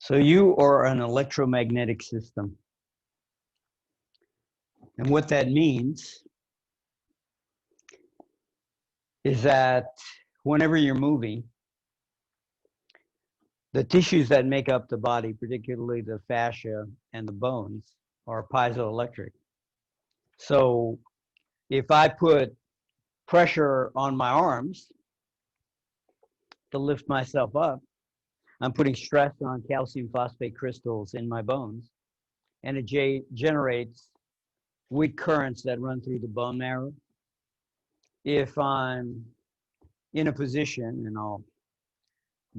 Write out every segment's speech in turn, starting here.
So you are an electromagnetic system. And what that means is that whenever you're moving, the tissues that make up the body, particularly the fascia and the bones, are piezoelectric. So if I put pressure on my arms to lift myself up, I'm putting stress on calcium phosphate crystals in my bones, and it generates weak currents that run through the bone marrow. If I'm in a position, and I'll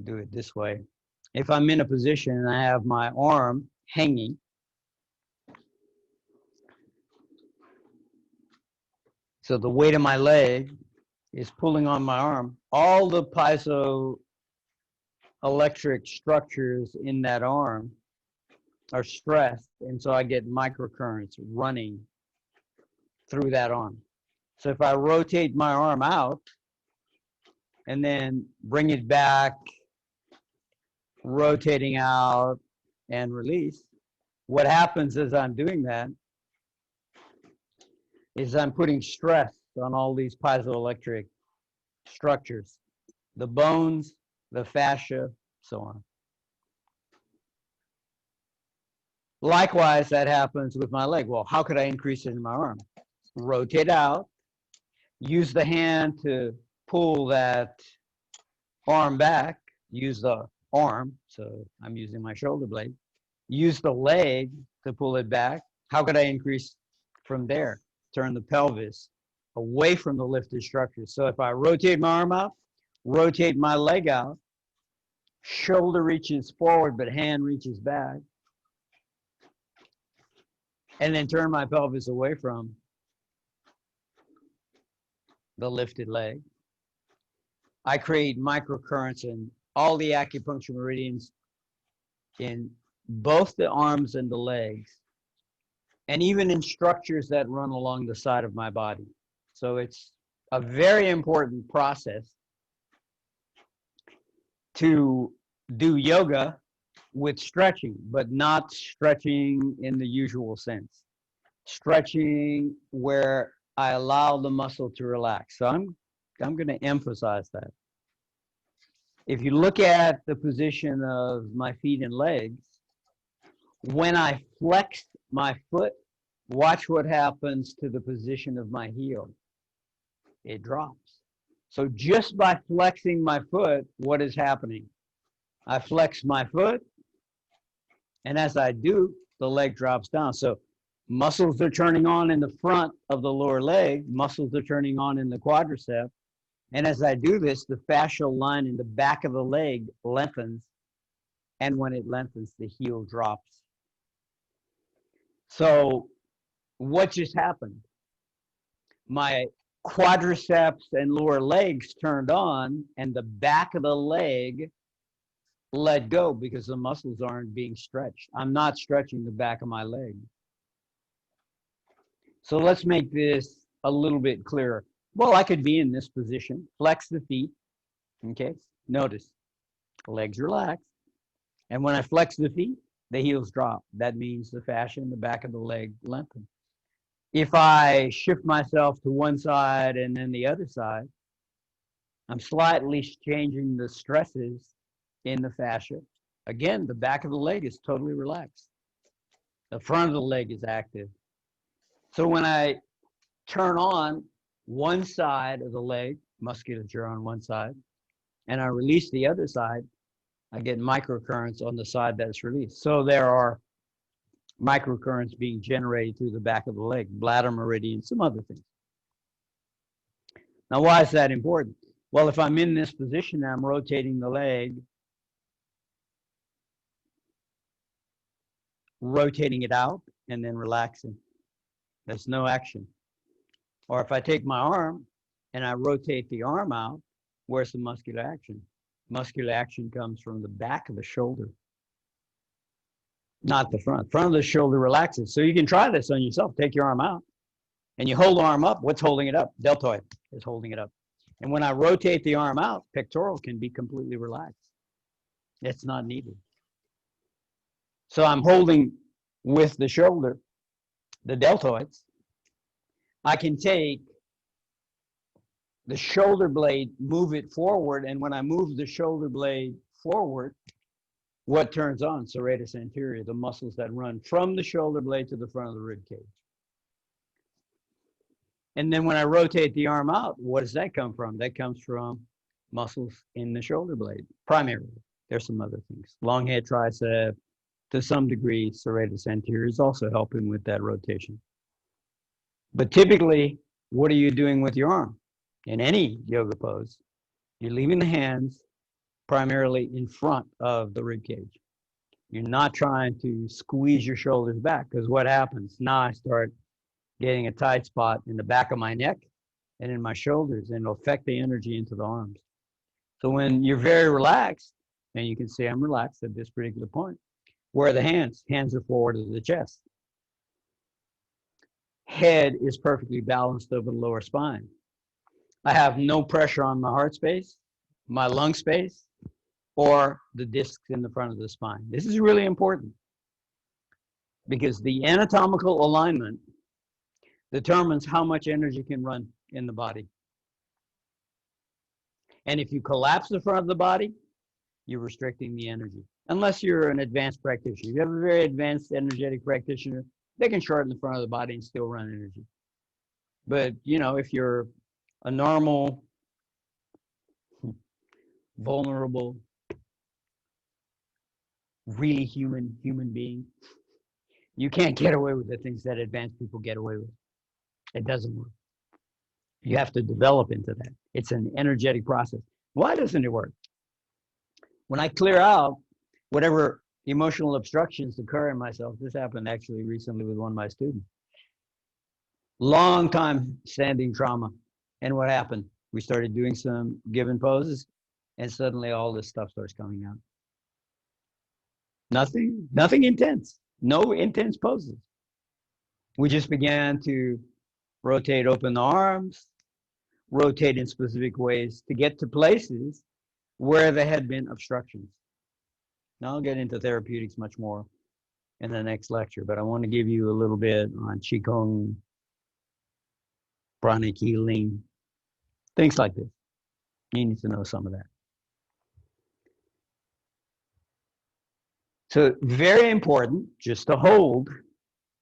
do it this way, if I'm in a position and I have my arm hanging, so the weight of my leg is pulling on my arm, all the piezoelectric structures in that arm are stressed, and so I get microcurrents running through that arm. So if I rotate my arm out and then bring it back, rotating out and release, what happens as I'm doing that is I'm putting stress on all these piezoelectric structures, the bones, the fascia, so on. Likewise, that happens with my leg. Well, how could I increase it in my arm? Rotate out, use the hand to pull that arm back, use the arm, so I'm using my shoulder blade, use the leg to pull it back. How could I increase from there? Turn the pelvis away from the lifted structure. So if I rotate my arm out, rotate my leg out, shoulder reaches forward, but hand reaches back, and then turn my pelvis away from the lifted leg, I create microcurrents in all the acupuncture meridians in both the arms and the legs, and even in structures that run along the side of my body. So it's a very important process to do yoga with stretching, but not stretching in the usual sense. Stretching where I allow the muscle to relax. So I'm going to emphasize that. If you look at the position of my feet and legs, when I flex my foot, watch what happens to the position of my heel. It drops. So just by flexing my foot, what is happening? I flex my foot, and as I do, the leg drops down. So muscles are turning on in the front of the lower leg, muscles are turning on in the quadricep, and as I do this, the fascial line in the back of the leg lengthens, and when it lengthens, the heel drops. So what just happened? My quadriceps and lower legs turned on, and the back of the leg let go because the muscles aren't being stretched. I'm not stretching the back of my leg. So let's make this a little bit clearer. Well, I could be in this position, flex the feet, okay? Notice, legs relax. And when I flex the feet, the heels drop. That means the fascia in the back of the leg lengthens. If I shift myself to one side and then the other side, I'm slightly changing the stresses in the fascia. Again, the back of the leg is totally relaxed. The front of the leg is active. So when I turn on one side of the leg, musculature on one side, and I release the other side, I get microcurrents on the side that's released. So there are microcurrents being generated through the back of the leg, bladder meridian, some other things. Now, why is that important? Well, if I'm in this position, I'm rotating the leg, rotating it out, and then relaxing. There's no action. Or if I take my arm and I rotate the arm out, where's the muscular action? Muscular action comes from the back of the shoulder, not the front. Front of the shoulder relaxes. So you can try this on yourself. Take your arm out and you hold the arm up. What's holding it up? Deltoid is holding it up. And when I rotate the arm out, pectoral can be completely relaxed. It's not needed. So I'm holding with the shoulder, the deltoids. I can take the shoulder blade, move it forward, and when I move the shoulder blade forward, what turns on? Serratus anterior, the muscles that run from the shoulder blade to the front of the rib cage. And then when I rotate the arm out, what does that come from? That comes from muscles in the shoulder blade, primarily. There's some other things. Long head tricep, to some degree, serratus anterior is also helping with that rotation. But typically, what are you doing with your arm? In any yoga pose, you're leaving the hands primarily in front of the rib cage. You're not trying to squeeze your shoulders back, because what happens? Now I start getting a tight spot in the back of my neck and in my shoulders, and it'll affect the energy into the arms. So when you're very relaxed, and you can see I'm relaxed at this particular point, where are the hands? Hands are forward to the chest. Head is perfectly balanced over the lower spine. I have no pressure on my heart space, my lung space, or the discs in the front of the spine. This is really important because the anatomical alignment determines how much energy can run in the body. And if you collapse the front of the body, you're restricting the energy. Unless you're an advanced practitioner. If you have a very advanced energetic practitioner, they can shorten the front of the body and still run energy. But, you know, if you're a normal, vulnerable, really human being, you can't get away with the things that advanced people get away with. It doesn't work. You have to develop into that. It's an energetic process. Why doesn't it work? When I clear out whatever emotional obstructions occur in myself, this happened actually recently with one of my students. Long time standing trauma. And what happened? We started doing some given poses, and suddenly all this stuff starts coming out. Nothing intense. No intense poses. We just began to rotate open the arms, rotate in specific ways to get to places where there had been obstructions. Now I'll get into therapeutics much more in the next lecture, but I want to give you a little bit on Qigong, pranic healing, things like this. You need to know some of that. So very important just to hold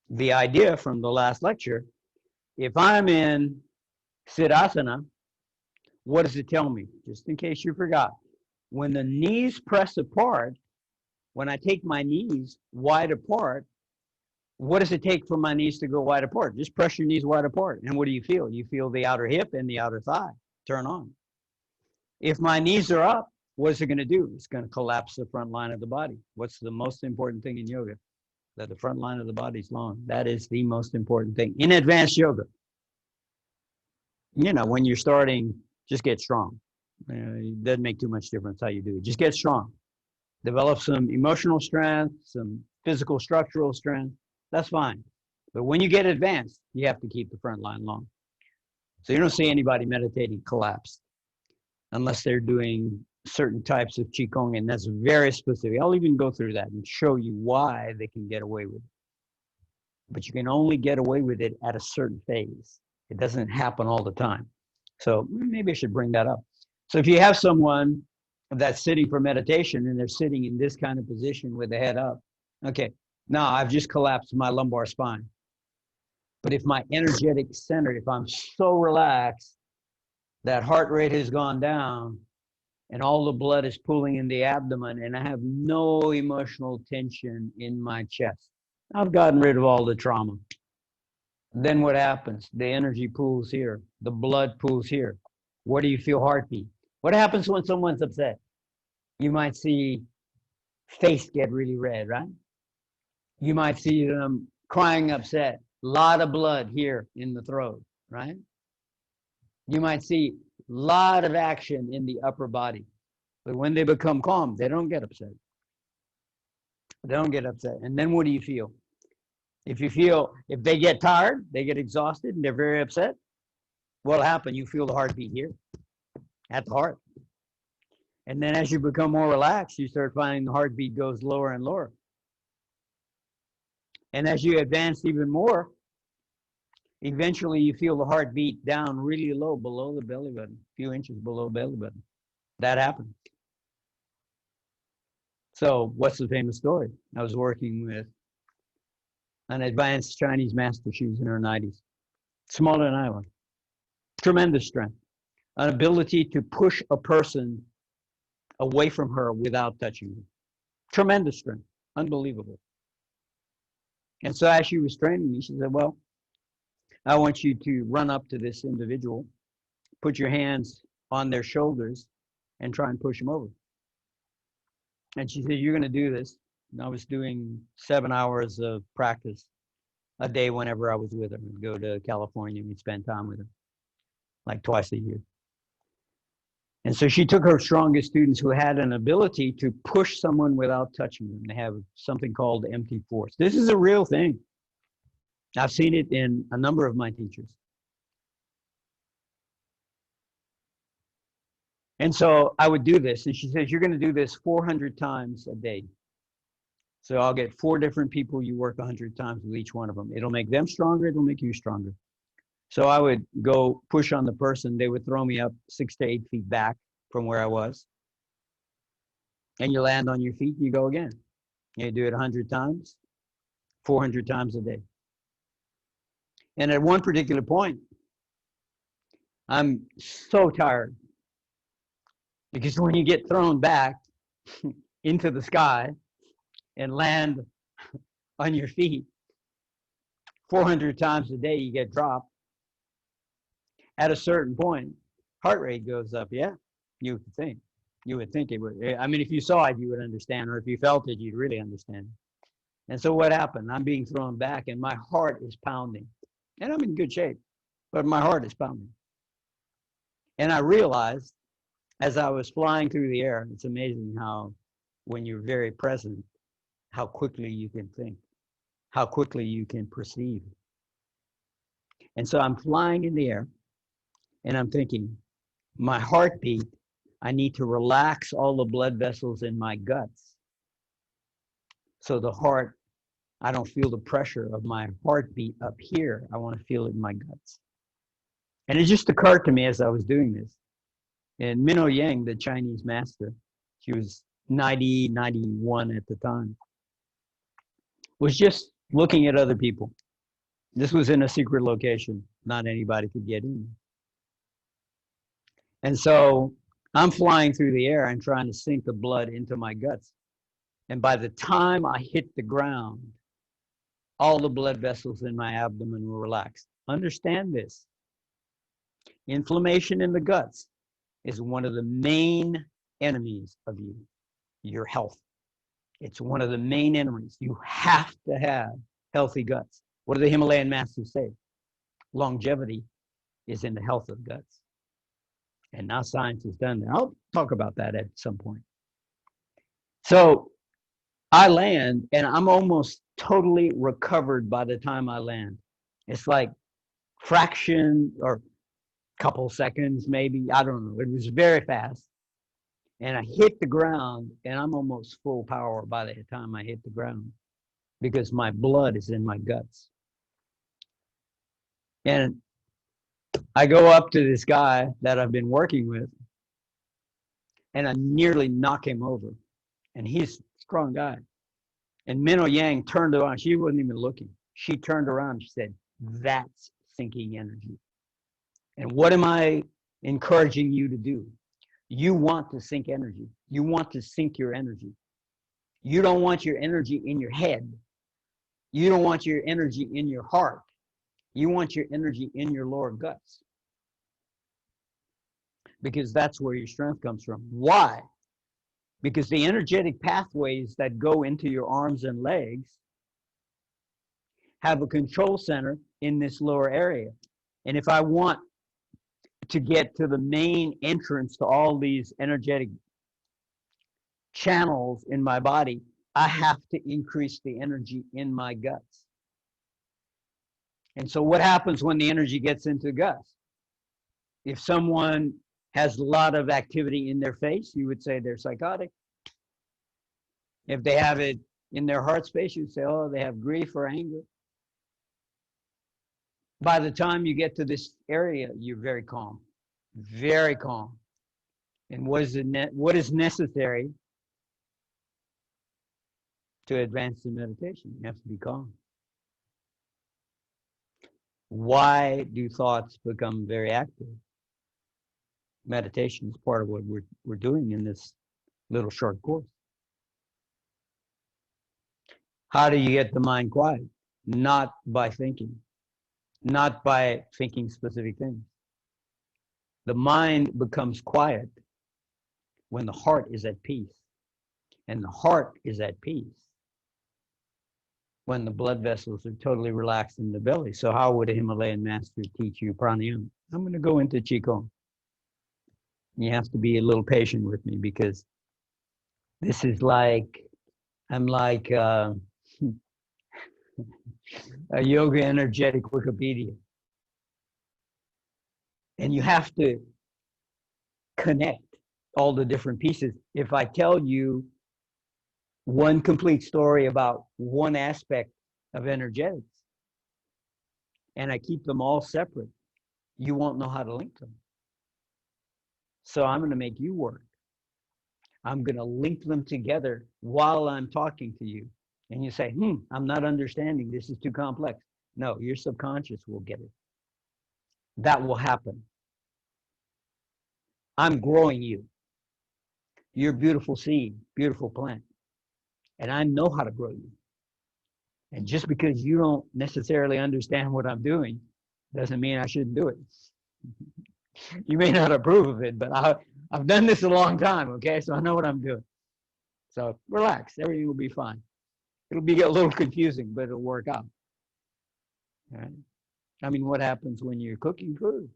the idea from the last lecture. If I'm in Siddhasana, what does it tell me? Just in case you forgot. When the knees press apart, when I take my knees wide apart, what does it take for my knees to go wide apart? Just press your knees wide apart. And what do you feel? You feel the outer hip and the outer thigh turn on. If my knees are up, what is it going to do? It's going to collapse the front line of the body. What's the most important thing in yoga? That the front line of the body is long. That is the most important thing in advanced yoga. You know, when you're starting, just get strong. It doesn't make too much difference how you do it. Just get strong. Develop some emotional strength, some physical structural strength. That's fine. But when you get advanced, you have to keep the front line long. So you don't see anybody meditating collapsed unless they're doing certain types of Qigong, and that's very specific. I'll even go through that and show you why they can get away with it. But you can only get away with it at a certain phase. It doesn't happen all the time. So maybe I should bring that up. So if you have someone that's sitting for meditation and they're sitting in this kind of position with the head up, okay, now I've just collapsed my lumbar spine. But if my energetic center, if I'm so relaxed, that heart rate has gone down and all the blood is pooling in the abdomen and I have no emotional tension in my chest, I've gotten rid of all the trauma. Then what happens? The energy pools here. The blood pools here. Where do you feel heartbeat? What happens when someone's upset? You might see face get really red, right? You might see them crying upset. A lot of blood here in the throat, right? You might see a lot of action in the upper body. But when they become calm, they don't get upset. They don't get upset. And then what do you feel? If they get tired, they get exhausted, and they're very upset, what'll happen? You feel the heartbeat here at the heart. And then as you become more relaxed, you start finding the heartbeat goes lower and lower. And as you advance even more, eventually you feel the heartbeat down really low below the belly button, a few inches below belly button. That happens. So what's the famous story? I was working with an advanced Chinese master. She was in her 90s, smaller than I was. Tremendous strength, an ability to push a person away from her without touching them. Tremendous strength, unbelievable. And so as she was training me, she said, well, I want you to run up to this individual, put your hands on their shoulders, and try and push them over. And she said, you're going to do this. And I was doing 7 hours of practice a day whenever I was with her. I'd go to California and we'd spend time with her, like twice a year. And so she took her strongest students who had an ability to push someone without touching them. They have something called empty force. This is a real thing. I've seen it in a number of my teachers. And so I would do this. And she says, you're going to do this 400 times a day. So I'll get 4 different people. You work 100 times with each one of them. It'll make them stronger. It'll make you stronger. So I would go push on the person. They would throw me up 6 to 8 feet back from where I was. And you land on your feet, you go again. You do it 100 times, 400 times a day. And at one particular point, I'm so tired. Because when you get thrown back into the sky and land on your feet 400 times a day, you get dropped. At a certain point, heart rate goes up. Yeah, you would think. You would think it would. I mean, if you saw it, you would understand. Or if you felt it, you'd really understand. And so what happened? I'm being thrown back and my heart is pounding. And I'm in good shape, but my heart is pounding. And I realized as I was flying through the air, it's amazing how when you're very present, how quickly you can think, how quickly you can perceive. And so I'm flying in the air and I'm thinking, my heartbeat, I need to relax all the blood vessels in my guts. So the heart, I don't feel the pressure of my heartbeat up here. I want to feel it in my guts. And it just occurred to me as I was doing this. And Minho Yang, the Chinese master, she was 90, 91 at the time, was just looking at other people. This was in a secret location. Not anybody could get in. And so I'm flying through the air and trying to sink the blood into my guts. And by the time I hit the ground, all the blood vessels in my abdomen were relaxed. Understand this. Inflammation in the guts is one of the main enemies of you, your health. It's one of the main enemies. You have to have healthy guts. What do the Himalayan masters say? Longevity is in the health of guts. And now science has done that. I'll talk about that at some point. So I land and I'm almost totally recovered by the time I land. It's like fraction or couple seconds, maybe. I don't know. It was very fast. And I hit the ground and I'm almost full power by the time I hit the ground because my blood is in my guts. And I go up to this guy that I've been working with and I nearly knock him over. And he's a strong guy. And Minho Yang turned around. She wasn't even looking. She turned around and she said, that's sinking energy. And what am I encouraging you to do? You want to sink energy. You want to sink your energy. You don't want your energy in your head. You don't want your energy in your heart. You want your energy in your lower guts. Because that's where your strength comes from. Why? Because the energetic pathways that go into your arms and legs have a control center in this lower area. And if I want to get to the main entrance to all these energetic channels in my body, I have to increase the energy in my guts. And so what happens when the energy gets into the guts? If someone has a lot of activity in their face, you would say they're psychotic. If they have it in their heart space, you'd say, oh, they have grief or anger. By the time you get to this area, you're very calm, very calm. And what is necessary to advance in meditation? You have to be calm. Why do thoughts become very active? Meditation is part of what we're doing in this little short course. How do you get the mind quiet? Not by thinking, not by thinking specific things. The mind becomes quiet when the heart is at peace. And the heart is at peace when the blood vessels are totally relaxed in the belly. So how would a Himalayan master teach you pranayama? I'm going to go into Qigong. You have to be a little patient with me because this is like, I'm like a yoga energetic Wikipedia. And you have to connect all the different pieces. If I tell you one complete story about one aspect of energetics and I keep them all separate, you won't know how to link them. So I'm going to make you work. I'm going to link them together while I'm talking to you. And you say, I'm not understanding. This is too complex. No, your subconscious will get it. That will happen. I'm growing you. You're a beautiful seed, beautiful plant. And I know how to grow you. And just because you don't necessarily understand what I'm doing doesn't mean I shouldn't do it. You may not approve of it, but I've done this a long time, okay? So I know what I'm doing. So relax. Everything will be fine. It'll be a little confusing, but it'll work out. All right? I mean, what happens when you're cooking food?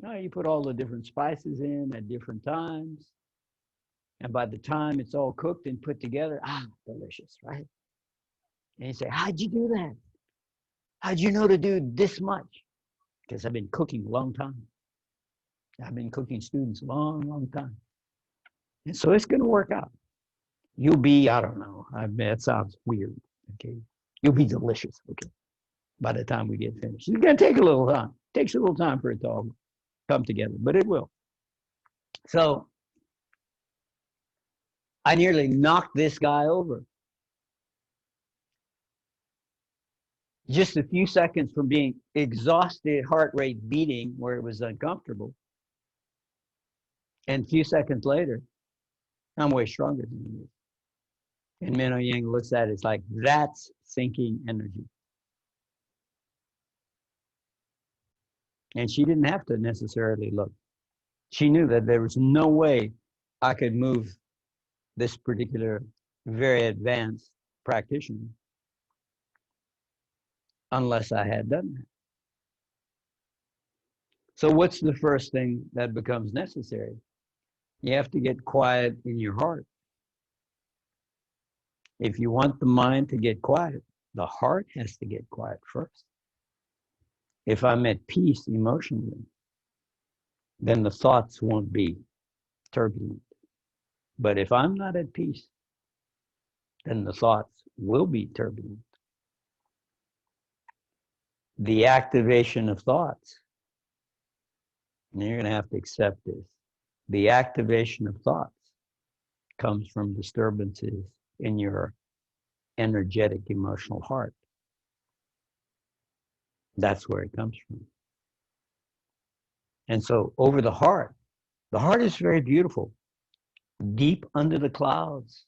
You put all the different spices in at different times. And by the time it's all cooked and put together, delicious, right? And you say, how'd you do that? How'd you know to do this much? Because I've been cooking a long time. I've been cooking students a long, long time. And so it's going to work out. You'll be, I don't know, it sounds weird, okay? You'll be delicious, okay, by the time we get finished. It's going to take a little time. It takes a little time for it to all come together, but it will. So I nearly knocked this guy over. Just a few seconds from being exhausted, heart rate beating where it was uncomfortable. And a few seconds later, I'm way stronger than he is. And Minho Yang looks at it, it's like, that's thinking energy. And she didn't have to necessarily look. She knew that there was no way I could move this particular very advanced practitioner unless I had done that. So what's the first thing that becomes necessary? You have to get quiet in your heart. If you want the mind to get quiet, the heart has to get quiet first. If I'm at peace emotionally, then the thoughts won't be turbulent. But if I'm not at peace, then the thoughts will be turbulent. The activation of thoughts, and you're going to have to accept this, the activation of thoughts comes from disturbances in your energetic emotional heart. That's where it comes from. And so over the heart is very beautiful. Deep under the clouds,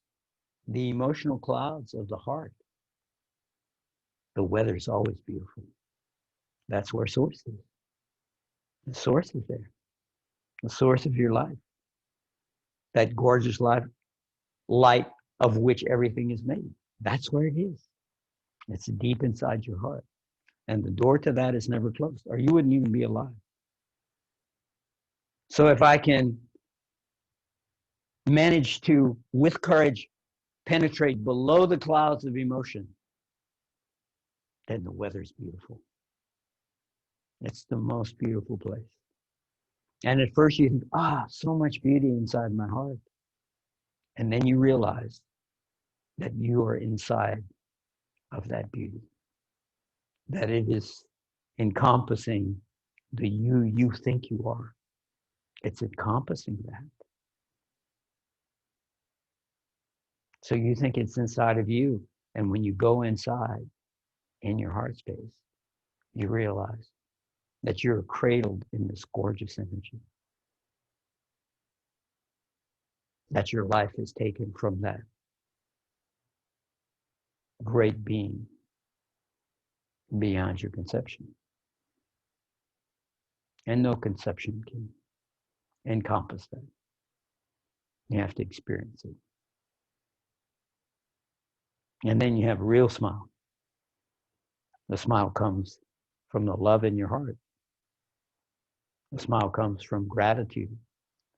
the emotional clouds of the heart, the weather is always beautiful. That's where source is. The source is there. The source of your life. That gorgeous light of which everything is made. That's where it is. It's deep inside your heart. And the door to that is never closed, or you wouldn't even be alive. So if I can manage to, with courage, penetrate below the clouds of emotion, then the weather's beautiful. It's the most beautiful place. And at first you think, so much beauty inside my heart. And then you realize that you are inside of that beauty, that it is encompassing the you think you are. It's encompassing that. So you think it's inside of you. And when you go inside in your heart space, you realize that you're cradled in this gorgeous energy, that your life is taken from that great being beyond your conception. And no conception can encompass that. You have to experience it. And then you have a real smile. The smile comes from the love in your heart. The smile comes from gratitude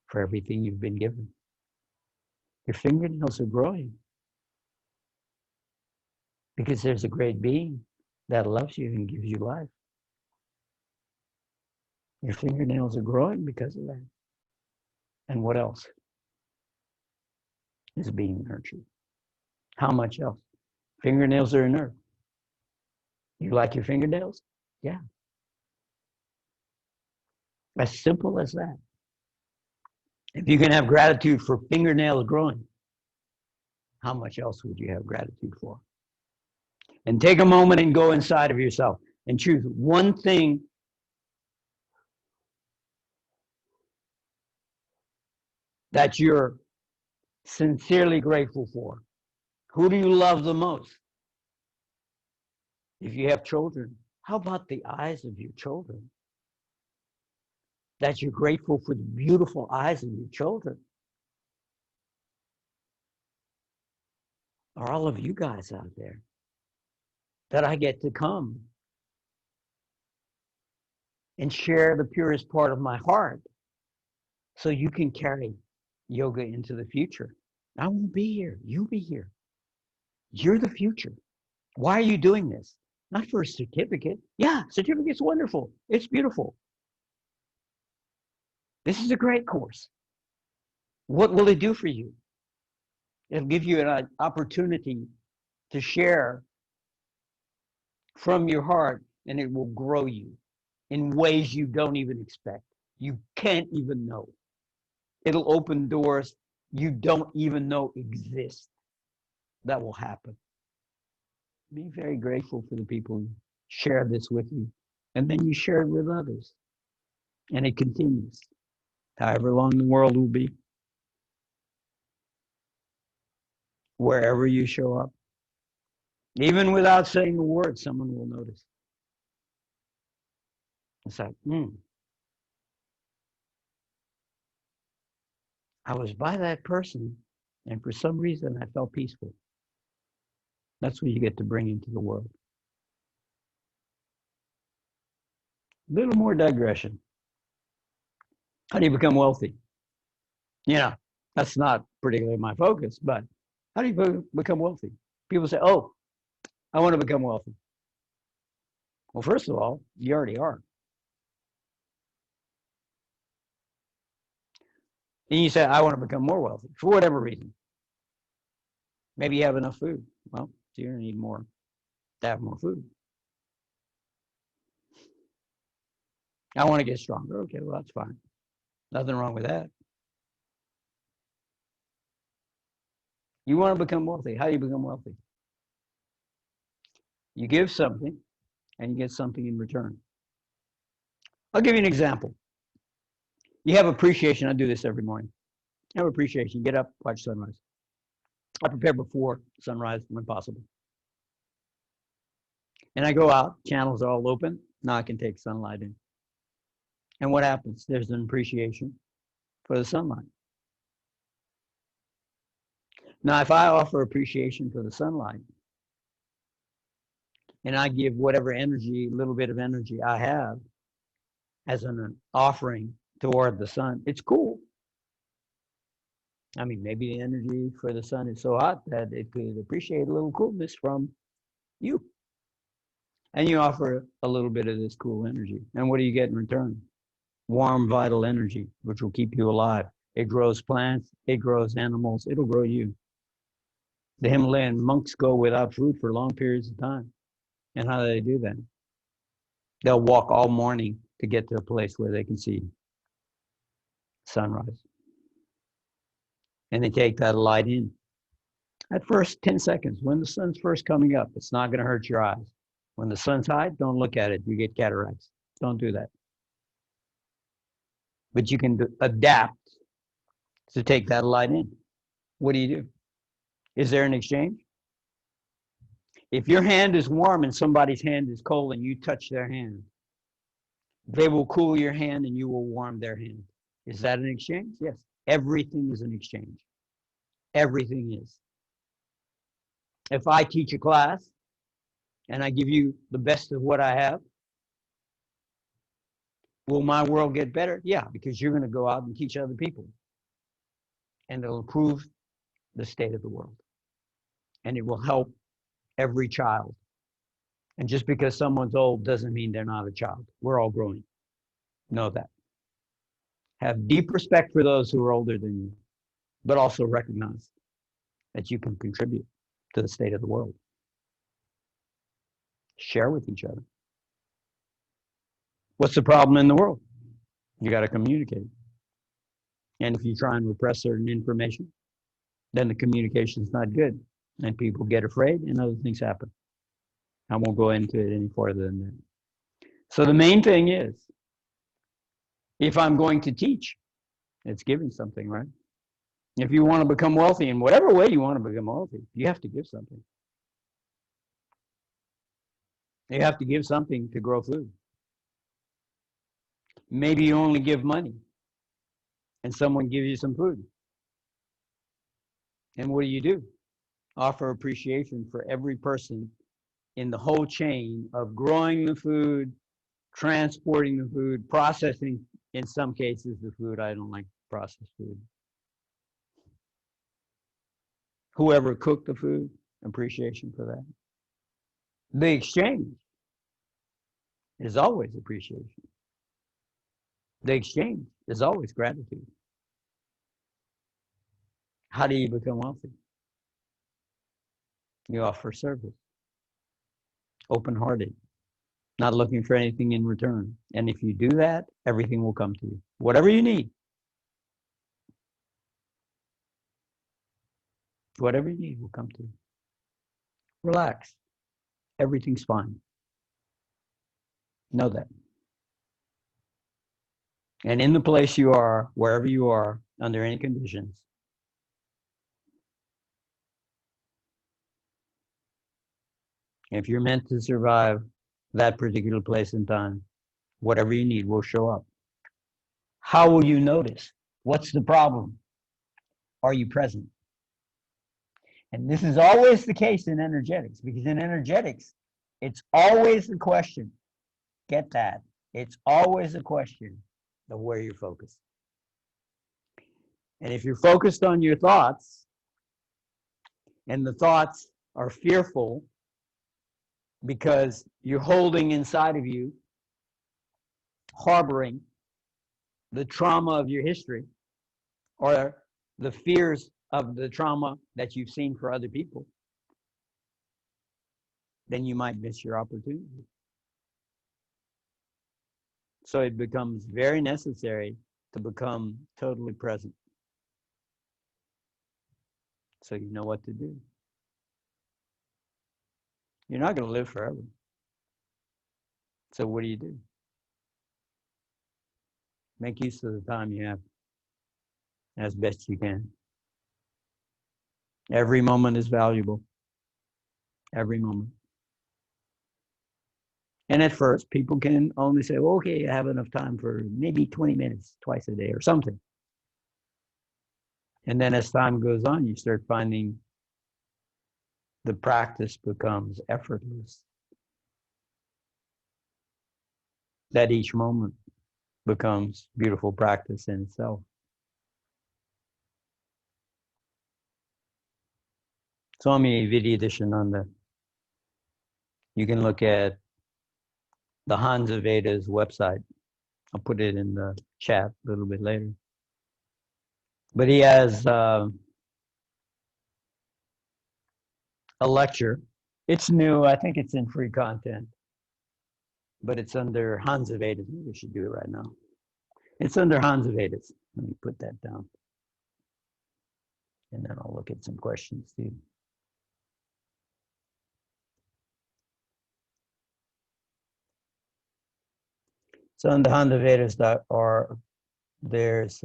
for everything you've been given. Your fingernails are growing because there's a great being that loves you and gives you life. Your fingernails are growing because of that. And what else is being nurtured? How much else? Fingernails are inert. You like your fingernails? Yeah. As simple as that. If you can have gratitude for fingernails growing, how much else would you have gratitude for? And take a moment and go inside of yourself and choose one thing that you're sincerely grateful for. Who do you love the most? If you have children, how about the eyes of your children? That you're grateful for the beautiful eyes of your children. Or all of you guys out there that I get to come and share the purest part of my heart so you can carry yoga into the future. I won't be here. You'll be here. You're the future. Why are you doing this? Not for a certificate. Yeah, certificate's wonderful. It's beautiful. This is a great course. What will it do for you? It'll give you an opportunity to share from your heart, and it will grow you in ways you don't even expect. You can't even know. It'll open doors you don't even know exist. That will happen. Be very grateful for the people who share this with you. And then you share it with others. And it continues, however long the world will be. Wherever you show up. Even without saying a word, someone will notice. It's like, I was by that person, and for some reason I felt peaceful. That's what you get to bring into the world. A little more digression. How do you become wealthy? You know, that's not particularly my focus, but how do you become wealthy? People say, oh, I want to become wealthy. Well, first of all, you already are. And you say, I want to become more wealthy for whatever reason. Maybe you have enough food. Well, so you're going to need more to have more food. I want to get stronger. Okay, well, that's fine. Nothing wrong with that. You want to become wealthy. How do you become wealthy? You give something and you get something in return. I'll give you an example. You have appreciation. I do this every morning. You have appreciation. Get up, watch sunrise. I prepare before sunrise when possible. And I go out, channels are all open. Now I can take sunlight in. And what happens? There's an appreciation for the sunlight. Now, if I offer appreciation for the sunlight, and I give whatever energy, little bit of energy I have as an offering toward the sun, it's cool. I mean, maybe the energy for the sun is so hot that it could appreciate a little coolness from you. And you offer a little bit of this cool energy. And what do you get in return? Warm, vital energy, which will keep you alive. It grows plants, it grows animals, it'll grow you. The Himalayan monks go without food for long periods of time. And how do they do that? They'll walk all morning to get to a place where they can see sunrise. And they take that light in. At first, 10 seconds, when the sun's first coming up, it's not going to hurt your eyes. When the sun's high, don't look at it. You get cataracts. Don't do that. But you can adapt to take that light in. What do? Is there an exchange? If your hand is warm and somebody's hand is cold and you touch their hand, they will cool your hand and you will warm their hand. Is that an exchange? Yes. Everything is an exchange. Everything is. If I teach a class and I give you the best of what I have, will my world get better? Yeah, because you're going to go out and teach other people. And it'll improve the state of the world. And it will help every child. And just because someone's old doesn't mean they're not a child. We're all growing. Know that. Have deep respect for those who are older than you, but also recognize that you can contribute to the state of the world. Share with each other. What's the problem in the world? You got to communicate. And if you try and repress certain information, then the communication's not good. And people get afraid and other things happen. I won't go into it any further than that. So the main thing is, if I'm going to teach, it's giving something, right? If you want to become wealthy in whatever way you want to become wealthy, you have to give something. You have to give something to grow food. Maybe you only give money and someone gives you some food. And what do? Offer appreciation for every person in the whole chain of growing the food, transporting the food, processing, in some cases, the food. I don't like processed food. Whoever cooked the food, appreciation for that. The exchange is always appreciation. The exchange is always gratitude. How do you become wealthy? You offer service, open-hearted, not looking for anything in return. And if you do that, everything will come to you. Whatever you need. Whatever you need will come to you. Relax. Everything's fine. Know that. And in the place you are, wherever you are, under any conditions, if you're meant to survive that particular place and time, whatever you need will show up. How will you notice? What's the problem? Are you present? And this is always the case in energetics, because in energetics, it's always the question. Get that. It's always a question of where you're focused. And if you're focused on your thoughts, and the thoughts are fearful because you're holding inside of you, harboring the trauma of your history or the fears of the trauma that you've seen for other people, then you might miss your opportunity. So it becomes very necessary to become totally present, so you know what to do. You're not going to live forever. So what do? Make use of the time you have as best you can. Every moment is valuable. Every moment. And at first, people can only say, well, okay, I have enough time for maybe 20 minutes twice a day or something. And then as time goes on, you start finding the practice becomes effortless. That each moment becomes beautiful practice in itself. Swami Vidyadishananda. You can look at the Hansa Veda's website. I'll put it in the chat a little bit later. But he has a lecture. It's new. I think it's in free content, but it's under Hans of Vedas. Maybe we should do it right now. It's under Hans of Vedas. Let me put that down. And then I'll look at some questions too. So on the Hans of Vedas.org, there's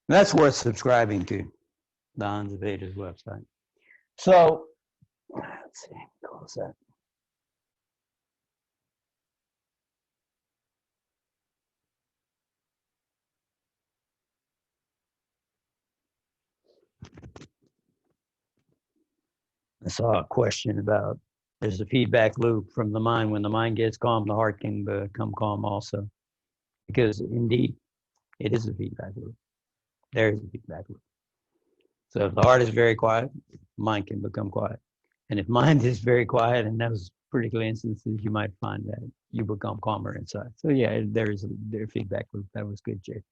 that's worth subscribing to, the Hans of Vedas website. So let's see, close that. I saw a question about there's a feedback loop from the mind. When the mind gets calm, the heart can become calm also. Because indeed, it is a feedback loop. There is a feedback loop. So if the heart is very quiet, mind can become quiet. And if mind is very quiet, in those particular instances, you might find that you become calmer inside. So yeah, there's a feedback loop. That was good, Jay.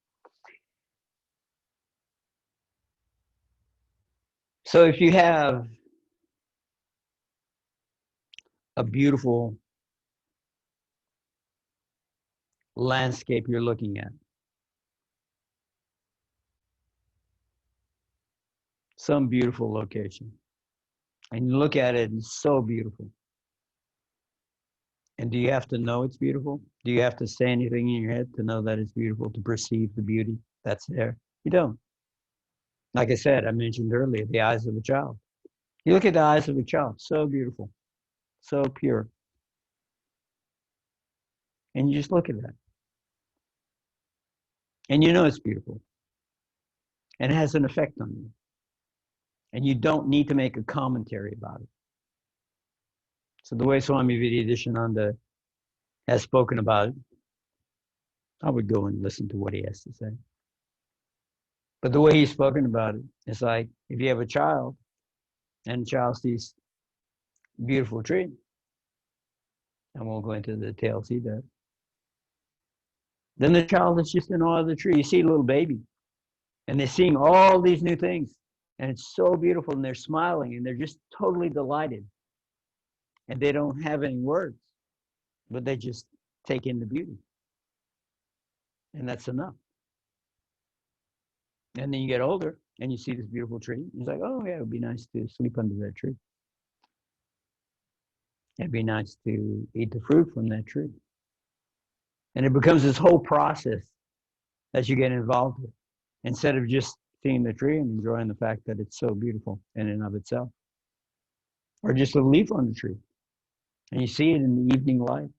So if you have a beautiful landscape you're looking at, some beautiful location, and you look at it, it's so beautiful. And do you have to know it's beautiful? Do you have to say anything in your head to know that it's beautiful, to perceive the beauty that's there? You don't. Like I said, I mentioned earlier, the eyes of a child. You look at the eyes of a child, so beautiful, so pure. And you just look at that. And you know it's beautiful. And it has an effect on you. And you don't need to make a commentary about it. So the way Swami Vidyadishananda has spoken about it, I would go and listen to what he has to say. But the way he's spoken about it, it's like if you have a child and the child sees a beautiful tree, I won't go into the details he does. Then the child is just in awe of the tree. You see a little baby, and they're seeing all these new things, and it's so beautiful, and they're smiling, and they're just totally delighted. And they don't have any words, but they just take in the beauty. And that's enough. And then you get older, and you see this beautiful tree. It's like, oh, yeah, it would be nice to sleep under that tree. It'd be nice to eat the fruit from that tree. And it becomes this whole process that you get involved with, instead of just seeing the tree and enjoying the fact that it's so beautiful in and of itself. Or just a leaf on the tree, and you see it in the evening light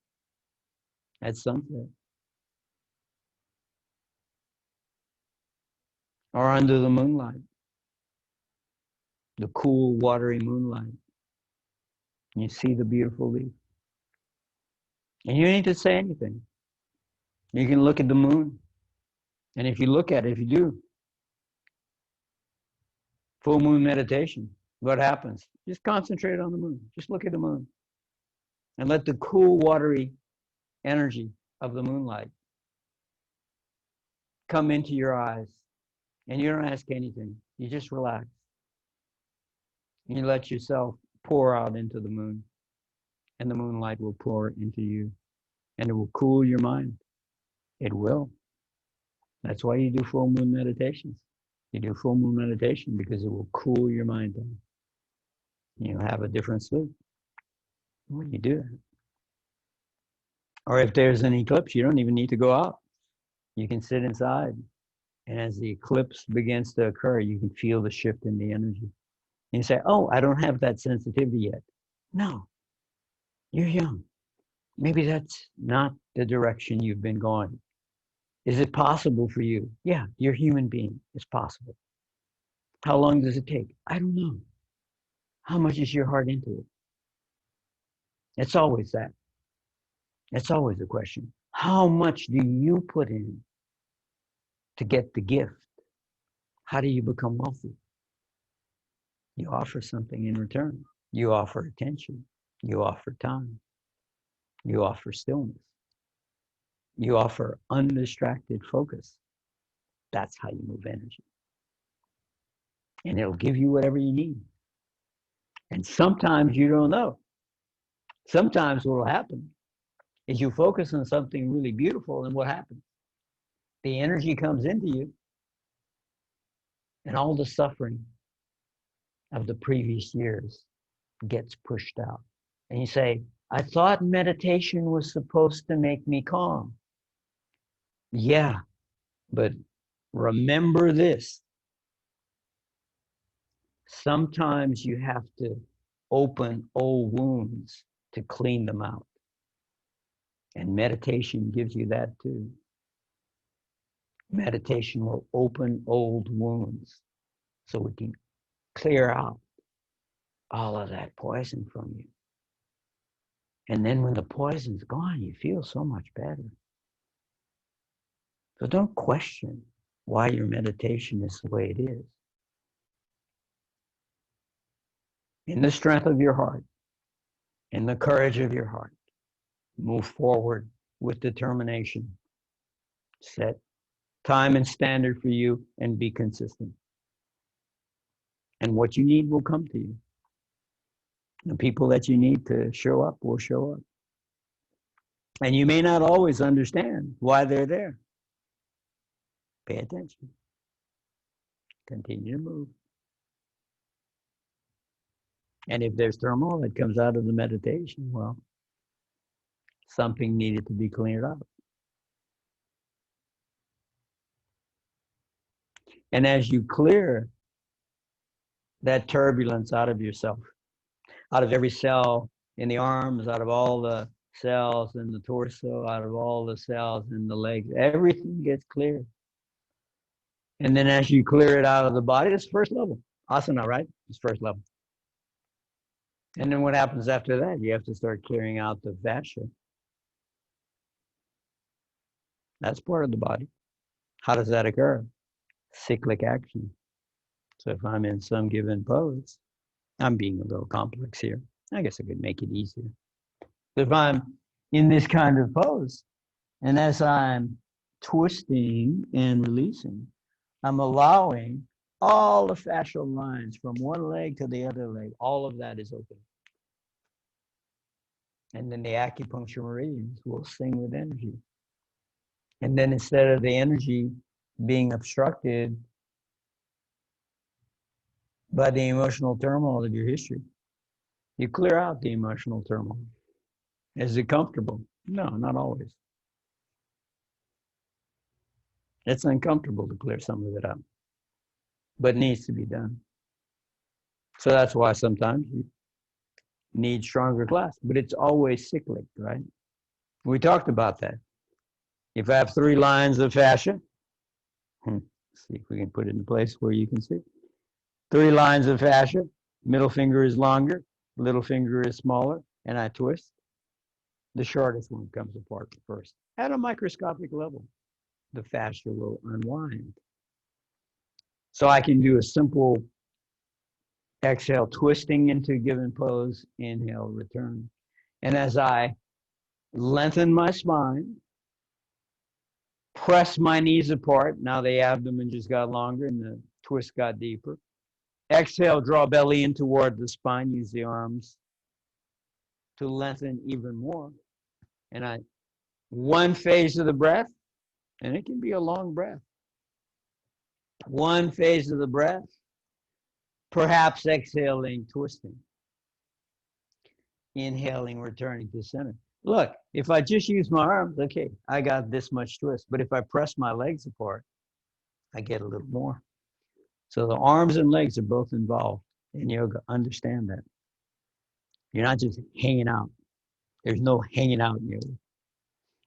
at sunset. Or under the moonlight, the cool, watery moonlight. And you see the beautiful leaf. And you don't need to say anything. You can look at the moon. And if you look at it, if you do full moon meditation, what happens? Just concentrate on the moon. Just look at the moon. And let the cool, watery energy of the moonlight come into your eyes. And you don't ask anything. You just relax. And you let yourself pour out into the moon. And the moonlight will pour into you. And it will cool your mind. It will. That's why you do full moon meditations. You do full moon meditation because it will cool your mind down. You'll have a different sleep when you do that. Or if there's an eclipse, you don't even need to go out. You can sit inside. And as the eclipse begins to occur, you can feel the shift in the energy. And you say, oh, I don't have that sensitivity yet. No, you're young. Maybe that's not the direction you've been going. Is it possible for you? Yeah, you're a human being. It's possible. How long does it take? I don't know. How much is your heart into it? It's always that. It's always the question. How much do you put in to get the gift? How do you become wealthy? You offer something in return. You offer attention. You offer time. You offer stillness. You offer undistracted focus. That's how you move energy. And it'll give you whatever you need. And sometimes you don't know. Sometimes what will happen is you focus on something really beautiful, and what happens? The energy comes into you, and all the suffering of the previous years gets pushed out. And you say, I thought meditation was supposed to make me calm. Yeah, but remember this. Sometimes you have to open old wounds to clean them out. And meditation gives you that too. Meditation will open old wounds so we can clear out all of that poison from you. And then when the poison's gone, you feel so much better. So don't question why your meditation is the way it is. In the strength of your heart, in the courage of your heart, move forward with determination. Set time and standard for you and be consistent. And what you need will come to you. The people that you need to show up will show up. And you may not always understand why they're there. Pay attention. Continue to move. And if there's turmoil that comes out of the meditation, well, something needed to be cleared up. And as you clear that turbulence out of yourself, out of every cell in the arms, out of all the cells in the torso, out of all the cells in the legs, everything gets cleared. And then as you clear it out of the body, that's first level. Asana, right? It's first level. And then what happens after that? You have to start clearing out the fascia. That's part of the body. How does that occur? Cyclic action. So if I'm in some given pose, I'm being a little complex here. I guess I could make it easier. If I'm in this kind of pose, and as I'm twisting and releasing, I'm allowing all the fascial lines from one leg to the other leg, all of that is open. And then the acupuncture meridians will sing with energy. And then instead of the energy being obstructed by the emotional turmoil of your history, you clear out the emotional turmoil. Is it comfortable? No, not always. It's uncomfortable to clear some of it out, but it needs to be done. So that's why sometimes you need stronger class, but it's always cyclic, right? We talked about that. If I have 3 lines of fascia, see if we can put it in place where you can see. 3 lines of fascia, middle finger is longer, little finger is smaller, and I twist. The shortest one comes apart first. At a microscopic level, the fascia will unwind. So I can do a simple exhale, twisting into a given pose, inhale, return. And as I lengthen my spine, press my knees apart, now the abdomen just got longer and the twist got deeper. Exhale, draw belly in toward the spine, use the arms to lengthen even more. And one phase of the breath, and it can be a long breath. One phase of the breath, perhaps exhaling, twisting. Inhaling, returning to center. Look, if I just use my arms, okay, I got this much twist. But if I press my legs apart, I get a little more. So the arms and legs are both involved in yoga. Understand that. You're not just hanging out. There's no hanging out in yoga.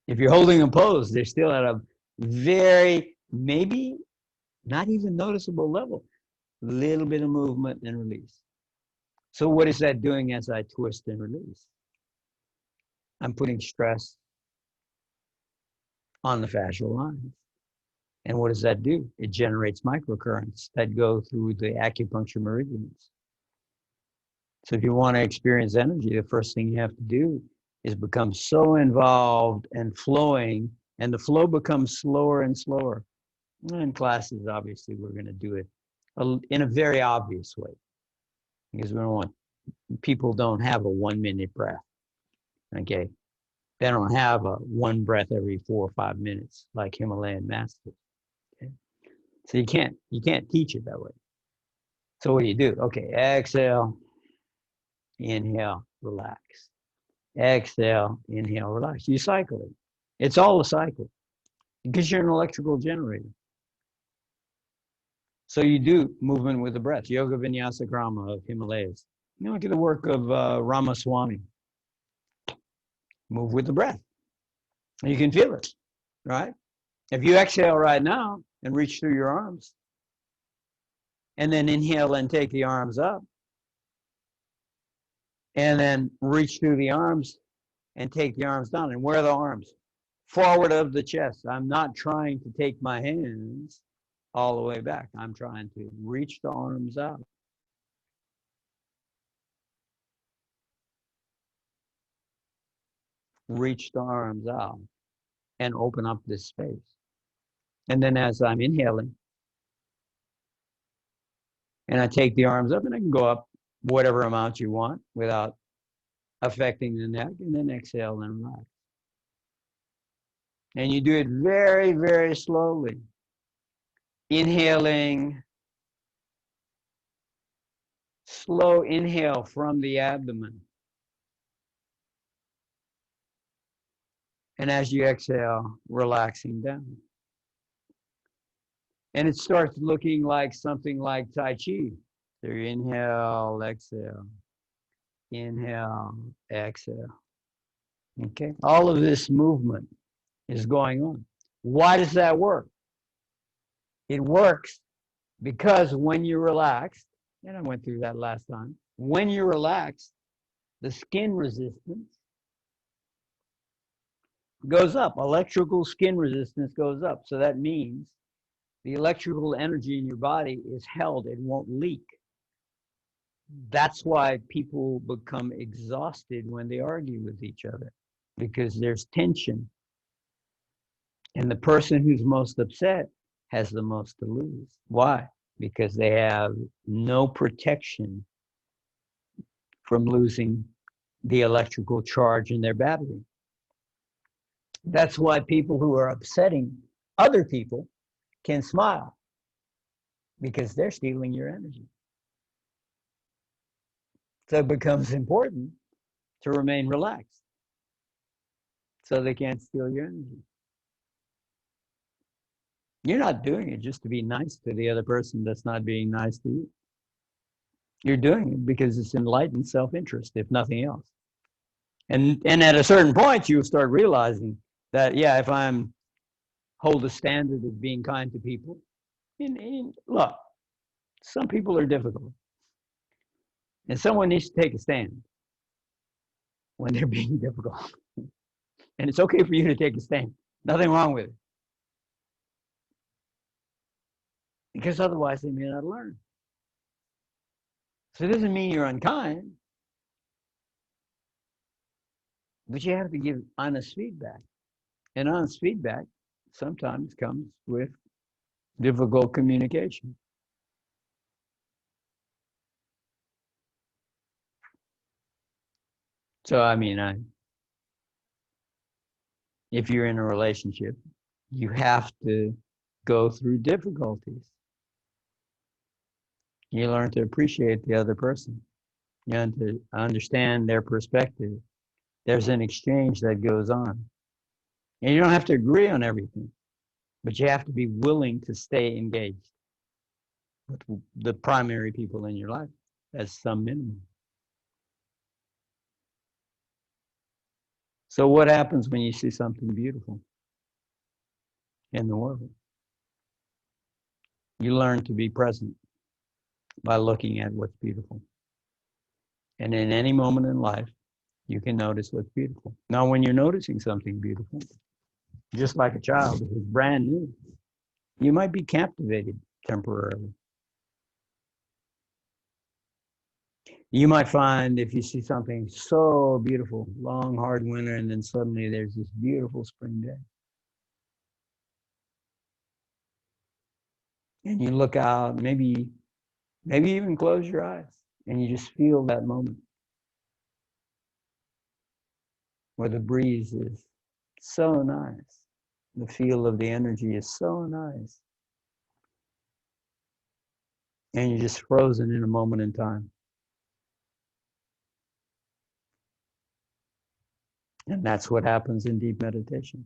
If you're holding a pose, they're still at a very, maybe not even noticeable level. A little bit of movement and release. So what is that doing as I twist and release? I'm putting stress on the fascial lines. And what does that do? It generates microcurrents that go through the acupuncture meridians. So if you want to experience energy, the first thing you have to do is become so involved and flowing, and the flow becomes slower and slower. In classes, obviously, we're going to do it in a very obvious way, because we don't want people don't have a 1 minute breath. Okay. They don't have a one breath every 4 or 5 minutes like Himalayan masters. Okay? So you can't teach it that way. So what do you do? Okay, exhale, inhale, relax. Exhale, inhale, relax. You cycle it. It's all a cycle because you're an electrical generator. So you do movement with the breath. Yoga Vinyasa Krama of Himalayas. You look at the work of Ramaswamy. Move with the breath. You can feel it, right? If you exhale right now and reach through your arms, and then inhale and take the arms up, and then reach through the arms and take the arms down. And where are the arms? Forward of the chest. I'm not trying to take my hands all the way back. I'm trying to reach the arms out. Reach the arms out and open up this space. And then as I'm inhaling, and I take the arms up, and I can go up whatever amount you want without affecting the neck, and then exhale and relax. And you do it very, very slowly. Inhaling, slow inhale from the abdomen. And as you exhale, relaxing down. And it starts looking like something like Tai Chi. So you inhale, exhale, inhale, exhale. Okay, all of this movement is going on. Why does that work? It works because when you're relaxed, and I went through that last time, when you're relaxed, the skin resistance goes up. Electrical skin resistance goes up. So that means the electrical energy in your body is held. It won't leak. That's why people become exhausted when they argue with each other, because there's tension. And the person who's most upset has the most to lose. Why? Because they have no protection from losing the electrical charge in their battery. That's why people who are upsetting other people can smile, because they're stealing your energy. So it becomes important to remain relaxed so they can't steal your energy. You're not doing it just to be nice to the other person that's not being nice to you. You're doing it because it's enlightened self-interest, if nothing else. And at a certain point, you start realizing that, yeah, if I'm hold a standard of being kind to people, look, some people are difficult. And someone needs to take a stand when they're being difficult. And it's okay for you to take a stand. Nothing wrong with it. Because otherwise they may not learn. So it doesn't mean you're unkind, but you have to give honest feedback. And honest feedback sometimes comes with difficult communication. So, I mean, if you're in a relationship, you have to go through difficulties. You learn to appreciate the other person. You learn to understand their perspective. There's an exchange that goes on. And you don't have to agree on everything, but you have to be willing to stay engaged with the primary people in your life as some minimum. So what happens when you see something beautiful in the world? You learn to be present by looking at what's beautiful. And in any moment in life, you can notice what's beautiful. Now, when you're noticing something beautiful, just like a child who's brand new, you might be captivated temporarily. You might find if you see something so beautiful, long, hard winter, and then suddenly there's this beautiful spring day. And you look out, maybe even close your eyes, and you just feel that moment where the breeze is so nice. The feel of the energy is so nice. And you're just frozen in a moment in time. And that's what happens in deep meditation.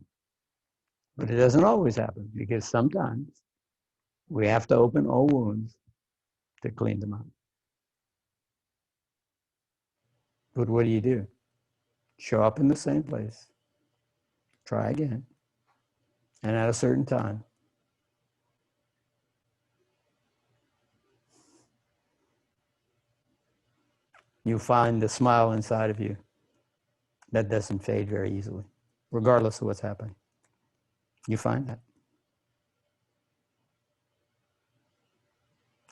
But it doesn't always happen because sometimes we have to open old wounds to clean them out. But what do? Show up in the same place, try again, and at a certain time, you'll find the smile inside of you that doesn't fade very easily, regardless of what's happening. You find that.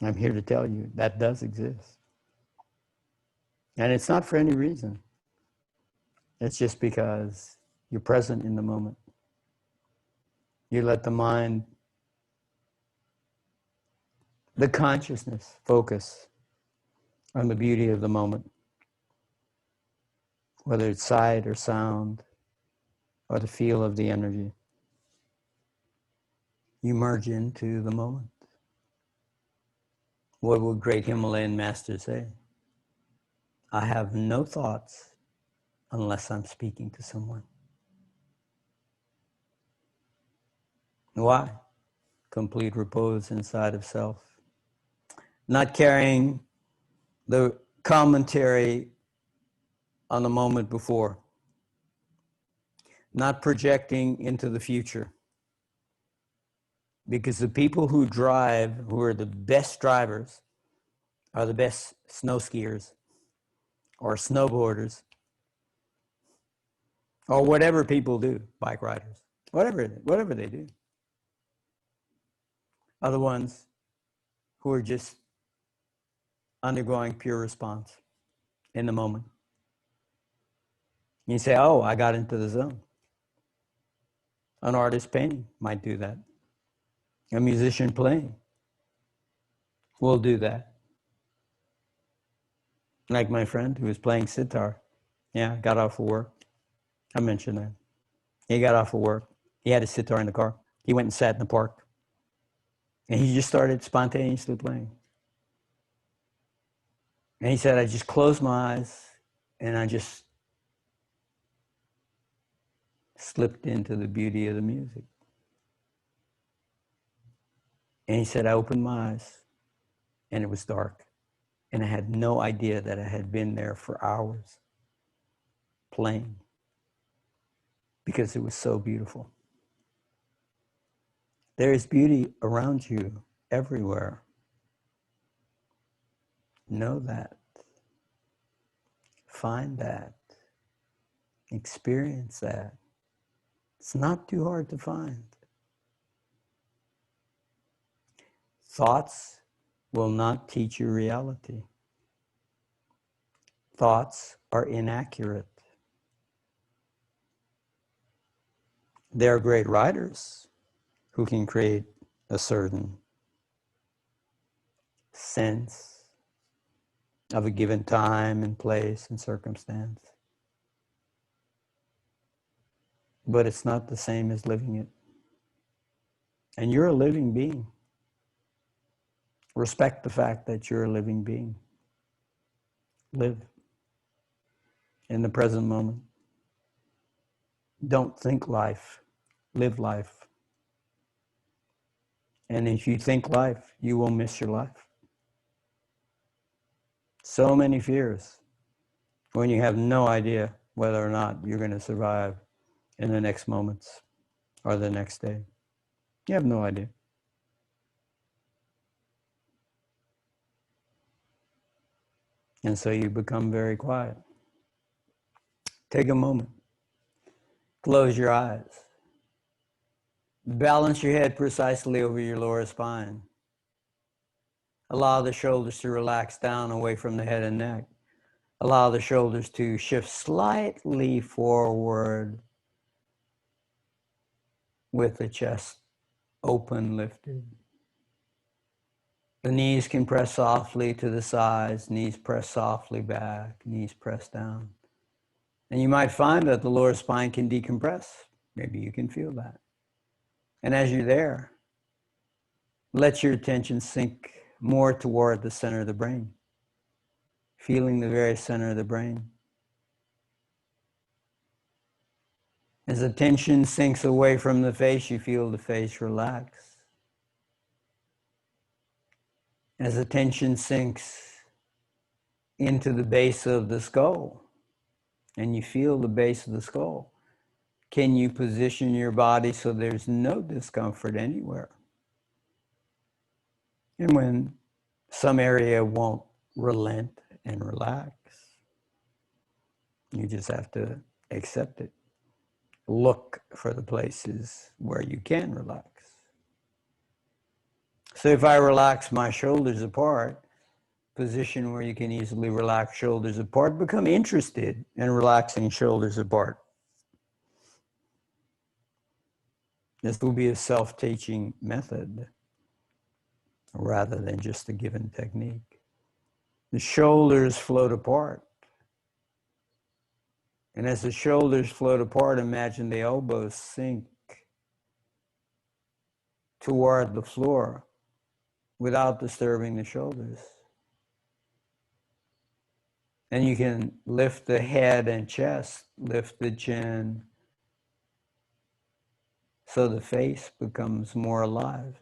I'm here to tell you that does exist. And it's not for any reason. It's just because you're present in the moment. You let the mind, the consciousness, focus on the beauty of the moment, whether it's sight or sound or the feel of the energy. You merge into the moment. What would great Himalayan masters say? I have no thoughts unless I'm speaking to someone. Why? Complete repose inside of self. Not carrying the commentary on the moment before. Not projecting into the future. Because the people who drive, who are the best drivers, are the best snow skiers or snowboarders or whatever people do, bike riders, whatever they do, are the ones who are just undergoing pure response in the moment. You say, oh, I got into the zone. An artist painting might do that. A musician playing will do that. Like my friend who was playing sitar. Yeah, got off of work. I mentioned that. He got off of work. He had his sitar in the car. He went and sat in the park. And he just started spontaneously playing. And he said, I just closed my eyes and I just slipped into the beauty of the music. And he said, I opened my eyes and it was dark. And I had no idea that I had been there for hours playing because it was so beautiful. There is beauty around you everywhere. Know that. Find that. Experience that. It's not too hard to find. Thoughts will not teach you reality. Thoughts are inaccurate. There are great writers who can create a certain sense of a given time and place and circumstance. But it's not the same as living it. And you're a living being. Respect the fact that you're a living being. Live in the present moment. Don't think life. Live life. And if you think life, you will miss your life. So many fears when you have no idea whether or not you're going to survive in the next moments or the next day. You have no idea. And so you become very quiet. Take a moment. Close your eyes. Balance your head precisely over your lower spine. Allow the shoulders to relax down away from the head and neck. Allow the shoulders to shift slightly forward with the chest open, lifted. The knees can press softly to the sides, knees press softly back, knees press down. And you might find that the lower spine can decompress. Maybe you can feel that. And as you're there, let your attention sink more toward the center of the brain, feeling the very center of the brain. As the tension sinks away from the face, you feel the face relax. As the tension sinks into the base of the skull, and you feel the base of the skull, can you position your body so there's no discomfort anywhere? And when some area won't relent and relax, you just have to accept it. Look for the places where you can relax. So if I relax my shoulders apart, position where you can easily relax shoulders apart, become interested in relaxing shoulders apart. This will be a self-teaching method rather than just a given technique. The shoulders float apart. And as the shoulders float apart, imagine the elbows sink toward the floor without disturbing the shoulders. And you can lift the head and chest, lift the chin, so the face becomes more alive.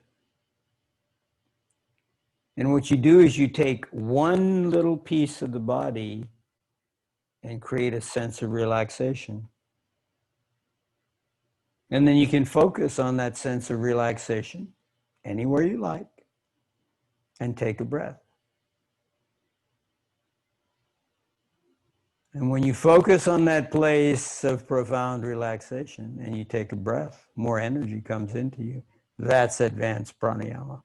And what you do is you take one little piece of the body and create a sense of relaxation. And then you can focus on that sense of relaxation anywhere you like and take a breath. And when you focus on that place of profound relaxation and you take a breath, more energy comes into you. That's advanced pranayama.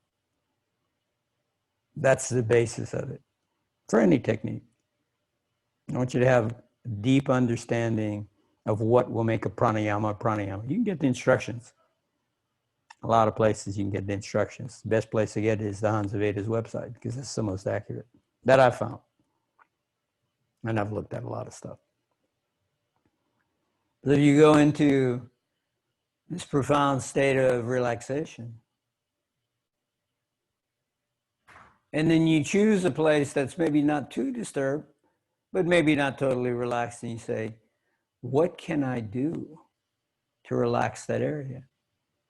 That's the basis of it for any technique. I want you to have a deep understanding of what will make a pranayama pranayama. You can get the instructions. A lot of places you can get the instructions. The best place to get it is the Hansa Veda's website because it's the most accurate that I've found. And I've looked at a lot of stuff. But if you go into this profound state of relaxation, and then you choose a place that's maybe not too disturbed, but maybe not totally relaxed, and you say, what can I do to relax that area?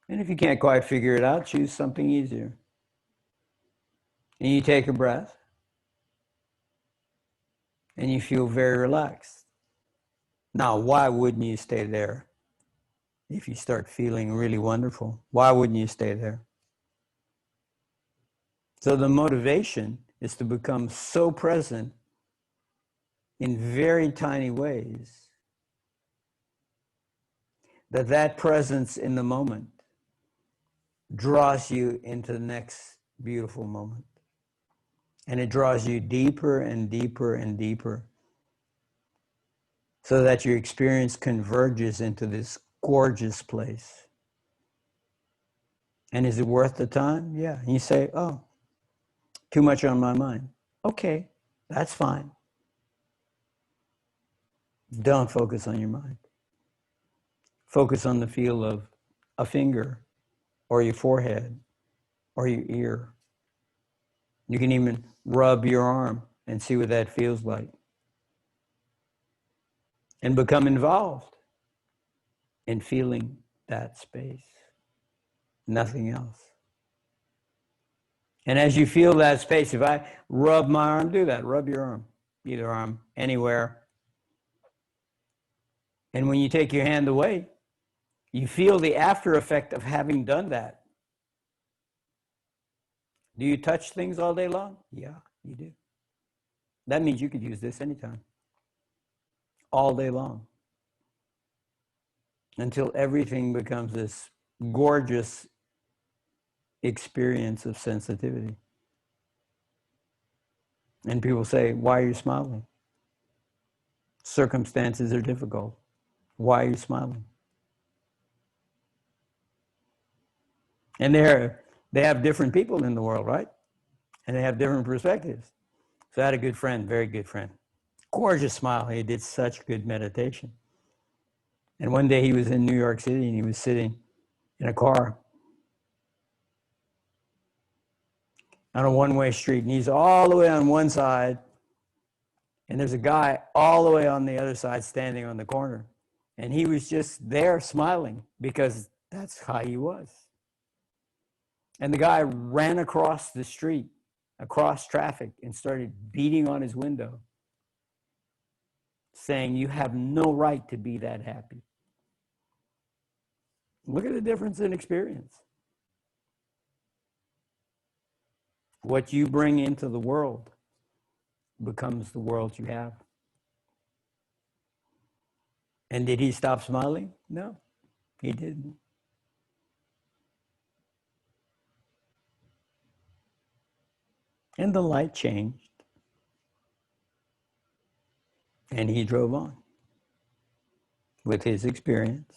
And if you can't quite figure it out, choose something easier. And you take a breath, and you feel very relaxed. Now, why wouldn't you stay there? If you start feeling really wonderful, why wouldn't you stay there? So the motivation is to become so present in very tiny ways that that presence in the moment draws you into the next beautiful moment. And it draws you deeper and deeper and deeper so that your experience converges into this gorgeous place. And is it worth the time? Yeah. And you say, oh, too much on my mind. Okay, that's fine. Don't focus on your mind. Focus on the feel of a finger or your forehead or your ear. You can even rub your arm and see what that feels like. And become involved in feeling that space. Nothing else. And as you feel that space, if I rub my arm, do that. Rub your arm, either arm, anywhere. And when you take your hand away, you feel the after effect of having done that. Do you touch things all day long? Yeah, you do. That means you could use this anytime. All day long. Until everything becomes this gorgeous experience of sensitivity. And people say, why are you smiling? circumstances are difficult. Why are you smiling? And they have different people in the world, right? And they have different perspectives. So I had a good friend, very good friend. Gorgeous smile. He did such good meditation. And one day he was in New York City and he was sitting in a car on a one-way street. And he's all the way on one side. And there's a guy all the way on the other side standing on the corner. And he was just there smiling because that's how he was. And the guy ran across the street, across traffic, and started beating on his window, saying, "You have no right to be that happy." Look at the difference in experience. What you bring into the world becomes the world you have. And did he stop smiling? No, he didn't. And the light changed. And he drove on with his experience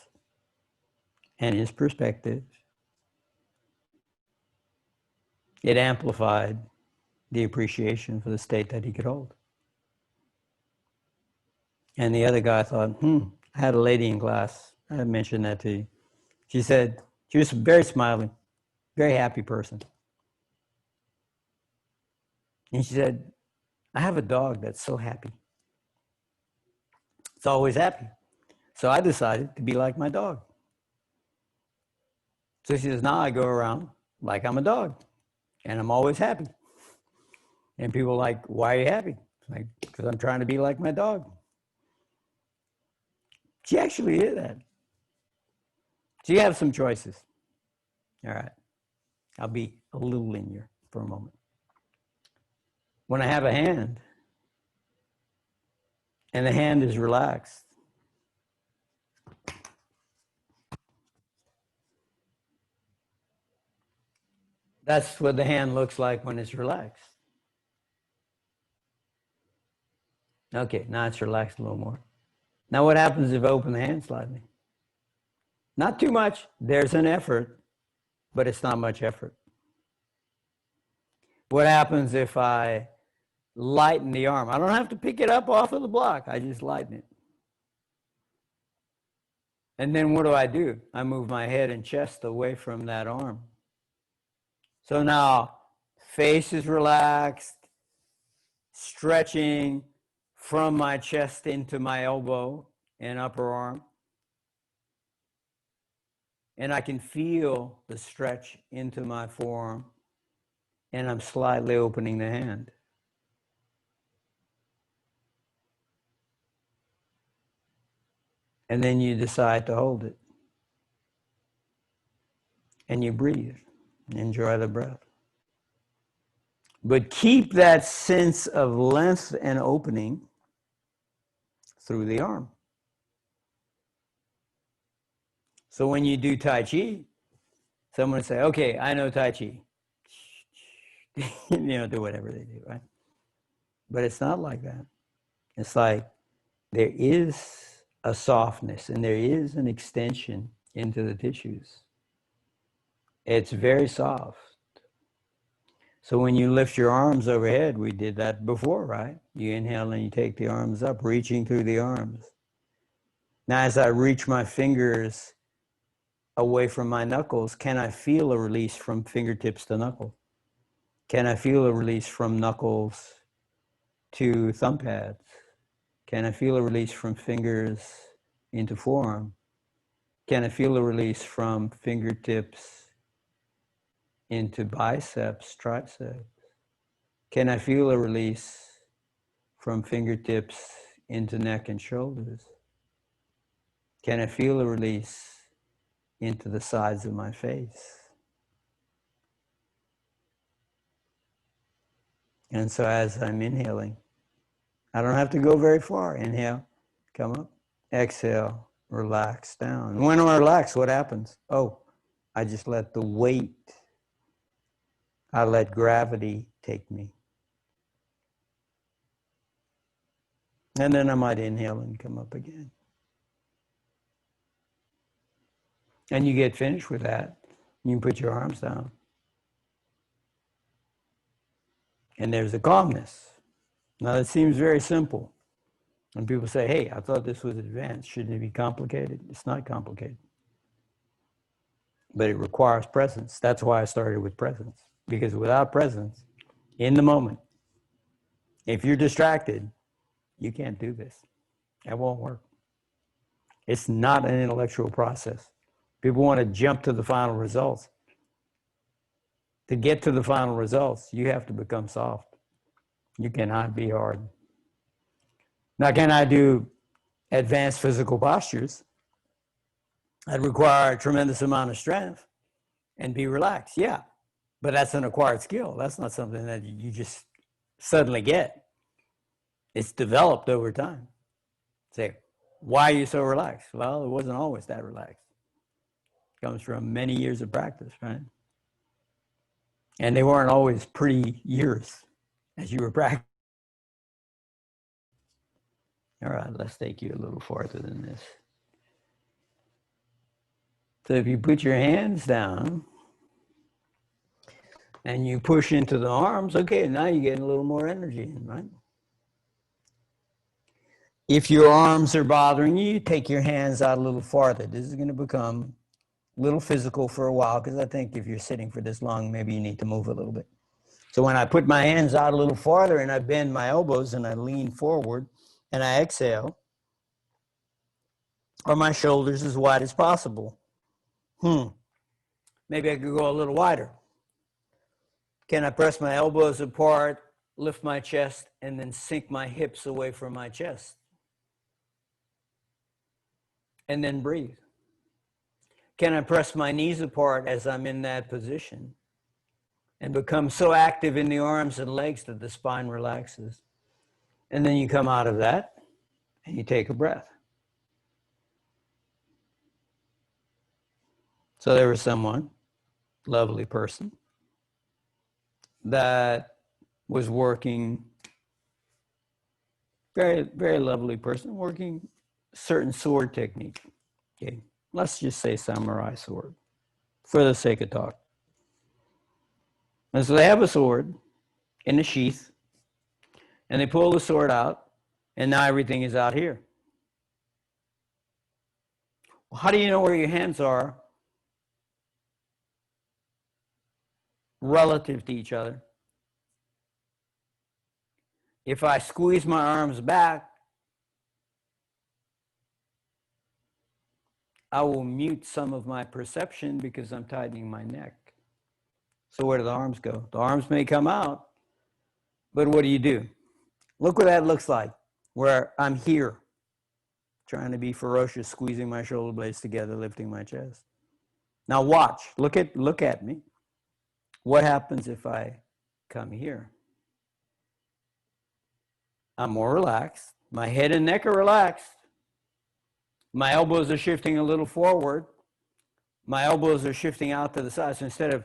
and his perspective. It amplified the appreciation for the state that he could hold. And the other guy thought, I had a lady in class. I mentioned that to you. She said, she was very smiling, very happy person. And she said, I have a dog that's so happy. It's always happy. So I decided to be like my dog. So she says, now I go around like I'm a dog and I'm always happy. And people are like, why are you happy? Like, because I'm trying to be like my dog. She actually did that. So you have some choices. All right. I'll be a little linear for a moment. When I have a hand and the hand is relaxed, that's what the hand looks like when it's relaxed. Okay, now it's relaxed a little more. Now what happens if I open the hand slightly? Not too much. There's an effort, but it's not much effort. What happens if I lighten the arm? I don't have to pick it up off of the block. I just lighten it. And then what do? I move my head and chest away from that arm. So now face is relaxed, stretching from my chest into my elbow and upper arm. And I can feel the stretch into my forearm, and I'm slightly opening the hand. And then you decide to hold it. And you breathe. Enjoy the breath. But keep that sense of length and opening through the arm. So when you do Tai Chi, someone will say, okay, I know Tai Chi. Do whatever they do, right? But it's not like that. It's like there is a softness and there is an extension into the tissues. It's very soft. So when you lift your arms overhead, we did that before, right? You inhale and you take the arms up, reaching through the arms. Now as I reach my fingers away from my knuckles, can I feel a release from fingertips to knuckle? Can I feel a release from knuckles to thumb pads? Can I feel a release from fingers into forearm? Can I feel a release from fingertips into biceps, triceps? Can I feel a release from fingertips into neck and shoulders? Can I feel a release into the sides of my face? And so as I'm inhaling, I don't have to go very far. Inhale, come up. Exhale, relax down. When I relax, what happens? Oh, I just let the weight, I let gravity take me. And then I might inhale and come up again. And you get finished with that. You can put your arms down. And there's a calmness. Now, it seems very simple. When people say, hey, I thought this was advanced, shouldn't it be complicated? It's not complicated. But it requires presence. That's why I started with presence. Because without presence, in the moment, if you're distracted, you can't do this. It won't work. It's not an intellectual process. People want to jump to the final results. To get to the final results, you have to become soft. You cannot be hard. Now, can I do advanced physical postures that require a tremendous amount of strength and be relaxed? Yeah, but that's an acquired skill. That's not something that you just suddenly get. It's developed over time. Say, why are you so relaxed? Well, it wasn't always that relaxed. It comes from many years of practice, right? And they weren't always pretty years as you were practicing. All right, let's take you a little farther than this. So if you put your hands down and you push into the arms, okay, now you're getting a little more energy in, right? If your arms are bothering you, take your hands out a little farther. This is going to become a little physical for a while, because I think if you're sitting for this long, maybe you need to move a little bit. So when I put my hands out a little farther and I bend my elbows and I lean forward and I exhale, or my shoulders as wide as possible. Maybe I could go a little wider. Can I press my elbows apart, lift my chest, and then sink my hips away from my chest? And then breathe. Can I press my knees apart as I'm in that position and become so active in the arms and legs that the spine relaxes? And then you come out of that and you take a breath. So there was someone, lovely person, that was working, very, very lovely person, working certain sword technique. Okay, let's just say samurai sword, for the sake of talk. And so they have a sword in a sheath, and they pull the sword out, and now everything is out here. Well, how do you know where your hands are relative to each other? If I squeeze my arms back, I will mute some of my perception because I'm tightening my neck. So where do the arms go? The arms may come out, but what do? Look what that looks like, where I'm here, trying to be ferocious, squeezing my shoulder blades together, lifting my chest. Now watch, look at me. What happens if I come here? I'm more relaxed. My head and neck are relaxed. My elbows are shifting a little forward. My elbows are shifting out to the side. So instead of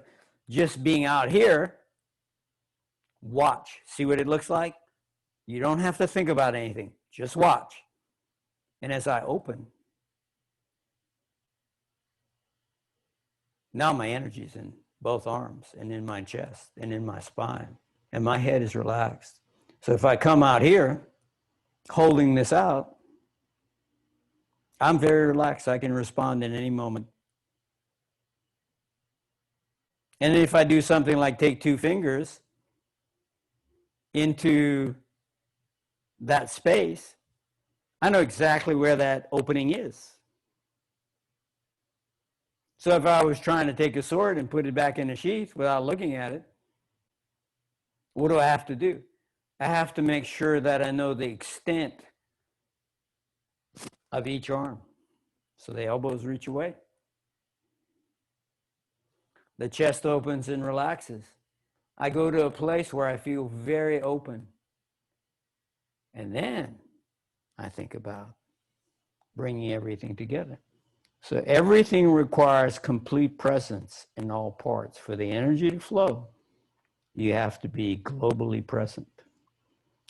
just being out here, watch. See what it looks like? You don't have to think about anything. Just watch. And as I open, now my energy is in both arms and in my chest and in my spine. And my head is relaxed. So if I come out here, holding this out, I'm very relaxed. I can respond in any moment. And if I do something like take two fingers into that space, I know exactly where that opening is. So if I was trying to take a sword and put it back in a sheath without looking at it, what do I have to do? I have to make sure that I know the extent of each arm. So the elbows reach away. The chest opens and relaxes. I go to a place where I feel very open. And then I think about bringing everything together. So everything requires complete presence in all parts. For the energy to flow, you have to be globally present.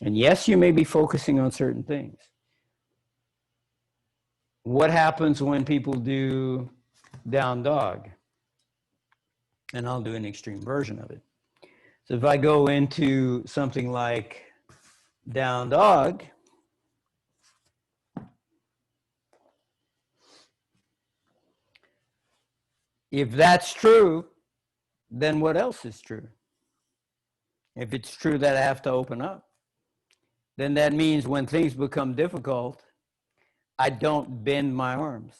And yes, you may be focusing on certain things. What happens when people do down dog? And I'll do an extreme version of it. So if I go into something like down dog, if that's true, then what else is true? If it's true that I have to open up, then that means when things become difficult, I don't bend my arms.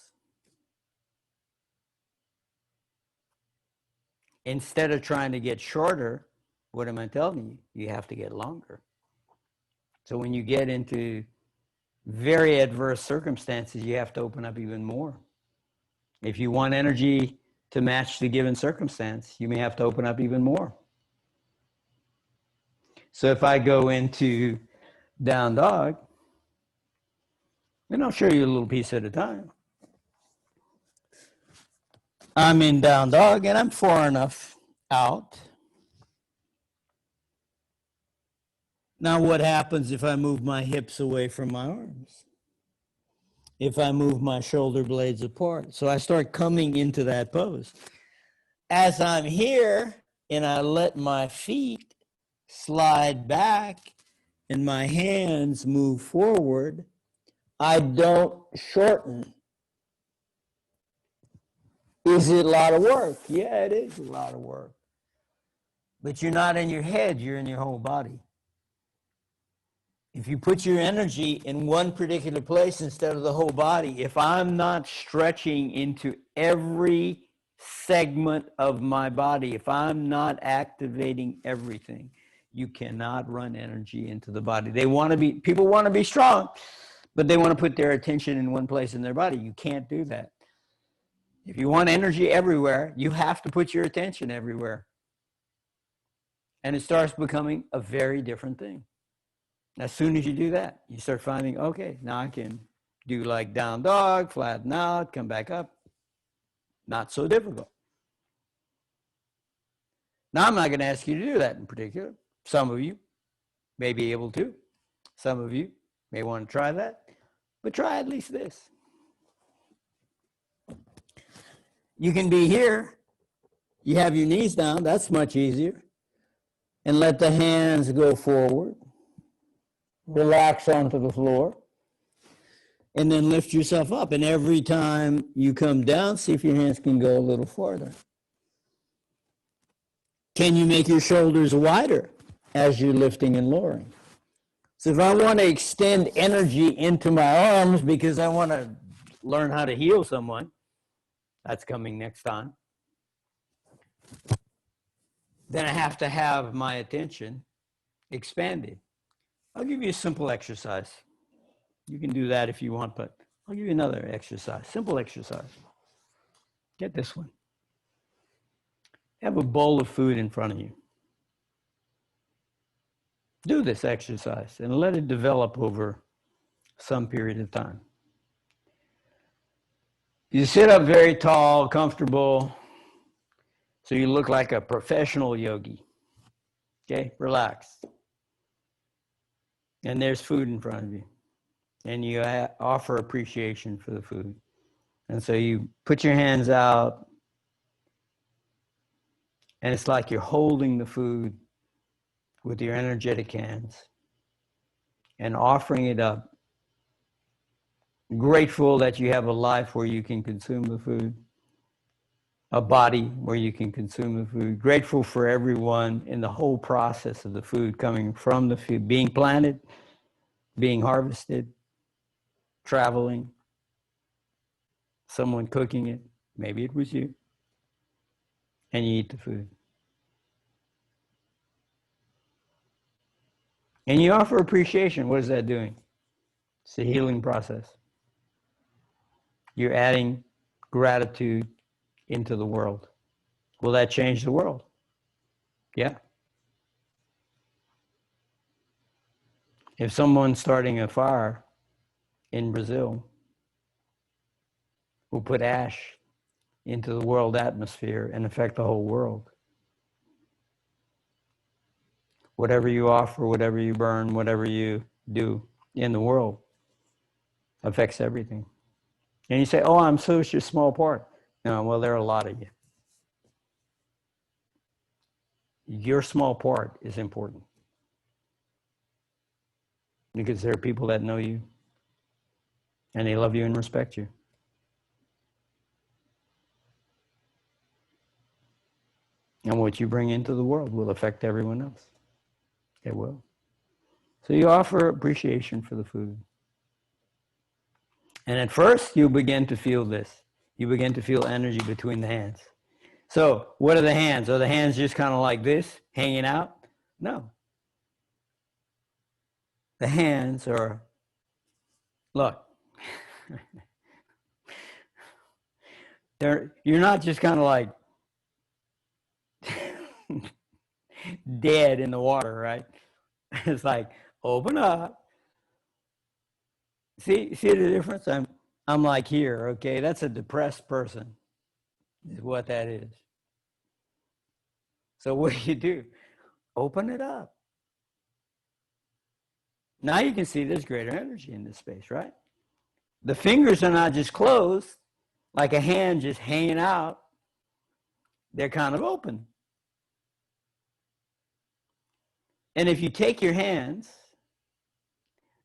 Instead of trying to get shorter, what am I telling you? You have to get longer. So when you get into very adverse circumstances, you have to open up even more. If you want energy to match the given circumstance, you may have to open up even more. So if I go into down dog, and I'll show you a little piece at a time. I'm in down dog and I'm far enough out. Now what happens if I move my hips away from my arms? If I move my shoulder blades apart? So I start coming into that pose. As I'm here and I let my feet slide back and my hands move forward, I don't shorten. Is it a lot of work? Yeah, it is a lot of work. But you're not in your head, you're in your whole body. If you put your energy in one particular place instead of the whole body, if I'm not stretching into every segment of my body, if I'm not activating everything, you cannot run energy into the body. People want to be strong, but they want to put their attention in one place in their body. You can't do that. If you want energy everywhere, you have to put your attention everywhere. And it starts becoming a very different thing. As soon as you do that, you start finding, okay, now I can do like down dog, flatten out, come back up. Not so difficult. Now, I'm not going to ask you to do that in particular. Some of you may be able to. Some of you may want to try that. But try at least this. You can be here. You have your knees down. That's much easier. And let the hands go forward. Relax onto the floor. And then lift yourself up. And every time you come down, see if your hands can go a little farther. Can you make your shoulders wider as you're lifting and lowering? So if I want to extend energy into my arms because I want to learn how to heal someone, that's coming next time, then I have to have my attention expanded. I'll give you a simple exercise. You can do that if you want, but I'll give you another exercise, simple exercise. Get this one. Have a bowl of food in front of you. Do this exercise and let it develop over some period of time. You sit up very tall, comfortable, so you look like a professional yogi. Okay, relax. And there's food in front of you. And you offer appreciation for the food. And so you put your hands out, and it's like you're holding the food with your energetic hands and offering it up. Grateful that you have a life where you can consume the food, a body where you can consume the food. Grateful for everyone in the whole process of the food coming from the food, being planted, being harvested, traveling, someone cooking it. Maybe it was you. And you eat the food. And you offer appreciation. What is that doing? It's a healing process. You're adding gratitude into the world. Will that change the world? Yeah. If someone's starting a fire in Brazil will put ash into the world atmosphere and affect the whole world. whatever you offer, whatever you burn, whatever you do in the world affects everything. And you say, oh, I'm such a small part. No, well, there are a lot of you. Your small part is important because there are people that know you and they love you and respect you. And what you bring into the world will affect everyone else. It will. So you offer appreciation for the food. And at first, you begin to feel this. You begin to feel energy between the hands. So what are the hands? Are the hands just kind of like this, hanging out? No. The hands are, look, you're not just kind of like dead in the water, right? It's like, open up. See the difference? I'm like here, okay? That's a depressed person, is what that is. So what do? Open it up. Now you can see there's greater energy in this space, right? The fingers are not just closed, like a hand just hanging out. They're kind of open. And if you take your hands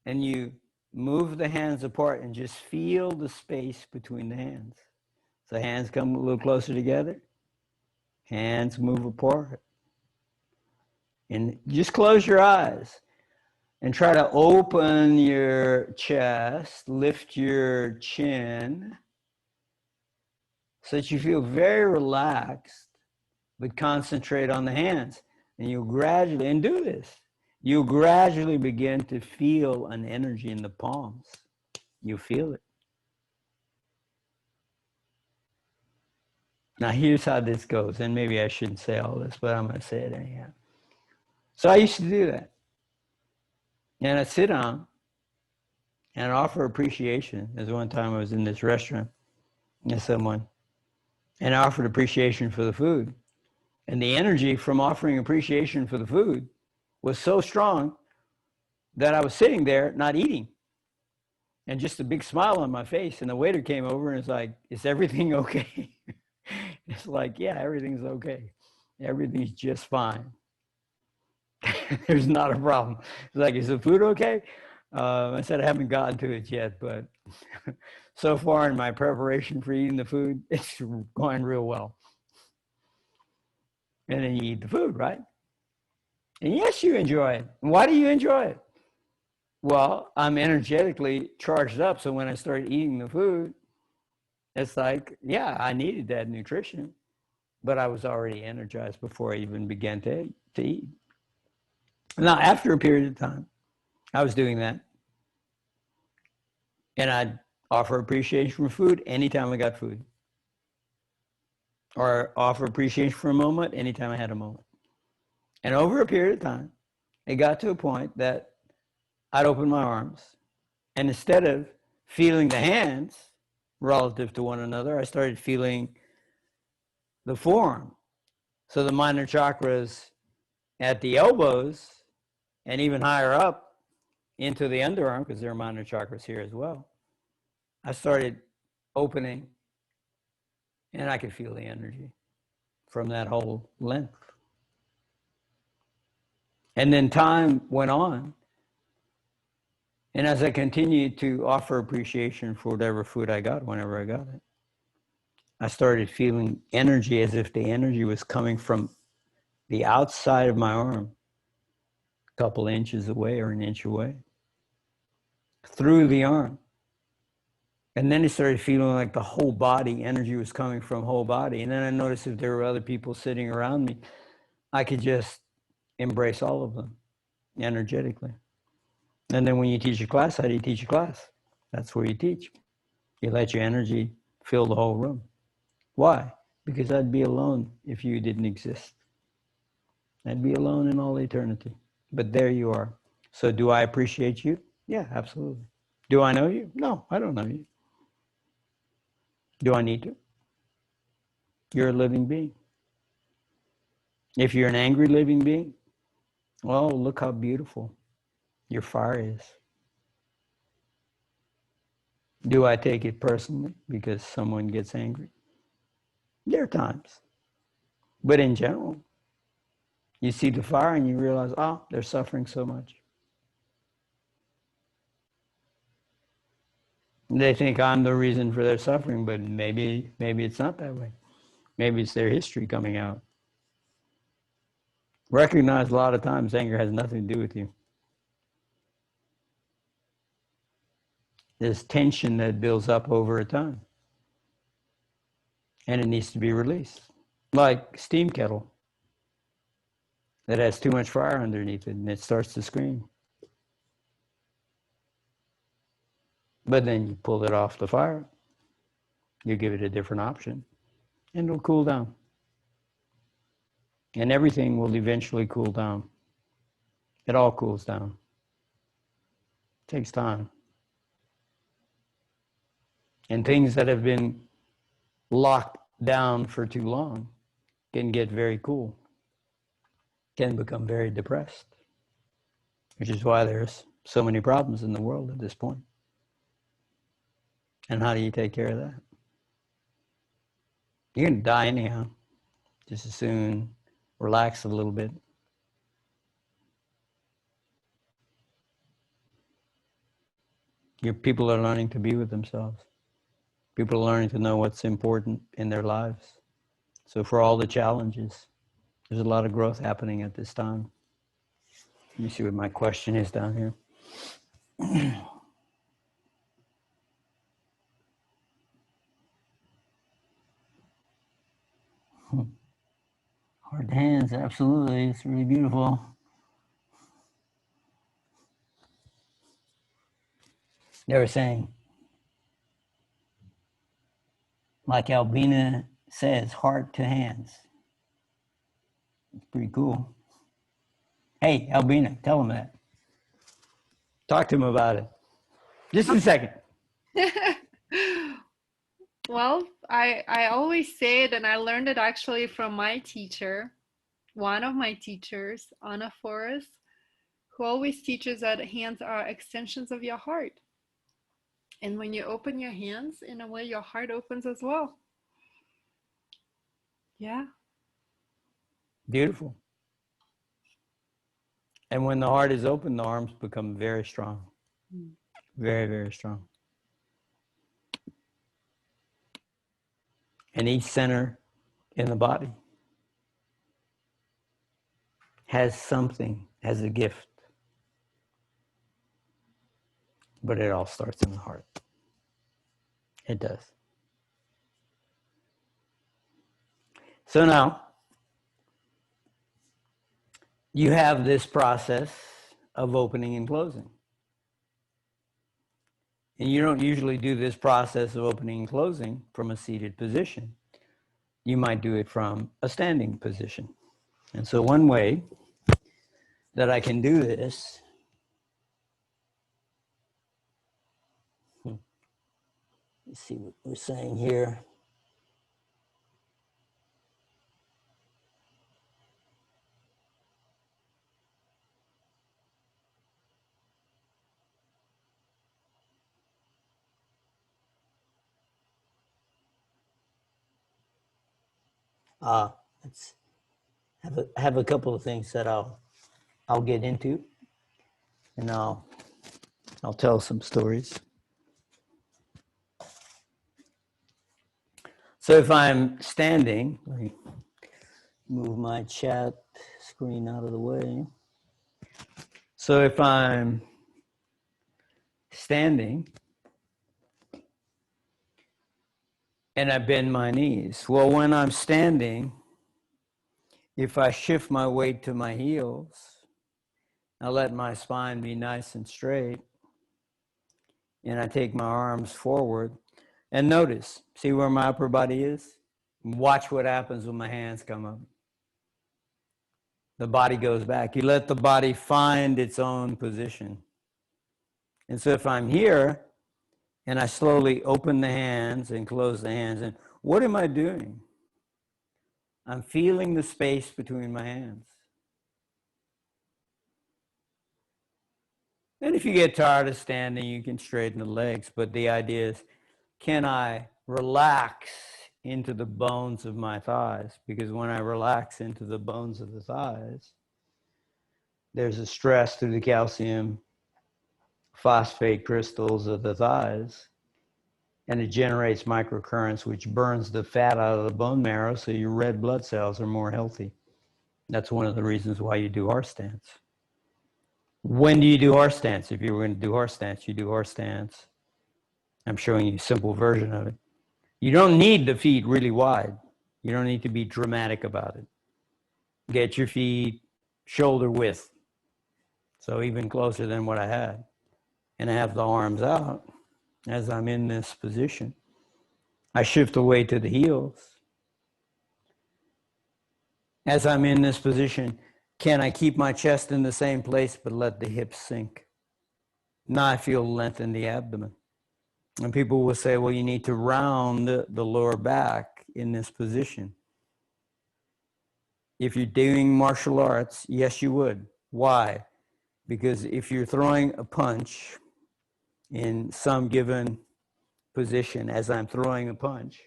and you move the hands apart and just feel the space between the hands. So hands come a little closer together. Hands move apart. And just close your eyes and try to open your chest, lift your chin so that you feel very relaxed, but concentrate on the hands. And you'll gradually, and do this, you'll gradually begin to feel an energy in the palms. You feel it. Now here's how this goes, and maybe I shouldn't say all this, but I'm going to say it anyhow. So I used to do that. And I'd sit down and offer appreciation. There's one time I was in this restaurant with someone, and I offered appreciation for the food. And the energy from offering appreciation for the food was so strong that I was sitting there not eating. And just a big smile on my face. And the waiter came over and was like, is everything okay? It's like, yeah, everything's okay. Everything's just fine. There's not a problem. It's like, is the food okay? I said, I haven't gotten to it yet, but so far in my preparation for eating the food, it's going real well. And then you eat the food, right? And yes, you enjoy it. And why do you enjoy it? Well, I'm energetically charged up. So when I start eating the food, it's like, yeah, I needed that nutrition, but I was already energized before I even began to eat. Now, after a period of time, I was doing that. And I'd offer appreciation for food anytime I got food. Or offer appreciation for a moment anytime I had a moment. And over a period of time, it got to a point that I'd open my arms. And instead of feeling the hands relative to one another, I started feeling the forearm. So the minor chakras at the elbows and even higher up into the underarm, because there are minor chakras here as well. I started opening and I could feel the energy from that whole length. And then time went on. And as I continued to offer appreciation for whatever food I got, whenever I got it, I started feeling energy as if the energy was coming from the outside of my arm, a couple inches away or an inch away, through the arm. And then it started feeling like the whole body, energy was coming from whole body. And then I noticed if there were other people sitting around me, I could just embrace all of them energetically. And then when you teach a class, how do you teach a class? That's where you teach. You let your energy fill the whole room. Why? Because I'd be alone if you didn't exist. I'd be alone in all eternity. But there you are. So do I appreciate you? Yeah, absolutely. Do I know you? No, I don't know you. Do I need to? You're a living being. If you're an angry living being, Well, look how beautiful your fire is. Do I take it personally because someone gets angry? There are times. But in general, you see the fire and you realize, oh, they're suffering so much. They think I'm the reason for their suffering, but maybe it's not that way. Maybe it's their history coming out. Recognize a lot of times anger has nothing to do with you. There's tension that builds up over a time. And it needs to be released. Like steam kettle that has too much fire underneath it and it starts to scream. But then you pull it off the fire. You give it a different option and it'll cool down. And everything will eventually cool down. It all cools down. It takes time. And things that have been locked down for too long can get very cool, can become very depressed, which is why there's so many problems in the world at this point. And how do you take care of that? You're going to die anyhow. Just as soon relax a little bit. Your people are learning to be with themselves. People are learning to know what's important in their lives. So for all the challenges, there's a lot of growth happening at this time. Let me see what my question is down here. Hard hands, absolutely. It's really beautiful. They were saying, like Albina says, heart to hands. It's pretty cool. Hey, Albina, tell him that. Talk to him about it. Just a second. Well, I always say it, and I learned it actually from my teacher, one of my teachers, Anna Forrest, who always teaches that hands are extensions of your heart. And when you open your hands, in a way, your heart opens as well. Yeah. Beautiful. And when the heart is open, the arms become very strong. Very, very strong. And each center in the body has something, has a gift. But it all starts in the heart. It does. So now, you have this process of opening and closing. And you don't usually do this process of opening and closing from a seated position. You might do it from a standing position. And so one way that I can do this, let's see what we're saying here. Let's have a couple of things that I'll get into, and I'll tell some stories. So if I'm standing, let me move my chat screen out of the way. So if I'm standing and I bend my knees, well, when I'm standing, if I shift my weight to my heels, I let my spine be nice and straight, and I take my arms forward, and notice, see where my upper body is? Watch what happens when my hands come up. The body goes back. You let the body find its own position. And so if I'm here, and I slowly open the hands and close the hands, and what am I doing? I'm feeling the space between my hands. And if you get tired of standing, you can straighten the legs. But the idea is, can I relax into the bones of my thighs? Because when I relax into the bones of the thighs, there's a stress through the calcium phosphate crystals of the thighs, and it generates microcurrents, which burns the fat out of the bone marrow, so your red blood cells are more healthy. That's one of the reasons why you do horse stance. When do you do horse stance? If you were going to do horse stance, you do horse stance. I'm showing you a simple version of it. You don't need the feet really wide. You don't need to be dramatic about it. Get your feet shoulder width, so even closer than what I had. And I have the arms out as I'm in this position. I shift the weight to the heels. As I'm in this position, can I keep my chest in the same place but let the hips sink? Now I feel length in the abdomen. And people will say, well, you need to round the lower back in this position. If you're doing martial arts, yes, you would. Why? Because if you're throwing a punch in some given position, as I'm throwing a punch,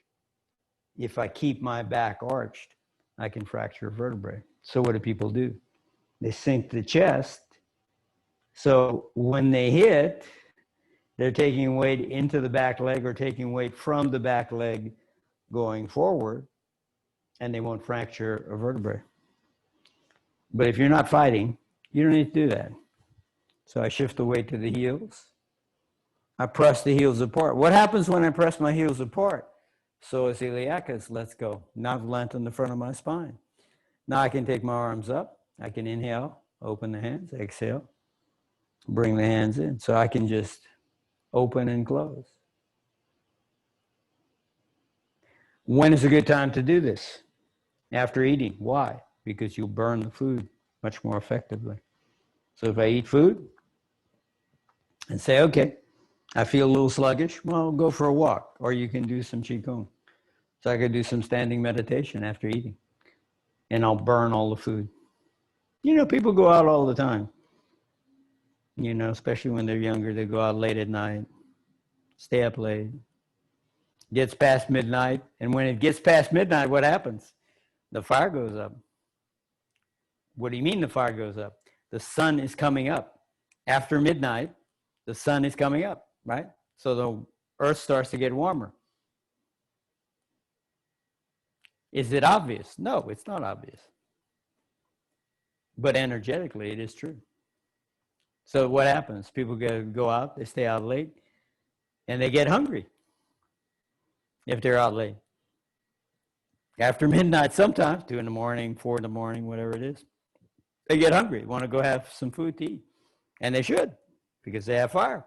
if I keep my back arched, I can fracture a vertebrae. So what do people do? They sink the chest. So when they hit, they're taking weight into the back leg or taking weight from the back leg going forward, and they won't fracture a vertebrae. But if you're not fighting, you don't need to do that. So I shift the weight to the heels. I press the heels apart. What happens when I press my heels apart? Psoas iliacus, let's go. Now I've lengthened the front of my spine. Now I can take my arms up. I can inhale, open the hands, exhale, bring the hands in. So I can just open and close. When is a good time to do this? After eating. Why? Because you'll burn the food much more effectively. So if I eat food and say, okay, I feel a little sluggish, well, go for a walk, or you can do some Qigong. So I could do some standing meditation after eating, and I'll burn all the food. You know, people go out all the time. You know, especially when they're younger, they go out late at night, stay up late. Gets past midnight, and when it gets past midnight, what happens? The fire goes up. What do you mean the fire goes up? The sun is coming up. After midnight, the sun is coming up, right? So the earth starts to get warmer. Is it obvious? No, it's not obvious. But energetically, it is true. So what happens? People go out, they stay out late, and they get hungry if they're out late. After midnight, sometimes, 2 in the morning, 4 in the morning, whatever it is, they get hungry, want to go have some food to eat. And they should, because they have fire.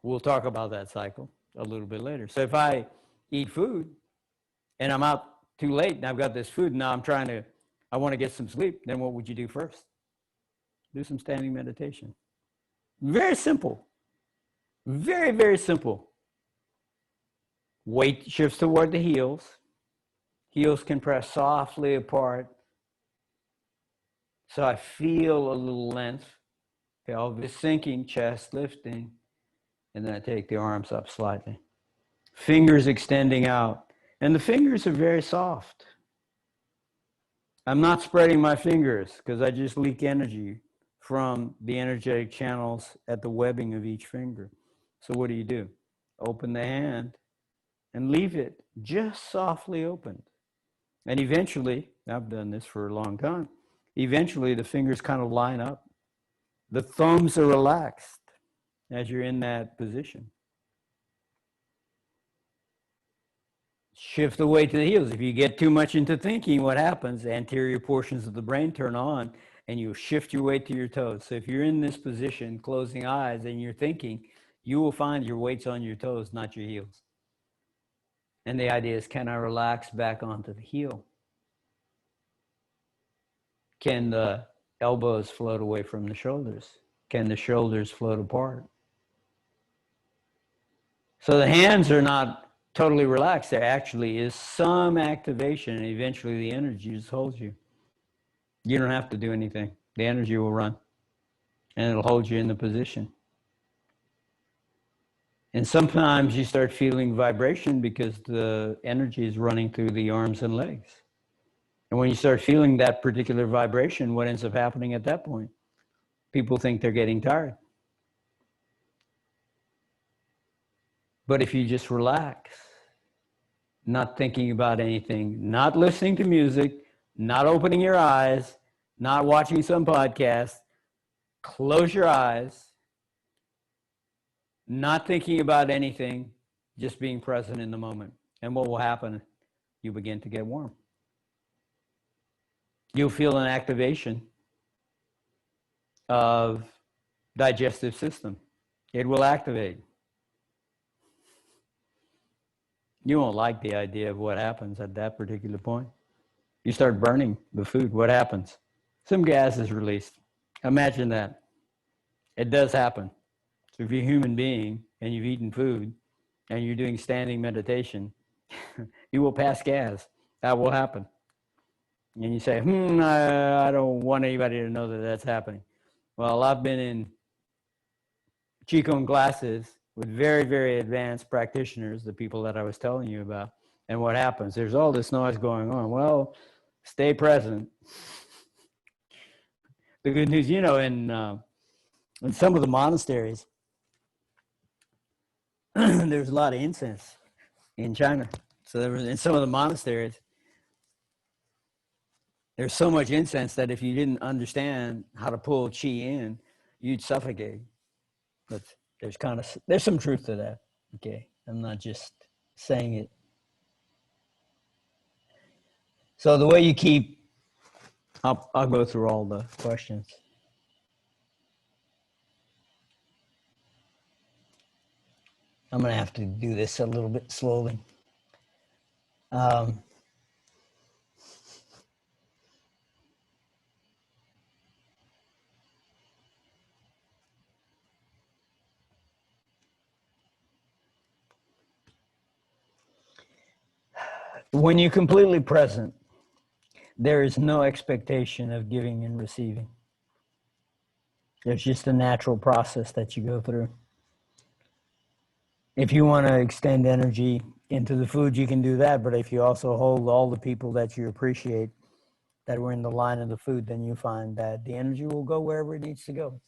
We'll talk about that cycle a little bit later. So if I eat food and I'm out too late and I've got this food and now I want to get some sleep, then what would you do first? Do some standing meditation. Very simple. Very, very simple. Weight shifts toward the heels. Heels can press softly apart. So I feel a little length. Pelvis sinking, chest lifting. And then I take the arms up slightly. Fingers extending out. And the fingers are very soft. I'm not spreading my fingers because I just leak energy from the energetic channels at the webbing of each finger. So what do? Open the hand and leave it just softly opened. And eventually, I've done this for a long time, eventually the fingers kind of line up. The thumbs are relaxed as you're in that position. Shift the weight to the heels. If you get too much into thinking, what happens? The anterior portions of the brain turn on and you shift your weight to your toes. So if you're in this position, closing eyes, and you're thinking, you will find your weight's on your toes, not your heels. And the idea is, can I relax back onto the heel? Can the elbows float away from the shoulders? Can the shoulders float apart? So the hands are not totally relaxed. There actually is some activation, and eventually the energy just holds you. You don't have to do anything. The energy will run and it'll hold you in the position. And sometimes you start feeling vibration because the energy is running through the arms and legs. And when you start feeling that particular vibration, what ends up happening at that point? People think they're getting tired. But if you just relax, not thinking about anything, not listening to music, not opening your eyes, not watching some podcast, close your eyes, not thinking about anything, just being present in the moment. And what will happen? You begin to get warm. You'll feel an activation of digestive system. It will activate. You won't like the idea of what happens at that particular point. You start burning the food. What happens? Some gas is released. Imagine that. It does happen. So if you're a human being and you've eaten food and you're doing standing meditation, you will pass gas. That will happen. And you say, I don't want anybody to know that that's happening. Well, I've been in Qigong classes with very, very advanced practitioners, the people that I was telling you about. And what happens? There's all this noise going on. Well, stay present. The good news, in some of the monasteries, there's a lot of incense in China. So there was, in some of the monasteries, there's so much incense that if you didn't understand how to pull qi in, you'd suffocate. But there's some truth to that. Okay, I'm not just saying it. So the way you keep, I'll go through all the questions. I'm going to have to do this a little bit slowly. When you're completely present, there is no expectation of giving and receiving. There's just a natural process that you go through. If you want to extend energy into the food, you can do that. But if you also hold all the people that you appreciate that were in the line of the food, then you find that the energy will go wherever it needs to go.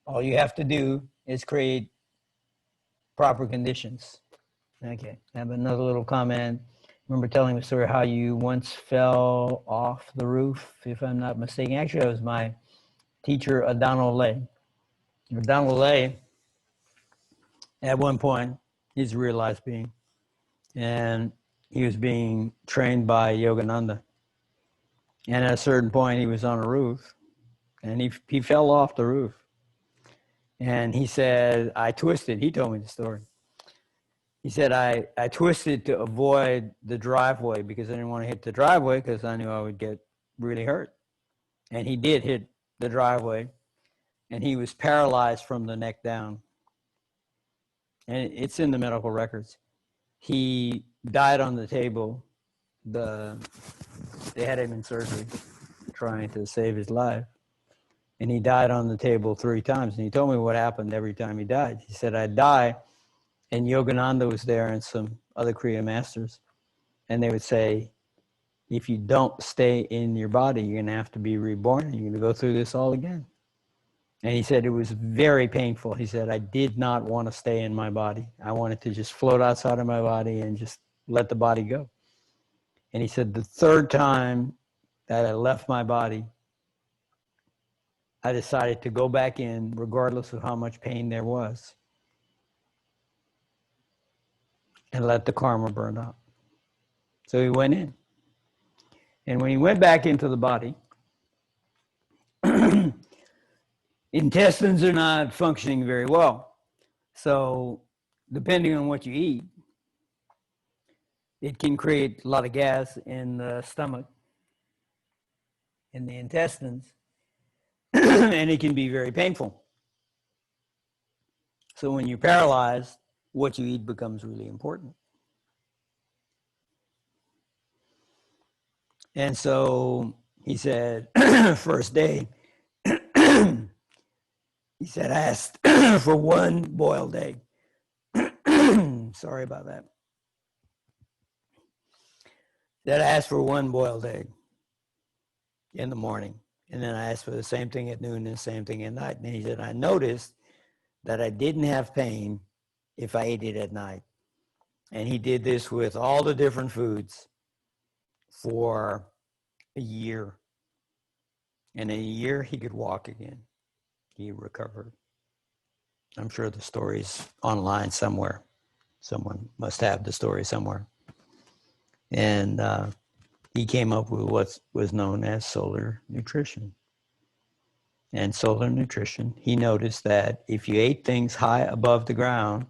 All you have to do is create proper conditions. Okay, I have another little comment. Remember telling the story how you once fell off the roof, if I'm not mistaken. Actually, it was my teacher, Adano Lay. Adano Lay, at one point, he's a realized being, and he was being trained by Yogananda. And at a certain point, he was on a roof, and he fell off the roof. And he said, I twisted. He told me the story. He said, I twisted to avoid the driveway because I didn't want to hit the driveway because I knew I would get really hurt. And he did hit the driveway, and he was paralyzed from the neck down. And it's in the medical records. He died on the table. They had him in surgery trying to save his life. And he died on the table 3 times. And he told me what happened every time he died. He said, I'd die, and Yogananda was there and some other Kriya masters. And they would say, if you don't stay in your body, you're going to have to be reborn. You're going to go through this all again. And he said it was very painful. He said, I did not want to stay in my body. I wanted to just float outside of my body and just let the body go. And he said, the 3rd time that I left my body, I decided to go back in regardless of how much pain there was and let the karma burn out. So he went in. And when he went back into the body, intestines are not functioning very well. So depending on what you eat, it can create a lot of gas in the stomach, in the intestines, and it can be very painful. So when you're paralyzed, what you eat becomes really important. And so He said, first day, he said, I asked for one boiled egg. Sorry about that. That I asked for one boiled egg in the morning. And then I asked for the same thing at noon and the same thing at night. And he said, I noticed that I didn't have pain if I ate it at night. And he did this with all the different foods for a year. And in a year, he could walk again. He recovered. I'm sure the story's online somewhere. Someone must have the story somewhere. And he came up with what was known as solar nutrition. And solar nutrition, he noticed that if you ate things high above the ground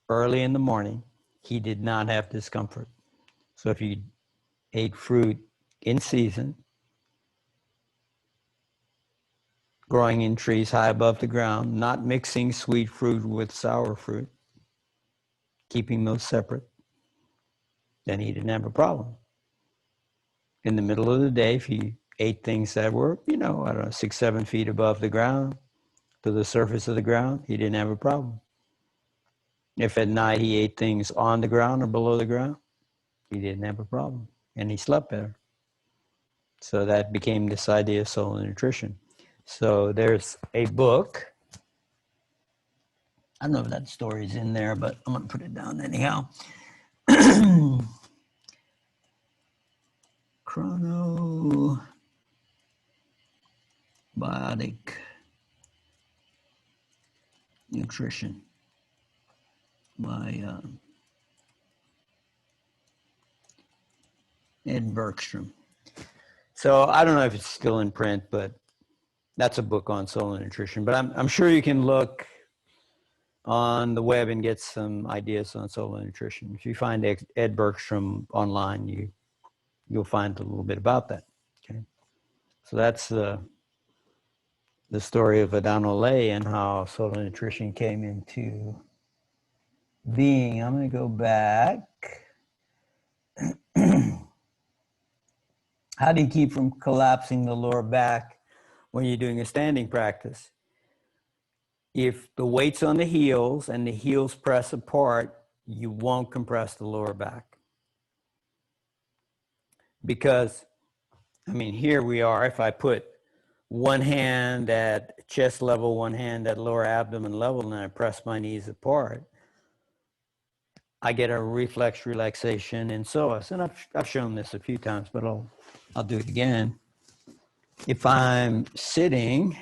early in the morning, he did not have discomfort. So if you ate fruit in season, growing in trees high above the ground, not mixing sweet fruit with sour fruit, keeping those separate, then he didn't have a problem. In the middle of the day, if he ate things that were, I don't know, 6, 7 feet above the ground, to the surface of the ground, he didn't have a problem. If at night he ate things on the ground or below the ground, he didn't have a problem. And he slept better. So that became this idea of solar nutrition. So there's a book. I don't know if that story's in there, but I'm going to put it down anyhow. Chronobiotic Nutrition by Ed Bergstrom. So I don't know if it's still in print, but that's a book on solar nutrition. But I'm sure you can look on the web and get some ideas on solar nutrition. If you find Ed Bergstrom online, you'll find a little bit about that. Okay, so that's the story of Adano Lay and how solar nutrition came into being. I'm going to go back. How do you keep from collapsing the lower back when you're doing a standing practice? If the weight's on the heels and the heels press apart, you won't compress the lower back. Because, here we are. If I put one hand at chest level, one hand at lower abdomen level, and I press my knees apart, I get a reflex relaxation in psoas. And I've shown this a few times, but I'll do it again. If I'm sitting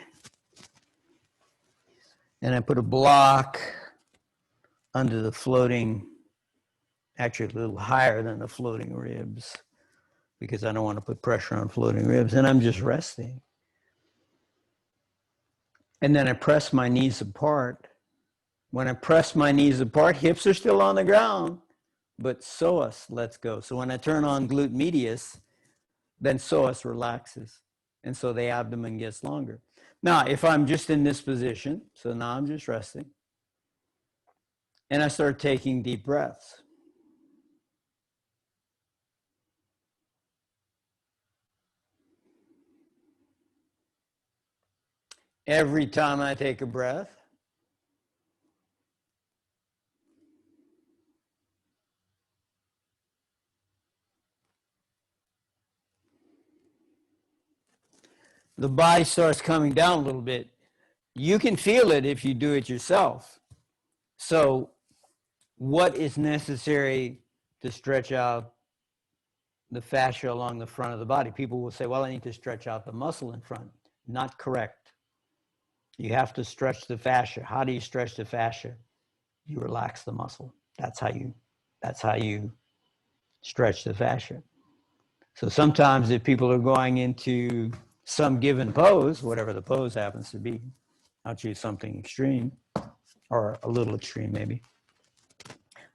and I put a block under the floating, actually a little higher than the floating ribs, because I don't want to put pressure on floating ribs, and I'm just resting. And then I press my knees apart. When I press my knees apart, hips are still on the ground, but psoas lets go. So when I turn on glute medius, then psoas relaxes. And so the abdomen gets longer. Now, if I'm just in this position, so now I'm just resting, and I start taking deep breaths. Every time I take a breath, the body starts coming down a little bit. You can feel it if you do it yourself. So what is necessary to stretch out the fascia along the front of the body? People will say, well, I need to stretch out the muscle in front. Not correct. You have to stretch the fascia. How do you stretch the fascia? You relax the muscle. That's how you stretch the fascia. So sometimes if people are going into some given pose, whatever the pose happens to be, I'll choose something extreme, or a little extreme maybe.